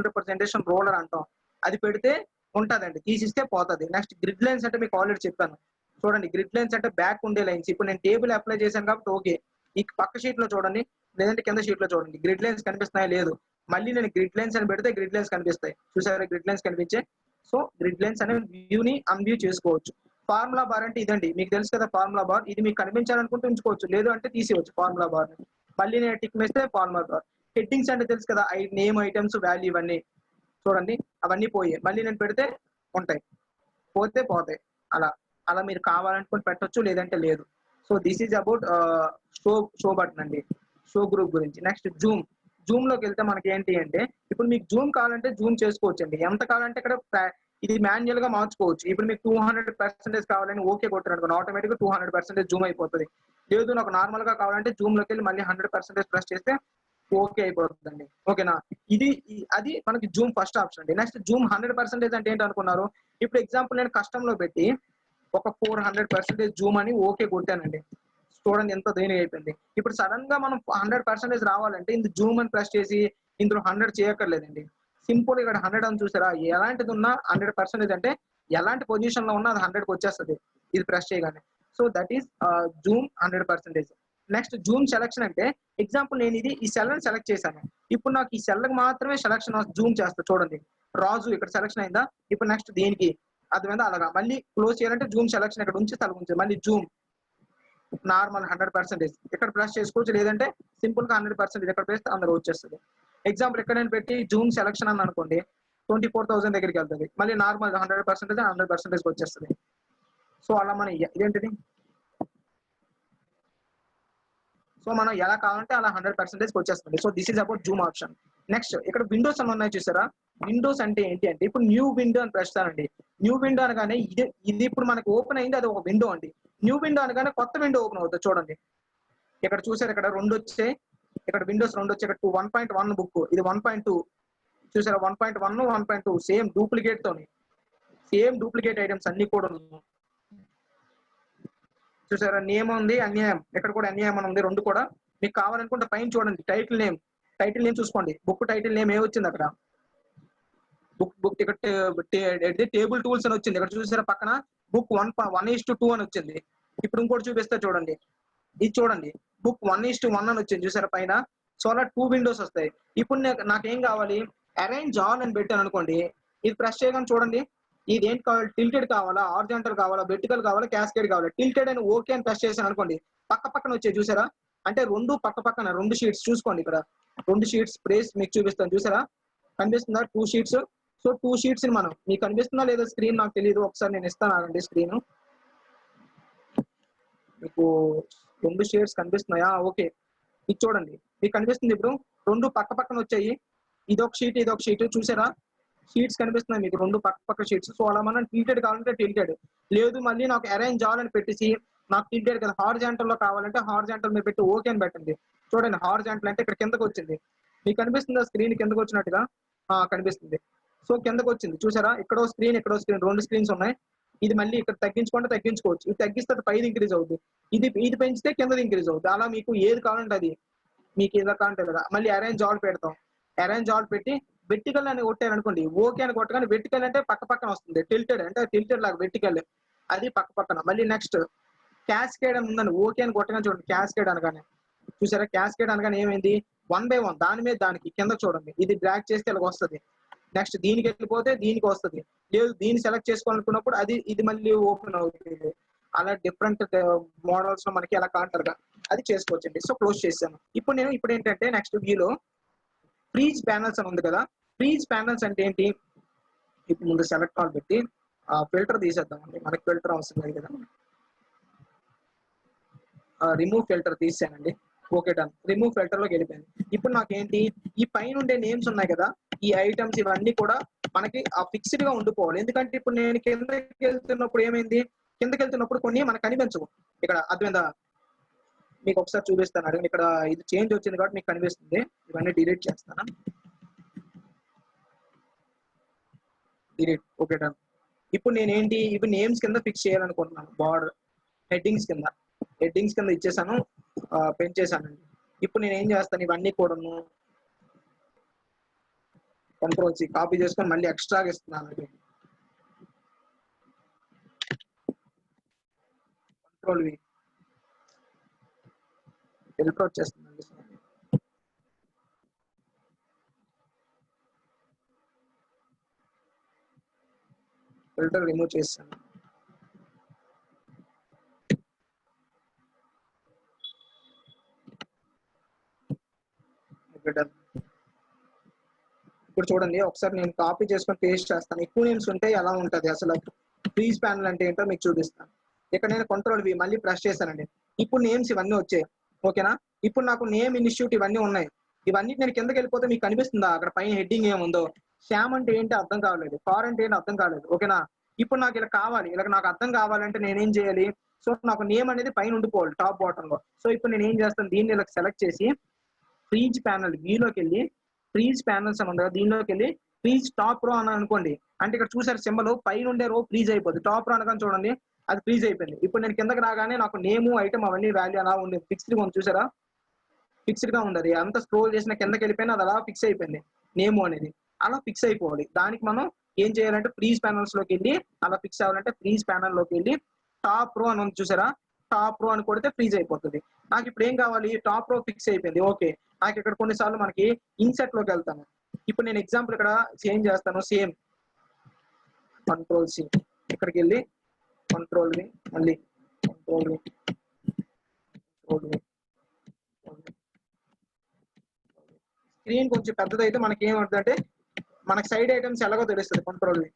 రిప్రజెంటేషన్ రోలర్ అంటాం. అది పెడితే ఉంటదండి, తీసిస్తే పోతుంది. నెక్స్ట్ గ్రిడ్ లైన్స్ అంటే మీకు ఆల్రెడీ చెప్పాను చూడండి. గ్రిడ్ లైన్స్ అంటే బ్యాక్ ఉండే లైన్స్. ఇప్పుడు నేను టేబుల్ అప్లై చేశాను కాబట్టి ఓకే. ఈ పక్క షీట్ లో చూడండి, లేదంటే కింద షీట్ లో చూడండి, గ్రిడ్ లైన్స్ కనిపిస్తున్నాయా లేదు. మళ్ళీ నేను గ్రిడ్ లైన్స్ అని పెడితే గ్రిడ్ లైన్స్ కనిపిస్తాయి చూసారా, గ్రిడ్ లైన్స్ కనిపించే. సో గ్రిడ్ లైన్స్ అనే వ్యూని అన్వ్యూ చేసుకోవచ్చు. ఫార్ములా బార్ అంటే ఇదండి, మీకు తెలుసు కదా ఫార్ములా బార్. ఇది మీకు కనిపించాలనుకుంటే ఉంచుకోవచ్చు, లేదు అంటే తీసేయచ్చు ఫార్ములా బార్. మళ్ళీ నేను టిక్ వేస్తే ఫార్ములా బార్. హెడ్డింగ్స్ అంటే తెలుసు కదా, నేమ్, ఐటమ్స్, వాల్యూ, ఇవన్నీ చూడండి అవన్నీ పోయాయి. మళ్ళీ నేను పెడితే ఉంటాయి, పోతే పోతాయి. అలా అలా మీరు కావాలనుకుని పెట్టొచ్చు, లేదంటే లేదు. So this is about show button అండి, షో గ్రూప్ గురించి. నెక్స్ట్ జూమ్ లోకి వెళ్తే మనకి ఏంటి అంటే, ఇప్పుడు మీకు జూమ్ కావాలంటే జూమ్ చేసుకోవచ్చు అండి. ఎంత కావాలంటే ఇక్కడ ఇది మాన్యువల్ గా మార్చుకోవచ్చు. ఇప్పుడు మీకు 200% కావాలని ఓకే కొట్టారు, ఆటోమేటిక్ గా 200% జూమ్ అయిపోతుంది. లేదు నాకు నార్మల్ గా కావాలంటే జూమ్ లోకి వెళ్ళి మళ్ళీ 100% ప్రెస్ చేస్తే ఓకే అయిపోతుందండి, ఓకేనా. అది మనకి జూమ్ ఫస్ట్ ఆప్షన్ అండి. నెక్స్ట్ జూమ్ 100% అంటే ఏంటి అనుకున్నారు. ఇప్పుడు ఎగ్జాంపుల్ నేను కస్టమ్ లో పెట్టి ఒక 400% జూమ్ అని ఓకే కొట్టానండి. చూడండి ఎంత దేని అయిపోయింది. ఇప్పుడు సడన్ గా మనం 100% రావాలంటే ఇందు జూమ్ అని ప్రెస్ చేసి ఇందులో 100 చేయక్కర్లేదండి. సింపుల్ ఇక్కడ 100 అని చూసారా, ఎలాంటిది ఉన్నా 100% అంటే ఎలాంటి పొజిషన్ లో ఉన్నా అది 100కి వచ్చేస్తుంది ఇది ప్రెస్ చేయగానే. So that is Zoom 100%. Next Zoom selection అంటే ఎగ్జాంపుల్ నేను ఈ సెల్ ని సెలెక్ట్ చేశాను. ఇప్పుడు నాకు ఈ సెల్ కి మాత్రమే సెలక్షన్ జూమ్ చేస్తా చూడండి. రాజు ఇక్కడ సెలక్షన్ అయిందా, ఇప్పుడు నెక్స్ట్ దీనికి అది మీద అలాగా మళ్ళీ క్లోజ్ చేయాలంటే జూమ్ సెలక్షన్ ఇక్కడ ఉంచి తల ఉంచి మళ్ళీ జూమ్ నార్మల్ 100% ఇక్కడ ప్రెస్ చేసుకోవచ్చు, లేదంటే సింపుల్ గా 100% ఇక్కడ ప్రెస్ అందరూ వచ్చేస్తుంది. ఎగ్జాంపుల్ ఇక్కడ నేను పెట్టి జూమ్ సెలక్షన్ అని అనుకోండి 24,000 దగ్గరికి వెళ్తుంది, మళ్ళీ నార్మల్ 100% వచ్చేస్తుంది. సో అలా మనం ఇదేంటిది, సో మనం ఎలా కావాలంటే అలా 100% వచ్చేస్తుంది. So this is about Zoom option. Next ఇక్కడ విండోస్ అని ఉన్నాయి చూసారా, విండోస్ అంటే ఏంటి అంటే ఇప్పుడు న్యూ విండో అని ప్రస్తానండి. న్యూ విండో అనగానే ఇది ఇప్పుడు మనకు ఓపెన్ అయింది, అది ఒక విండో అండి. న్యూ విండో అనగానే కొత్త విండో ఓపెన్ అవుతుంది చూడండి. ఇక్కడ చూసారు, ఇక్కడ 2 వచ్చాయి, ఇక్కడ విండోస్ 2 వచ్చాయి, ఇక్కడ 1.1 బుక్, ఇది 1.2 చూసారా, 1.1 1.2 సేమ్ డూప్లికేట్ తోని, సేమ్ డూప్లికేట్ ఐటమ్స్ అన్ని కూడా చూసారా. నేమ్ ఉంది, అన్యాయం, ఇక్కడ కూడా అన్యాయం అని ఉంది, 2 కూడా. మీకు కావాలనుకుంటే పైన చూడండి, టైటిల్ నేమ్ చూసుకోండి, బుక్ టైటిల్ నేమ్ ఏమొచ్చింది అక్కడ, బుక్ ఇక్కడ టేబుల్ టూల్స్ అని వచ్చింది. ఇక్కడ చూసారా పక్కన బుక్ 1:2 అని వచ్చింది. ఇప్పుడు ఇంకోటి చూపిస్తే చూడండి, ఇది చూడండి బుక్ 1:1 అని వచ్చింది చూసారా పైన. సో అలా 2 విండోస్ వస్తాయి. ఇప్పుడు నాకేం కావాలి, అరేంజ్ ఆల్ అని పెట్టాను అనుకోండి, ఇది ప్రెస్ చేయగానే చూడండి ఇది ఏంటి కావాలి, టిల్టెడ్ కావాలా, హారిజాంటల్ కావాలా, వెర్టికల్ కావాలా, క్యాస్కేడ్ కావాలా. టిల్టెడ్ అని ఓకే అని ప్రెస్ చేశాను అనుకోండి, పక్క పక్కన వచ్చాయి చూసారా, అంటే 2 పక్క పక్కన 2 షీట్స్ చూసుకోండి, ఇక్కడ 2 షీట్స్ ప్లేస్ మీకు చూపిస్తాను చూసారా, కనిపిస్తుందా 2 షీట్స్. సో 2 షీట్స్ ని మనం, మీకు కనిపిస్తుందా లేదా స్క్రీన్ నాకు తెలియదు, ఒకసారి నేను ఇస్తాను ఆగండి స్క్రీన్. మీకు 2 షీట్స్ కనిపిస్తున్నాయా, ఓకే ఇది చూడండి మీకు కనిపిస్తుంది. ఇప్పుడు 2 పక్క పక్కన వచ్చాయి, ఇదొక షీట్ ఇదొక షీట్ చూసారా, షీట్స్ కనిపిస్తున్నాయి మీకు 2 పక్క పక్క షీట్స్. సో అలా మనం టిల్టెడ్ కావాలంటే టిల్టెడ్, లేదు మళ్ళీ నాకు అరేంజ్ ఆల్ అని పెట్టేసి నాకు టిల్టెడ్ కదా హారిజాంటల్ లో కావాలంటే హారిజాంటల్ మీద పెట్టి ఓకే అని పెట్టండి. చూడండి హారిజాంటల్ అంటే ఇక్కడ కిందకు వచ్చింది, మీకు కనిపిస్తుందా స్క్రీన్ కిందకు వచ్చినట్టుగా కనిపిస్తుంది. సో కిందకు వచ్చింది చూసారా, ఇక్కడో స్క్రీన్ 2 స్క్రీన్స్ ఉన్నాయి. ఇది మళ్ళీ ఇక్కడ తగ్గించుకుంటే తగ్గించుకోవచ్చు, ఇది తగ్గిస్తే పైది ఇంక్రీజ్ అవుతుంది, ఇది పెంచితే కిందది ఇంక్రీజ్ అవుతుంది. అలా మీకు ఏది కావాలంటే అది, మీకు ఏదో కావాలంటే కదా. మళ్ళీ అరేంజ్ ఆల్ పెడతాం, అరేంజ్ ఆల్ పెట్టి వెర్టికల్ అని కొట్టారు అనుకోండి, ఓకే అని కొట్టగానే వెర్టికల్ అంటే పక్క పక్కన వస్తుంది, టిల్టెడ్ అంటే టిల్టెడ్ లాగా వెర్టికల్ అది పక్క పక్కన. మళ్ళీ నెక్స్ట్ క్యాస్కేడ్ అని ఉందని ఓకే అని కొట్టగానే చూడండి, క్యాస్కేడ్ అనగానే చూసారా, క్యాస్కేడ్ అనగానే ఏమైంది 1 by 1 దాని మీద దానికి కింద చూడండి, ఇది డ్రాగ్ చేస్తే ఇలా వస్తుంది. నెక్స్ట్ దీనికి వెళ్ళిపోతే దీనికి వస్తుంది, లేదు దీన్ని సెలెక్ట్ చేసుకోవాలనుకున్నప్పుడు ఇది మళ్ళీ ఓపెన్ అవుతుంది. అలా డిఫరెంట్ మోడల్స్ లో మనకి ఎలా కాంటారుగా అది చేసుకోవచ్చండి. సో క్లోజ్ చేశాను. ఇప్పుడు ఏంటంటే నెక్స్ట్ వ్యూలో ఫ్రీజ్ ప్యానల్స్ అని ఉంది కదా, ఫ్రీజ్ ప్యానల్స్ అంటే ఏంటి, ఇప్పుడు ముందు సెలెక్ట్ ఆల్ పెట్టి ఫిల్టర్ తీసేద్దామండి, మనకి ఫిల్టర్ అవసరం లేదు కదా. రిమూవ్ ఫిల్టర్ తీసానండి, ఓకే డన్. రిమూవ్ ఫిల్టర్ లోకి వెళ్ళిపోయాను. ఇప్పుడు నాకేంటి, ఈ పైన ఉండే నేమ్స్ ఉన్నాయి కదా, ఈ ఐటమ్స్ ఇవన్నీ కూడా మనకి ఫిక్స్డ్ గా ఉండిపోవాలి. ఎందుకంటే ఇప్పుడు నేను కిందకి వెళ్తున్నప్పుడు ఏమైంది, కిందకి వెళ్తున్నప్పుడు కొన్ని మనకు కనిపించవు. ఇక్కడ అర్థమైందా, మీకు ఒకసారి చూపిస్తాను. ఇక్కడ ఇది చేంజ్ వచ్చింది కాబట్టి మీకు కనిపిస్తుంది. ఇవన్నీ డిలీట్ చేస్తాను, డిలీట్, ఓకే డన్. ఇప్పుడు నేనేంటి, ఇప్పుడు నేమ్స్ కింద ఫిక్స్ చేయాలనుకుంటున్నాను, బార్డర్ హెడ్డింగ్స్ కింద ఇచ్చేసాను, పెంచేసానండి. ఇప్పుడు నేను ఏం చేస్తాను, ఇవన్నీ కూడా కంట్రోల్ సి కాపీ చేసుకొని మళ్ళీ ఎక్స్ట్రాగా ఇస్తున్నాను, కంట్రోల్ వి ఫిల్టర్ వచ్చేస్తుందండి. ఫిల్టర్ రిమూవ్ చేస్తాను. ఇప్పుడు చూడండి ఒకసారి నేను కాపీ చేసుకొని పేస్ట్ చేస్తాను. ఎక్కువ నేమ్స్ ఉంటే ఎలా ఉంటది అసలు, ఫ్రీజ్ ప్యానల్ అంటే ఏంటో మీకు చూపిస్తాను. ఇక్కడ నేను కంట్రోల్ వి మళ్ళీ ప్రెస్ చేశానండి. ఇప్పుడు నేమ్స్ ఇవన్నీ వచ్చాయి, ఓకేనా. ఇప్పుడు నాకు నేమ్ ఇన్స్టిట్యూట్ ఇవన్నీ ఉన్నాయి. ఇవన్నీ నేను కిందకి వెళ్ళిపోతే మీకు కనిపిస్తుందా అక్కడ పైన హెడ్డింగ్ ఏముందో, శ్యామ్ అంటే ఏంటి అర్థం కావలేదు, కార్ అంటే ఏంటి అర్థం కాలేదు, ఓకేనా. ఇప్పుడు నాకు ఇలా కావాలి, ఇలా నాకు అర్థం కావాలంటే నేనేం చేయాలి, సో నాకు నేమ్ అనేది పైన ఉండిపోవాలి టాప్ బాటమ్ లో. సో ఇప్పుడు నేను ఏం చేస్తాను, దీన్ని ఇలా సెలెక్ట్ చేసి ఫ్రీజ్ ప్యానల్ వ్యూలోకి వెళ్ళి ఫ్రీజ్ ప్యానల్స్ అని ఉంది, దీనిలోకి వెళ్ళి ఫ్రీజ్ టాప్ రో అని అనుకోండి. అంటే ఇక్కడ చూసారు సింబల్ పైన ఉండే రో ఫ్రీజ్ అయిపోతుంది, టాప్ రో అనగానే చూడండి అది ఫ్రీజ్ అయిపోయింది. ఇప్పుడు నేను కిందకి రాగానే నాకు నేము ఐటమ్ అవన్నీ వాల్యూ అలా ఉంది, ఫిక్స్డ్ గా ఉంది చూసారా, ఫిక్స్డ్ గా ఉంది. అది అంత స్క్రోల్ చేసిన కిందకి వెళ్ళిపోయినా అది అలా ఫిక్స్ అయిపోయింది, నేము అనేది అలా ఫిక్స్ అయిపోవాలి. దానికి మనం ఏం చేయాలంటే ఫ్రీజ్ ప్యానల్స్ లోకి వెళ్ళి అలా ఫిక్స్ అవ్వాలంటే ఫ్రీజ్ ప్యానల్ లోకి వెళ్ళి టాప్ రో అని ఉంది చూసారా, టాప్ రో అని కొడితే ఫ్రీజ్ అయిపోతుంది. నాకు ఇప్పుడు ఏం కావాలి, టాప్ రో ఫిక్స్ అయిపోయింది. ఓకే, నాకు ఇక్కడ కొన్నిసార్లు మనకి ఇన్సెట్ లోకి వెళ్తాను. ఇప్పుడు నేను ఎగ్జాంపుల్ ఇక్కడ చేంజ్ చేస్తాను, సేమ్ కంట్రోల్ సి, ఇక్కడికి వెళ్ళి కంట్రోల్ వి, మళ్ళీ control V, control V. Screen కొంచెం పెద్దదైతే మనకి ఏమవుతుందంటే మనకి సైడ్ ఐటమ్స్ ఎలాగో తెలుస్తుంది. Control V.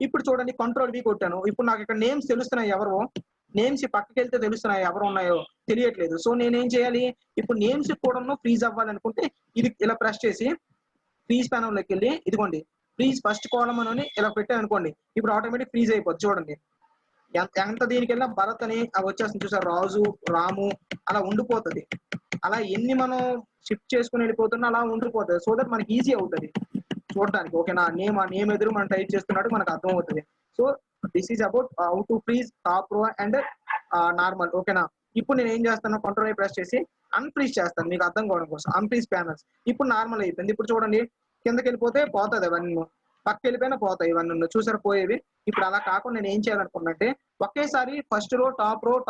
ఇప్పుడు చూడండి కంట్రోల్ వి కొట్టాను. ఇప్పుడు నాకు ఇక్కడ నేమ్స్ తెలుస్తున్నాయి, ఎవరో నేమ్స్ పక్కకి వెళ్తే తెలుస్తున్నాయి ఎవరు ఉన్నాయో తెలియట్లేదు. సో నేనేం చేయాలి, ఇప్పుడు నేమ్స్ కూడా ఫ్రీజ్ అవ్వాలనుకుంటే ఇది ఇలా ప్రెస్ చేసి ఫ్రీజ్ ప్యానల్ లోకి వెళ్ళి ఇదిగోండి ఫ్రీజ్ ఫస్ట్ కాలమ్ అని ఇలా పెట్టాను అనుకోండి, ఇప్పుడు ఆటోమేటిక్ ఫ్రీజ్ అయిపోతుంది. చూడండి ఎంత దీనికి వెళ్ళినా భరత్ అని అవి వచ్చేస్తుంది చూసారు, రాజు రాము అలా ఉండిపోతుంది. అలా ఎన్ని మనం షిఫ్ట్ చేసుకుని వెళ్ళిపోతున్నా అలా ఉండిపోతుంది. సో దట్ మనకి ఈజీ అవుతుంది చూడడానికి. ఓకేనా, ఆ నేమ్ ఎదురు మనం టైప్ చేస్తున్నట్టు మనకు అర్థం అవుతుంది. So this is about how to freeze top రో అండ్ నార్మల్. ఓకేనా, ఇప్పుడు నేను ఏం చేస్తాను, కంట్రోల్ ప్రెస్ చేసి అన్ఫ్రీజ్ చేస్తాను మీకు అర్థం కావడం కోసం. అన్ఫ్రీజ్ ప్యానల్స్ ఇప్పుడు నార్మల్ అయిపోయింది. ఇప్పుడు చూడండి కిందకి వెళ్ళిపోతే పోతుంది, అవన్నీ పక్కకి వెళ్ళిపోయినా పోతాయి, ఇవన్నీ చూసారు పోయేవి. ఇప్పుడు అలా కాకుండా నేను ఏం చేయాలనుకున్నట్టే ఒకేసారి ఫస్ట్ రో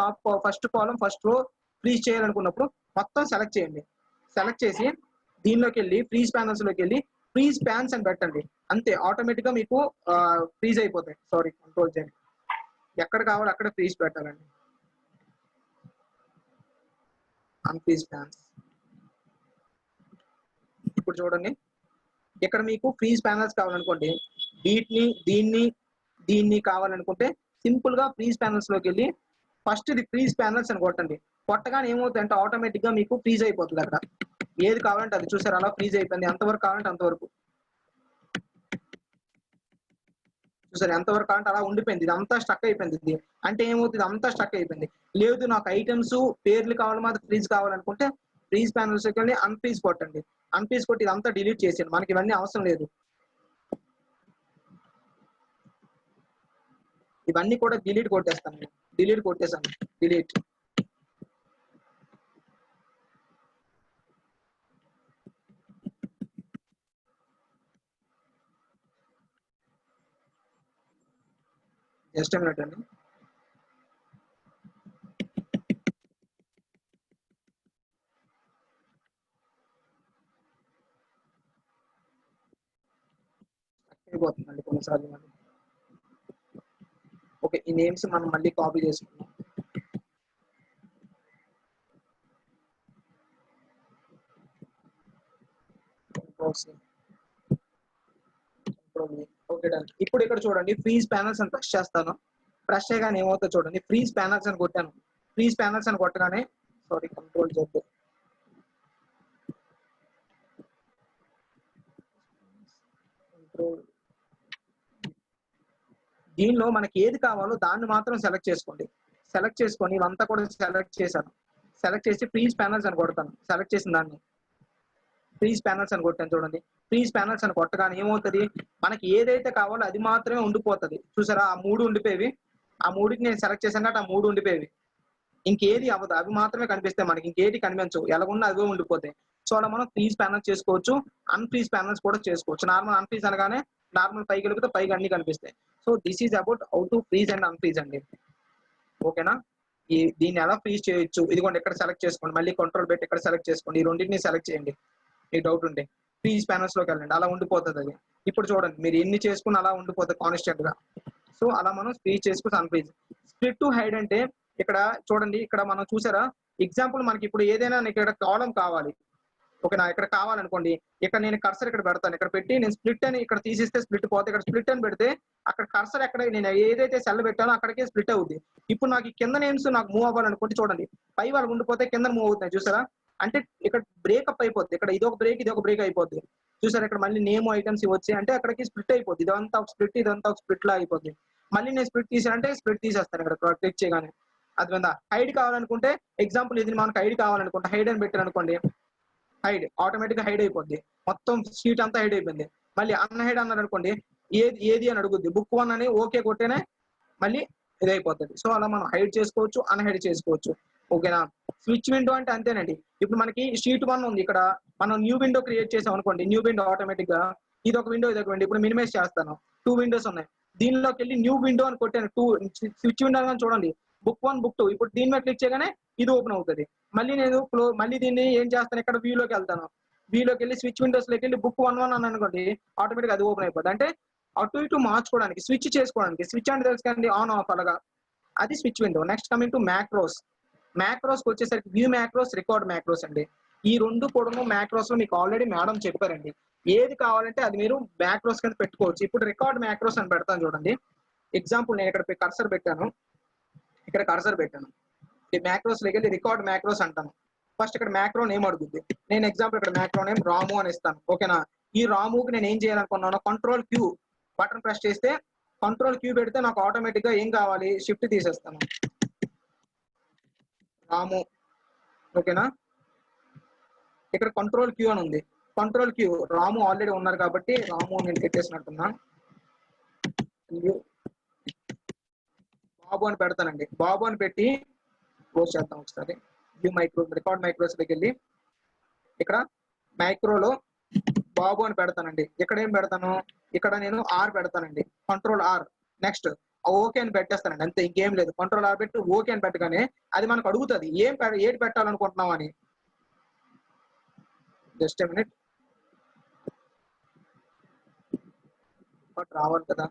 టాప్ ఫస్ట్ కాలం ఫస్ట్ రో ఫ్రీజ్ చేయాలనుకున్నప్పుడు మొత్తం సెలెక్ట్ చేయండి. సెలెక్ట్ చేసి దీనిలోకి వెళ్ళి ఫ్రీజ్ ప్యానల్స్ లోకి వెళ్ళి ఫ్రీజ్ ప్యాన్స్ అని పెట్టండి. అంతే, ఆటోమేటిక్ గా మీకు ఫ్రీజ్ అయిపోతాయి. సారీ, కంట్రోల్ చేయండి, ఎక్కడ కావాలో అక్కడ ఫ్రీజ్ పెట్టాలండి. Unfreeze panes. ఇప్పుడు చూడండి ఇక్కడ మీకు ఫ్రీజ్ ప్యానల్స్ కావాలనుకోండి, దీన్ని కావాలనుకుంటే సింపుల్ గా ఫ్రీజ్ ప్యానల్స్ లోకి వెళ్ళి ఫస్ట్ ఇది ఫ్రీజ్ ప్యానల్స్ అని కొట్టండి. కొట్టగానే ఏమవుతుంది అంటే ఆటోమేటిక్ గా మీకు ఫ్రీజ్ అయిపోతుంది. అక్కడ ఏది కావాలంటే అది చూసారు అలా ఫ్రీజ్ అయిపోయింది. ఎంతవరకు కావాలంటే అంతవరకు చూసారు, ఎంతవరకు కావాలంటే అలా ఉండిపోయింది. ఇది అంతా స్టక్ అయిపోయింది. ఇది అంటే ఏమవుతుంది, అంతా స్టక్ అయిపోయింది. లేదు నాకు ఐటమ్స్ పేర్లు కావాలి మాత్రం ఫ్రీజ్ కావాలనుకుంటే ఫ్రీజ్ ప్యానల్స్ వెళ్ళి అన్ఫ్రీజ్ కొట్టండి. అన్ఫ్రీజ్ కొట్టి ఇదంతా డిలీట్ చేసేయండి, మనకి ఇవన్నీ అవసరం లేదు. ఇవన్నీ కూడా డిలీట్ కొట్టేస్తాను, డిలీట్ కొట్టేసాను, డిలీట్. జస్ట్ మినిట్ అండి. అయిపోతుందండి కొన్నిసార్లు మళ్ళీ. ఓకే, ఈ నేమ్స్ మనం మళ్ళీ కాపీ చేసుకుందాం. Okay done. ఇప్పుడు ఇక్కడ చూడండి ఫ్రీజ్ ప్యానల్స్ అని ప్రెస్ చేస్తాను. ప్రెస్ చేయగానే ఏమవుతుందో చూడండి, ఫ్రీజ్ ప్యానల్స్ అని కొట్టాను. ఫ్రీజ్ ప్యానల్స్ అని కొట్టగానే సారీ కంట్రోల్ చేద్దాం. దీనిలో మనకి ఏది కావాలో దాన్ని మాత్రం సెలెక్ట్ చేసుకోండి. సెలెక్ట్ చేసుకొని ఇవంతా కూడా సెలెక్ట్ చేశాను. సెలెక్ట్ చేసి ఫ్రీజ్ ప్యానల్స్ అని కొడతాను. సెలెక్ట్ చేసిన దాన్ని ఫ్రీజ్ ప్యానల్స్ అని కొట్టాను. చూడండి ఫ్రీజ్ ప్యానల్స్ అని కొట్టగానే ఏమవుతుంది, మనకి ఏదైతే కావాలో అది మాత్రమే ఉండిపోతుంది. చూసారా, ఆ మూడు ఉండిపోయేవి, ఆ మూడుకి నేను సెలెక్ట్ చేశాను కాబట్టి ఆ మూడు ఉండిపోయేవి. ఇంకేది అవ్వదు, అవి మాత్రమే కనిపిస్తాయి మనకి, ఇంకేది కనిపించవు. ఎలాగున్నా అవి ఉండిపోతాయి. సో అలా మనం ఫ్రీజ్ ప్యానల్స్ చేసుకోవచ్చు, అన్ఫ్రీజ్ ప్యానల్స్ కూడా చేసుకోవచ్చు. నార్మల్ అన్ఫ్రీజ్ అనగానే నార్మల్ పైకి వెళ్తే పైకి అన్ని కనిపిస్తాయి. So this is about how to freeze and unfreeze అండి. ఓకేనా, దీన్ని ఎలా ఫ్రీజ్ చేయొచ్చు, ఇదిగోండి ఇక్కడ సెలెక్ట్ చేసుకోండి, మళ్ళీ కంట్రోల్ పెట్టి ఇక్కడ సెలెక్ట్ చేసుకోండి, ఈ రెండింటిని సెలెక్ట్ చేయండి. మీకు డౌట్ ఉంటే ఫ్రీజ్ ప్యానల్స్ లోకి వెళ్ళండి, అలా ఉండిపోతుంది అది. ఇప్పుడు చూడండి మీరు ఎన్ని చేసుకుని అలా ఉండిపోతుంది కాన్స్టెంట్ గా. సో అలా మనం ఫ్రీజ్ చేసుకుని అన్ఫ్రీజ్. స్ప్లిట్ టు హైడ్ అంటే ఇక్కడ చూడండి, ఇక్కడ మనం చూసారా ఎగ్జాంపుల్, మనకి ఇప్పుడు ఏదైనా ఇక్కడ కాలం కావాలి, ఓకేనా, ఇక్కడ కావాలనుకోండి, ఇక్కడ నేను కర్సర్ ఇక్కడ పెడతాను. ఇక్కడ పెట్టి నేను స్ప్లిట్ అని ఇక్కడ తీసిస్తే స్ప్లిట్ పోతే, ఇక్కడ స్ప్లిట్ అని పెడితే అక్కడ కర్సర్ ఎక్కడ నేను ఏదైతే సెల్ పెట్టానో అక్కడికే స్ప్లిట్ అవుద్ది. ఇప్పుడు నాకు కింద నేమ్స్ నాకు మూవ్ అవ్వాలనుకుంటే చూడండి, పై వాళ్ళు ఉండిపోతే కింద మూవ్ అవుతున్నాయి చూసారా, అంటే ఇక్కడ బ్రేకప్ అయిపోద్ది. ఇక్కడ ఇది ఒక బ్రేక్ అయిపోద్ది చూసారా. ఇక్కడ మళ్ళీ నేమ్ ఐటమ్స్ వచ్చి అంటే అక్కడికి స్ప్లిట్ అయిపోద్ది. ఇదంతా ఒక స్ప్లిట్, ఇదంతా ఒక స్ప్లిట్ లా అయిపోద్ది. మళ్ళీ నేను స్ప్లిట్ తీసానంటే స్ప్లిట్ తీసేస్తాను. ఇక్కడ క్లిక్ చేయగానే అది మీద హైడ్ కావాలనుకుంటే ఎగ్జాంపుల్ ఇది మనకు హైడ్ కావాలనుకుంటే హైడ్ అని పెట్టాను అనుకోండి, హైడ్ ఆటోమేటిక్ గా హైడ్ అయిపోద్ది, మొత్తం షీట్ అంతా హైడ్ అయిపోయింది. మళ్ళీ అన్హైడ్ అన్నారు అనుకోండి, ఏది అని అడుగుద్ది, బుక్ 1 అని ఓకే కొట్టేనే మళ్ళీ ఇది అయిపోతుంది. సో అలా మనం హైడ్ చేసుకోవచ్చు, అన్హైడ్ చేసుకోవచ్చు. ఓకేనా, స్విచ్ విండో అంటే అంతేనండి. ఇప్పుడు మనకి షీట్ 1 ఉంది, ఇక్కడ మనం న్యూ విండో క్రియేట్ చేసాం అనుకోండి, న్యూ విండో ఆటోమేటిక్ గా ఇది ఒక విండో ఇది ఒక విండో. ఇప్పుడు మినిమైజ్ చేస్తాను, 2 విండోస్ ఉన్నాయి. దీనిలోకి వెళ్ళి న్యూ విండో అని కొట్టాను, స్విచ్ విండో అని చూడండి బుక్ 1 బుక్ 2 ఇప్పుడు దీని మీద క్లిక్ చేయగానే ఇది ఓపెన్ అవుతుంది. మళ్ళీ నేను మళ్ళీ దీన్ని ఏం చేస్తాను, ఇక్కడ వ్యూలోకి వెళ్తాను. వ్యూలోకి వెళ్ళి స్విచ్ విండోస్లోకి వెళ్ళి బుక్ 1 అని అనుకోండి, ఆటోమేటిక్గా అది ఓపెన్ అయిపోతుంది. అంటే అటు ఇటు మార్చుకోవడానికి, స్విచ్ చేసుకోవడానికి. స్విచ్ అంటే తెలుసు కదండి, ఆన్ ఆఫ్ అలాగా, అది switch window. Next coming to macros. మ్యాక్రోస్కి వచ్చేసరికి వ్యూ మ్యాక్రోస్, రికార్డ్ మ్యాక్రోస్ అండి. ఈ రెండు కూడా మ్యాక్రోస్ లో మీకు ఆల్రెడీ మేడం చెప్పారండి. ఏది కావాలంటే అది మీరు మ్యాక్రోస్ కింద పెట్టుకోవచ్చు. ఇప్పుడు రికార్డ్ మ్యాక్రోస్ అని పెడతాను చూడండి. ఎగ్జాంపుల్ నేను ఇక్కడ కర్సర్ పెట్టాను, ఇక్కడ కర్సర్ పెట్టాను. ఈ మ్యాక్రోస్ లోకి వెళ్ళి రికార్డ్ మ్యాక్రోస్ అంటాను. ఫస్ట్ ఇక్కడ మ్యాక్రో నేమ్ అడుగుద్ది. నేను ఎగ్జాంపుల్ ఇక్కడ మ్యాక్రో నేమ్ రాము అని ఇస్తాను. ఓకేనా. ఈ రాముకి నేను ఏం చేయాలనుకున్నాను, కంట్రోల్ క్యూ బటన్ ప్రెస్ చేస్తే కంట్రోల్ క్యూ పెడితే నాకు ఆటోమేటిక్ గా ఏం కావాలి, షిఫ్ట్ తీసేస్తాను, రాము. ఓకేనా. ఇక్కడ కంట్రోల్ క్యూ అని ఉంది. కంట్రోల్ క్యూ రాము ఆల్రెడీ ఉన్నారు కాబట్టి రాము నేను పెట్టేసినట్టున్నా, బాబు అని పెడతానండి. బాబు అని పెట్టి క్లోజ్ చేద్దాం ఒకసారి. వ్యూ మైక్రో, రికార్డ్ మైక్రోస్ దగ్గరికి వెళ్ళి ఇక్కడ మైక్రోలో బాబు అని పెడతానండి. ఇక్కడ ఏం పెడతాను, ఇక్కడ నేను ఆర్ పెడతానండి, కంట్రోల్ ఆర్. నెక్స్ట్ ఓకే అని పెట్టేస్తానండి, అంతే, ఇంకేం లేదు. కంట్రోల్ ఆర్ పెట్టి ఓకే అని పెట్టగానే అది మనకు అడుగుతుంది ఏది పెట్టాలనుకుంటున్నాం అని. జస్ట్ మినిట్, రావాలి కదా.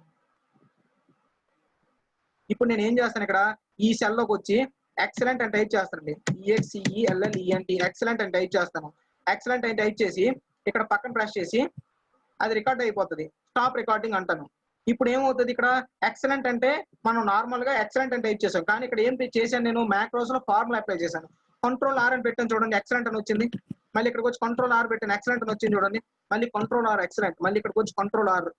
ఇప్పుడు నేను ఏం చేస్తాను, ఇక్కడ ఈ సెల్ లోకి వచ్చి ఎక్సలెంట్ అని టైప్ చేస్తానండి. EXCELLENT ఎక్సలెంట్ అని టైప్ చేస్తాను. ఎక్సలెంట్ అని టైప్ చేసి ఇక్కడ పక్కన ప్రెస్ చేసి అది రికార్డ్ అయిపోతుంది. స్టాప్ రికార్డింగ్ అంటాను. ఇప్పుడు ఏమవుతుంది, ఇక్కడ ఎక్సలెంట్ అంటే మనం నార్మల్ గా ఎక్సలెంట్ అని టైప్ చేసాం, కానీ ఇక్కడ ఏం చేశాను, నేను మ్యాక్రోస్ లో ఫార్ములా అప్లై చేశాను. కంట్రోల్ ఆర్ అని పెట్టాను చూడండి, ఎక్సలెంట్ అని వచ్చింది. మళ్ళీ ఇక్కడికి వచ్చి కంట్రోల్ ఆర్ పెట్టాను, ఎక్సలెంట్ అని వచ్చింది చూడండి. మళ్ళీ కంట్రోల్ ఆర్ ఎక్సలెంట్, మళ్ళీ ఇక్కడికి వచ్చి కంట్రోల్ ఆర్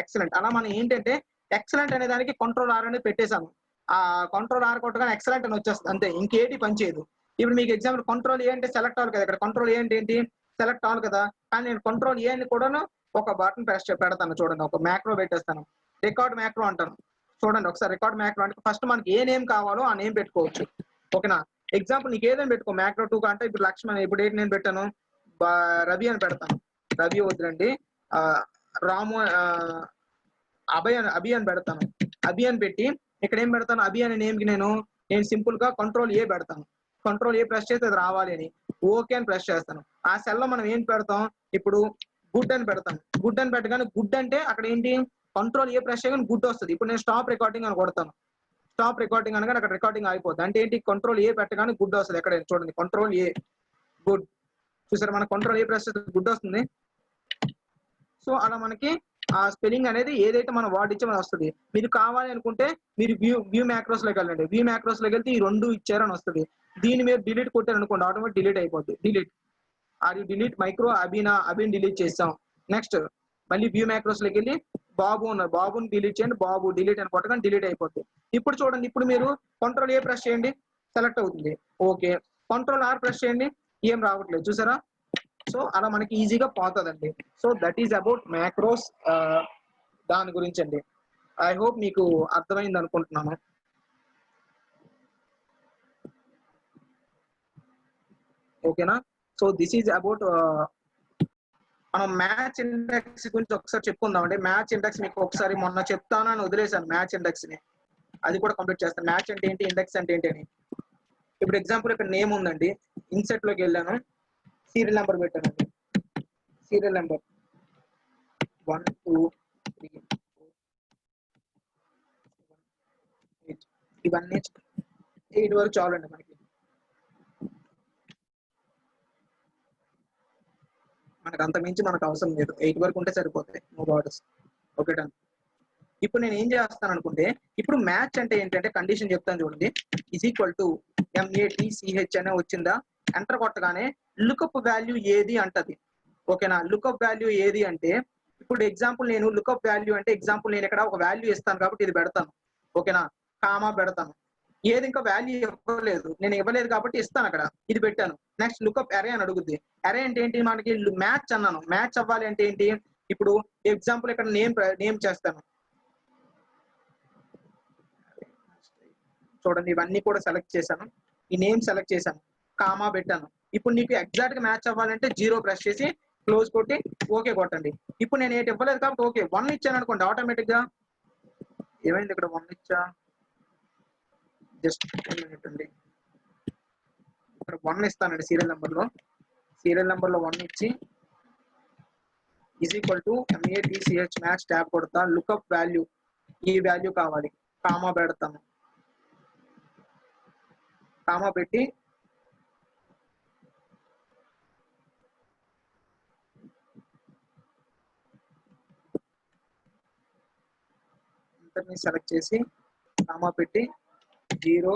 ఎక్సలెంట్. అలా మనం ఏంటంటే ఎక్సలెంట్ అనే దానికి కంట్రోల్ ఆర్ అనేది పెట్టేశాను. ఆ కంట్రోల్ ఆర్ కొట్టగానే ఎక్సలెంట్ అని వచ్చేస్తుంది, అంతే, ఇంకేటి పని చేయదు. ఇప్పుడు మీకు ఎగ్జాంపుల్ కంట్రోల్ ఏ అంటే సెలెక్ట్ అవ్వాలి కదా, ఇక్కడ కంట్రోల్ ఏ అంటే ఏంటి, సెలెక్ట్ అవ్వాలి కదా. కానీ నేను కంట్రోల్ ఏ అని కూడాను ఒక బటన్ ప్రెస్ పెడతాను చూడండి, ఒక మ్యాక్రో పెట్టేస్తాను, రికార్డ్ మ్యాక్రో అంటాను. చూడండి ఒకసారి, రికార్డ్ మ్యాక్రో అంటే ఫస్ట్ మనకి ఏ నేమ్ కావాలో ఆ నేమ్ పెట్టుకోవచ్చు. ఓకేనా. ఎగ్జాంపుల్ నీకు ఏదైనా పెట్టుకో, మ్యాక్రో 2 అంటే ఇప్పుడు లక్ష్మణ్, ఇప్పుడు ఏంటి నేను పెట్టాను, రవి అని పెడతాను. రవి వద్దులండి, రాము, అభి అని పెడతాను. అభి అని పెట్టి ఇక్కడ ఏం పెడతాను, అభి అనే నేమ్ కి నేను సింపుల్ గా కంట్రోల్ ఏ పెడతాను. కంట్రోల్ ఏ ప్రెస్ చేస్తే అది రావాలి అని ఓకే అని ప్రెస్ చేస్తాను. ఆ సెల్ లో మనం ఏం పెడతాం, ఇప్పుడు గుడ్ అని పెడతాం. గుడ్ అని పెట్టగానే గుడ్ అంటే అక్కడ ఏంటి, కంట్రోల్ ఏ ప్రెస్ చేయగానే గుడ్ వస్తుంది. ఇప్పుడు నేను స్టాప్ రికార్డింగ్ అని కొడతాను. స్టాప్ రికార్డింగ్ అనగానే అక్కడ రికార్డింగ్ అయిపోతుంది. అంటే ఏంటి, కంట్రోల్ ఏ పెట్టగానే గుడ్ వస్తుంది. ఎక్కడ చూడండి, కంట్రోల్ ఏ గుడ్. చూసారు, మన కంట్రోల్ ఏ ప్రెస్ చేస్తే గుడ్ వస్తుంది. సో అలా మనకి ఆ స్పెల్లింగ్ అనేది ఏదైతే మనం వర్డ్ ఇచ్చామో వస్తుంది. మీరు కావాలి అనుకుంటే మీరు వ్యూ మ్యాక్రోస్ లోకి వెళ్ళండి. వ్యూ మ్యాక్రోస్ లోకి వెళ్తే ఈ రెండు ఇచ్చారని వస్తుంది. దీన్ని మీరు డిలీట్ కొట్టారు అనుకోండి, ఆటోమేటిక్ డిలీట్ అయిపోద్ది. Delete are you delete micro అభిని డిలీట్ చేస్తాం. నెక్స్ట్ మళ్ళీ వ్యూ మ్యాక్రోస్ లోకి వెళ్ళి బాబు ఉన్నారు, బాబుని డిలీట్ చేయండి, బాబు డిలీట్ అని కొట్టగానే డిలీట్ అయిపోద్ది. ఇప్పుడు చూడండి, ఇప్పుడు మీరు కంట్రోల్ ఏ ప్రెస్ చేయండి, సెలెక్ట్ అవుతుంది. ఓకే, కంట్రోల్ ఆర్ ప్రెస్ చేయండి, ఏం రావట్లేదు, చూసారా. సో అలా మనకి ఈజీగా పోతుందండి. So that is about macros, దాని గురించి అండి. ఐ హోప్ మీకు అర్థమైంది అనుకుంటున్నాను. ఓకేనా. సో దిస్ ఈజ్ అబౌట్, మనం మ్యాచ్ ఇండెక్స్ గురించి ఒకసారి చెప్పుకుందాం అండి. మ్యాచ్ ఇండెక్స్ మీకు ఒకసారి మొన్న చెప్తాను అని వదిలేశాను. మ్యాచ్ ఇండెక్స్ ని అది కూడా కంప్లీట్ చేస్తాను. మ్యాచ్ అంటే ఏంటి, ఇండెక్స్ అంటే ఏంటి అని. ఇప్పుడు ఎగ్జాంపుల్ ఇక్కడ నేమ్ ఉందండి, ఇన్సెట్ లోకి వెళ్ళాను, సీరియల్ నెంబర్ పెట్టానండి. సీరియల్ నెంబర్ 1 2 3 4 8, ఇవన్నీ 8 వరకు చాలండి మనకి. అంత మించి మనకు అవసరం లేదు, 8 వరకు ఉంటే సరిపోతాయి, నో బార్డర్స్. Okay done. ఇప్పుడు నేను ఏం చేస్తాను అనుకుంటే, ఇప్పుడు మ్యాచ్ అంటే ఏంటంటే కండిషన్ చెప్తాను చూడండి. ఈజ్ ఈక్వల్ టు MATCH అనే వచ్చిందా, ఎంటర్ కొట్టగానే లుకప్ వాల్యూ ఏది అంటది. ఓకేనా. లుకప్ వాల్యూ ఏది అంటే ఇప్పుడు ఎగ్జాంపుల్ నేను లుకప్ వాల్యూ అంటే ఎగ్జాంపుల్ నేను ఇక్కడ ఒక వాల్యూ ఇస్తాను కాబట్టి ఇది పెడతాను. ఓకేనా, కామా పెడతాను. ఏది ఇంకా వాల్యూ ఇవ్వలేదు, నేను ఇవ్వలేదు కాబట్టి ఇస్తాను, అక్కడ ఇది పెట్టాను. నెక్స్ట్ లుకప్ అరే అని అడుగుద్ది. అరే అంటే ఏంటి, మనకి మ్యాచ్ అన్నాను. మ్యాచ్ అవ్వాలి అంటే ఏంటి, ఇప్పుడు ఎగ్జాంపుల్ ఇక్కడ నేమ్ చేస్తాను చూడండి. ఇవన్నీ కూడా సెలెక్ట్ చేశాను, ఈ నేమ్ సెలెక్ట్ చేశాను, కామా పెట్టాను. ఇప్పుడు నీకు ఎగ్జాక్ట్ గా మ్యాచ్ అవ్వాలంటే 0 ప్రెస్ చేసి క్లోజ్ కొట్టి ఓకే కొట్టండి. ఇప్పుడు నేను ఏంటి ఇవ్వలేదు కాబట్టి ఓకే 1 ఇచ్చాను అనుకోండి, ఆటోమేటిక్ గా ఏమైంది, ఇక్కడ 1 ఇచ్చా, జస్ట్ అండి ఇక్కడ 1 ఇస్తానండి సీరియల్ నెంబర్లో 1 ఇచ్చి is equal to MATCH match tab కొడతా లుక్అప్ వాల్యూ ఈ వాల్యూ కావాలి కామా పెడతాను కామా పెట్టి ఇంటర్ని సెలెక్ట్ చేసి కామా పెట్టి 0